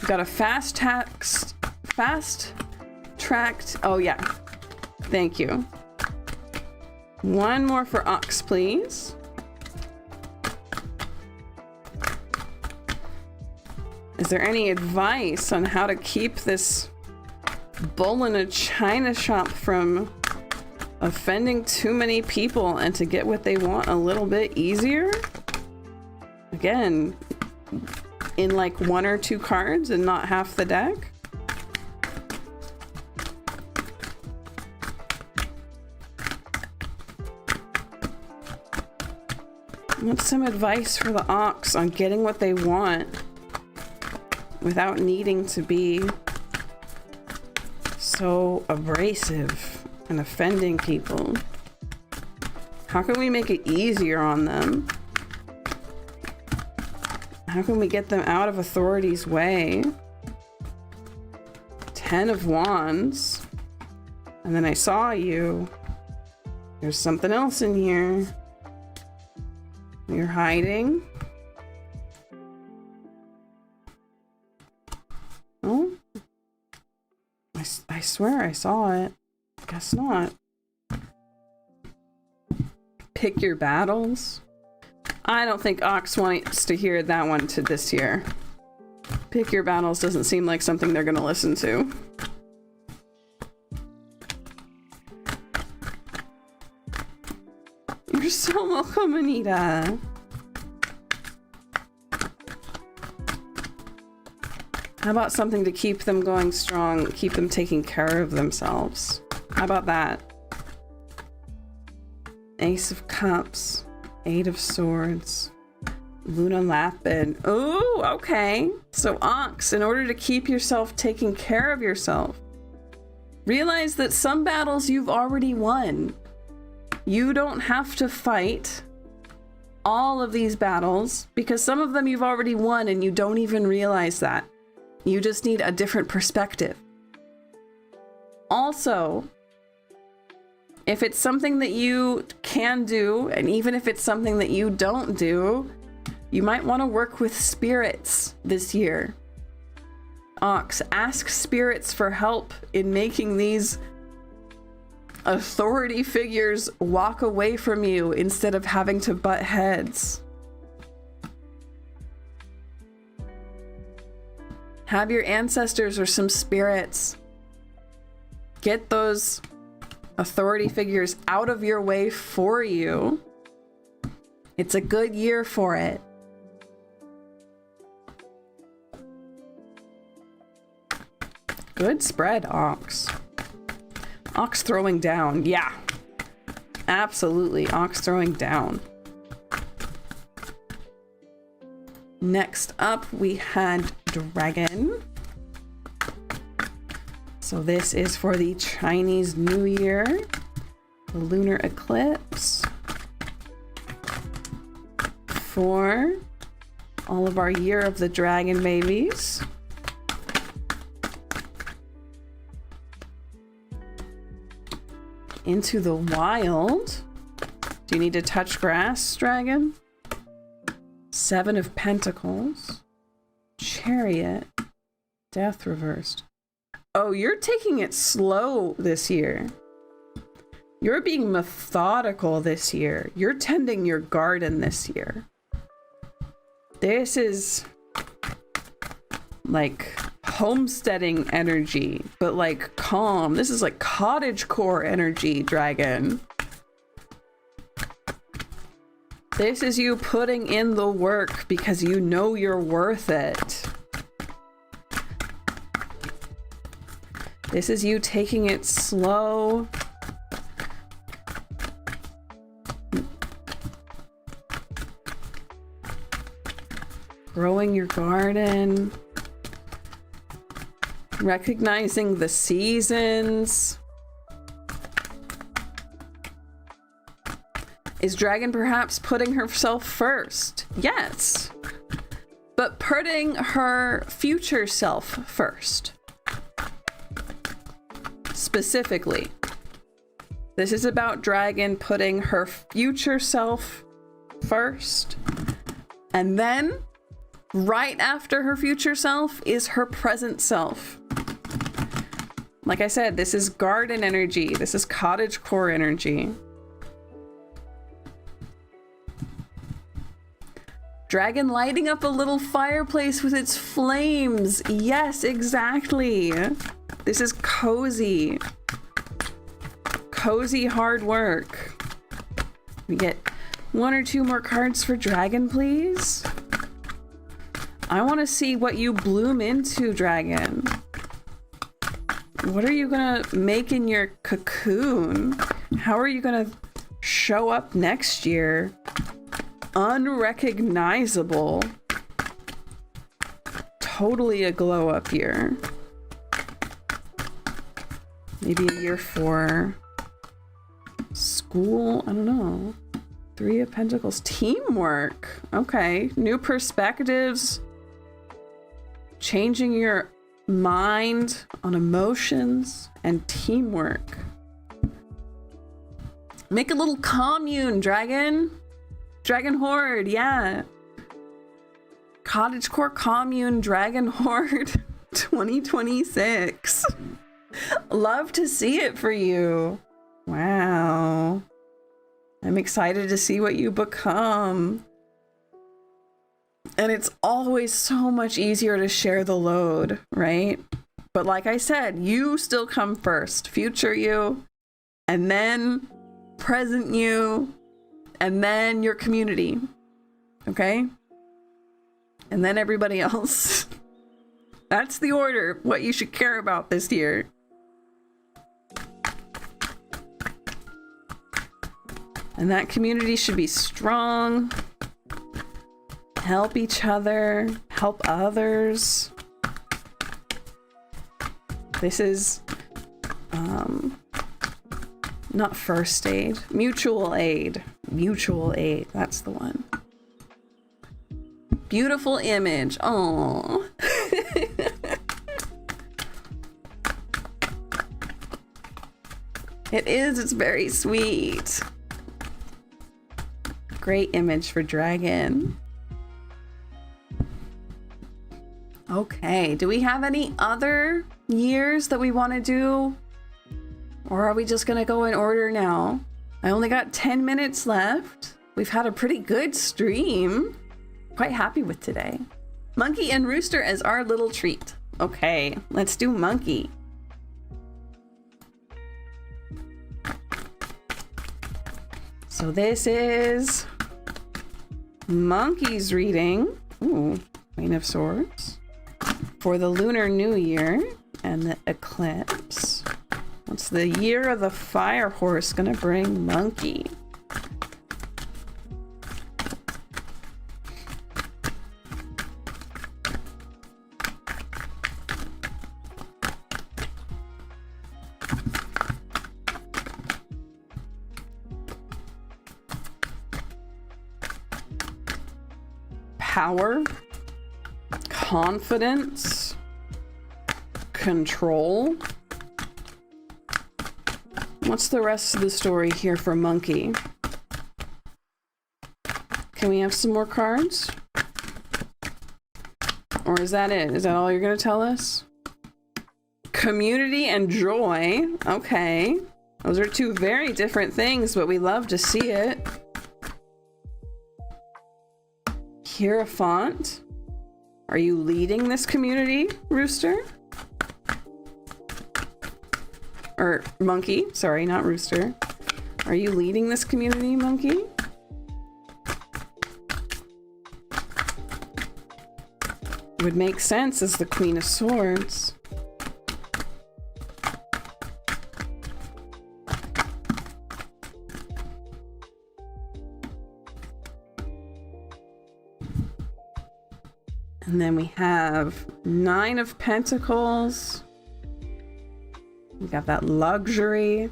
Got a fast-tracked, oh yeah, thank you. 1 more for Ox, please. Is there any advice on how to keep this bull in a china shop from offending too many people and to get what they want a little bit easier? Again, in like 1 or 2 cards and not half the deck? What's some advice for the Ox on getting what they want without needing to be so abrasive and offending people? How can we make it easier on them? How can we get them out of authority's way? 10 of Wands. And then I saw you. There's something else in here. You're hiding. Oh? I swear I saw it. Guess not. Pick your battles. I don't think Ox wants to hear that one to this year. Pick your battles doesn't seem like something they're gonna listen to. You're so welcome, Anita. How about something to keep them going strong, keep them taking care of themselves? How about that? Ace of Cups. 8 of Swords. Luna Lapid. Oh, okay. So Ox, in order to keep yourself taking care of yourself, realize that some battles you've already won. You don't have to fight all of these battles because some of them you've already won and you don't even realize that. You just need a different perspective. Also, if it's something that you can do, and even if it's something that you don't do, you might want to work with spirits this year. Ox, ask spirits for help in making these authority figures walk away from you instead of having to butt heads. Have your ancestors or some spirits get those authority figures out of your way for you. It's a good year for it. Good spread, Ox. Ox throwing down. Yeah. Absolutely. Ox throwing down. Next up, we had Dragon. So this is for the Chinese New Year, the lunar eclipse, for all of our Year of the Dragon babies. Into the wild. Do you need to touch grass, Dragon? 7 of Pentacles, Chariot, Death reversed. Oh, you're taking it slow this year. You're being methodical this year. You're tending your garden this year. This is like homesteading energy, but like calm. This is like cottagecore energy, Dragon. This is you putting in the work because you know you're worth it. This is you taking it slow. Growing your garden. Recognizing the seasons. Is Dragon perhaps putting herself first? Yes. But putting her future self first. Specifically. This is about Dragon putting her future self first. And then, right after her future self is her present self. Like I said, this is garden energy. This is cottagecore energy. Dragon lighting up a little fireplace with its flames. Yes, exactly. This is cozy. Cozy hard work. We get 1 or 2 more cards for Dragon, please. I want to see what you bloom into, Dragon. What are you gonna make in your cocoon? How are you gonna show up next year? Unrecognizable. Totally a glow up year. Maybe a year for school. I don't know. 3 of Pentacles. Teamwork. Okay. New perspectives. Changing your mind on emotions and teamwork. Make a little commune, Dragon. Dragon Horde, yeah. Cottagecore Commune Dragon Horde 2026. Love to see it for you. Wow. I'm excited to see what you become. And it's always so much easier to share the load, right? But like I said, you still come first. Future you, and then present you, and then your community, okay? And then everybody else. That's the order, what you should care about this year. And that community should be strong. Help each other, help others. This is not first aid, mutual aid. Mutual aid, that's the one. Beautiful image. Oh. It is, it's very sweet. Great image for Dragon. Okay, do we have any other years that we want to do? Or are we just gonna go in order now? I only got 10 minutes left. We've had a pretty good stream. Quite happy with today. Monkey and Rooster as our little treat. Okay, let's do Monkey. So this is Monkey's reading. Ooh, Queen of Swords. For the Lunar New Year and the eclipse. What's the year of the fire horse gonna bring Monkey? Power, confidence, control. What's the rest of the story here for Monkey? Can we have some more cards? Or is that it? Is that all you're going to tell us? Community and joy. Okay. Those are 2 very different things, but we love to see it. Hierophant. Are you leading this community, Rooster? Or Monkey, sorry, not Rooster. Are you leading this community, Monkey? Would make sense as the Queen of Swords. And then we have 9 of Pentacles. We got that luxury.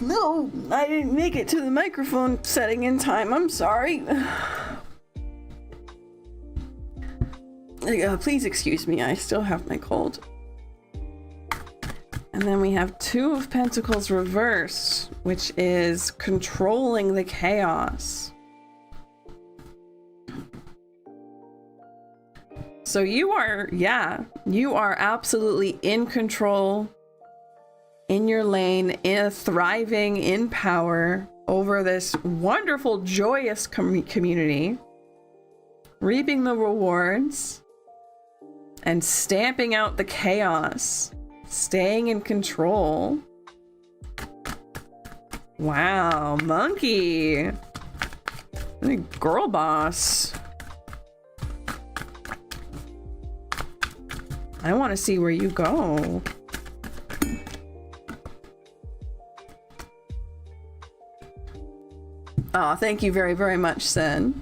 No, I didn't make it to the microphone setting in time. I'm sorry. Please excuse me. I still have my cold. And then we have Two of Pentacles reversed, which is controlling the chaos. So you are absolutely in control, in your lane, thriving in power over this wonderful, joyous community, reaping the rewards and stamping out the chaos, staying in control. Wow, monkey. Girl boss. I want to see where you go. Oh, thank you very, very much, Sen.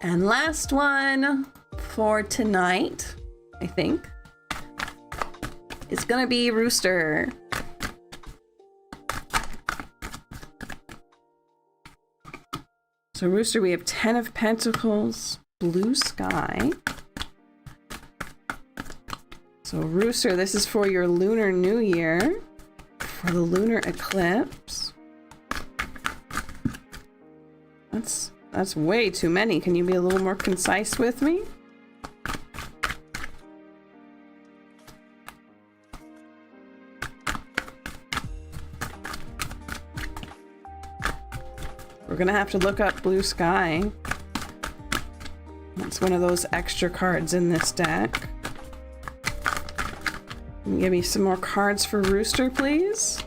And last one for tonight, I think, it's gonna be Rooster. So Rooster, we have 10 of Pentacles, blue sky. So Rooster, this is for your Lunar New Year, for the lunar eclipse. That's way too many. Can you be a little more concise with me? We're gonna have to look up blue sky. That's one of those extra cards in this deck. Can you give me some more cards for Rooster, please?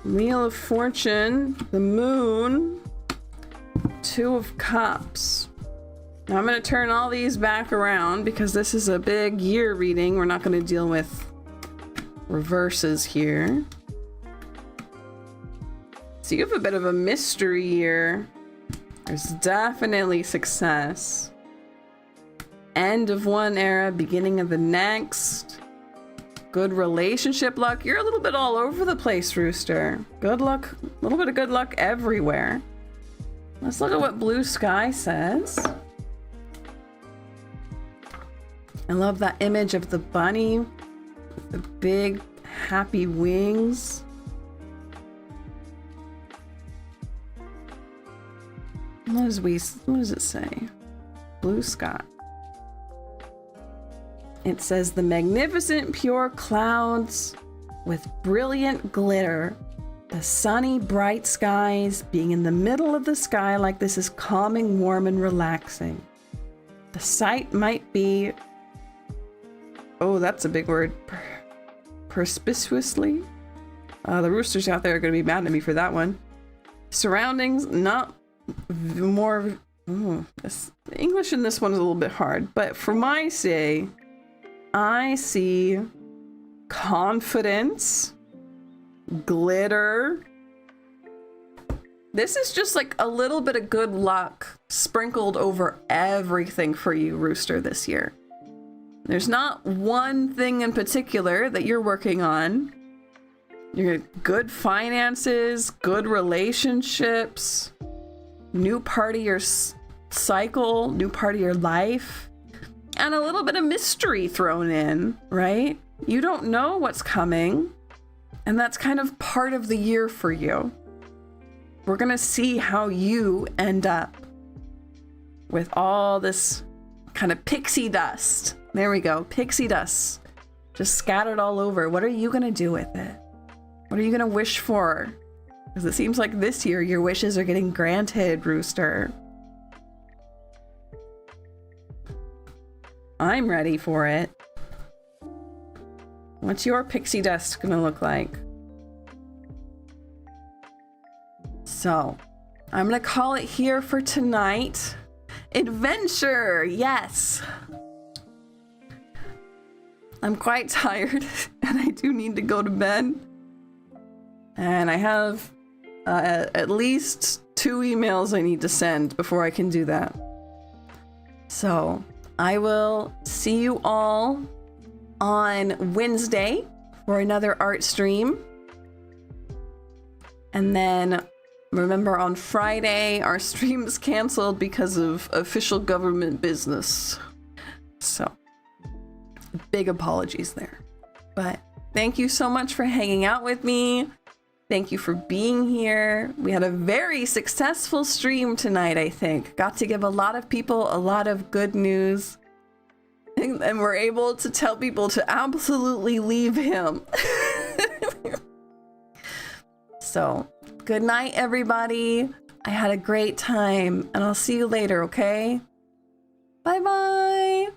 Wheel of Fortune, the Moon, Two of Cups. Now I'm going to turn all these back around because this is a big year reading. We're not going to deal with reverses here. So you have a bit of a mystery year. There's definitely success. End of one era, beginning of the next. Good relationship luck. You're a little bit all over the place, Rooster. Good luck, a little bit of good luck everywhere. Let's look at what blue sky says. I love that image of the bunny with the big happy wings. What does it say? Blue sky. It says the magnificent pure clouds with brilliant glitter. The sunny bright skies being in the middle of the sky like this is calming, warm, and relaxing. The sight might be, oh, that's a big word, perspicuously. The roosters out there are going to be mad at me for that one. Surroundings, not more, English in this one is a little bit hard, but for my say, I see confidence, glitter. This is just like a little bit of good luck sprinkled over everything for you, Rooster, this year. There's not one thing in particular that you're working on. You're good finances, good relationships, new part of your cycle, new part of your life. And a little bit of mystery thrown in, right? You don't know what's coming, and that's kind of part of the year for you. We're gonna see how you end up with all this kind of pixie dust. There we go, pixie dust. Just scattered all over. What are you gonna do with it? What are you gonna wish for? Because it seems like this year your wishes are getting granted, Rooster. I'm ready for it. What's your pixie dust gonna look like? So, I'm gonna call it here for tonight. Adventure, yes. I'm quite tired and I do need to go to bed. And I have at least 2 emails I need to send before I can do that. So I will see you all on Wednesday for another art stream. And then remember, on Friday, our stream is canceled because of official government business. So big apologies there. But thank you so much for hanging out with me. Thank you for being here. We had a very successful stream tonight, I think. Got to give a lot of people a lot of good news. And we're able to tell people to absolutely leave him. So, good night, everybody. I had a great time, and I'll see you later, okay? Bye-bye.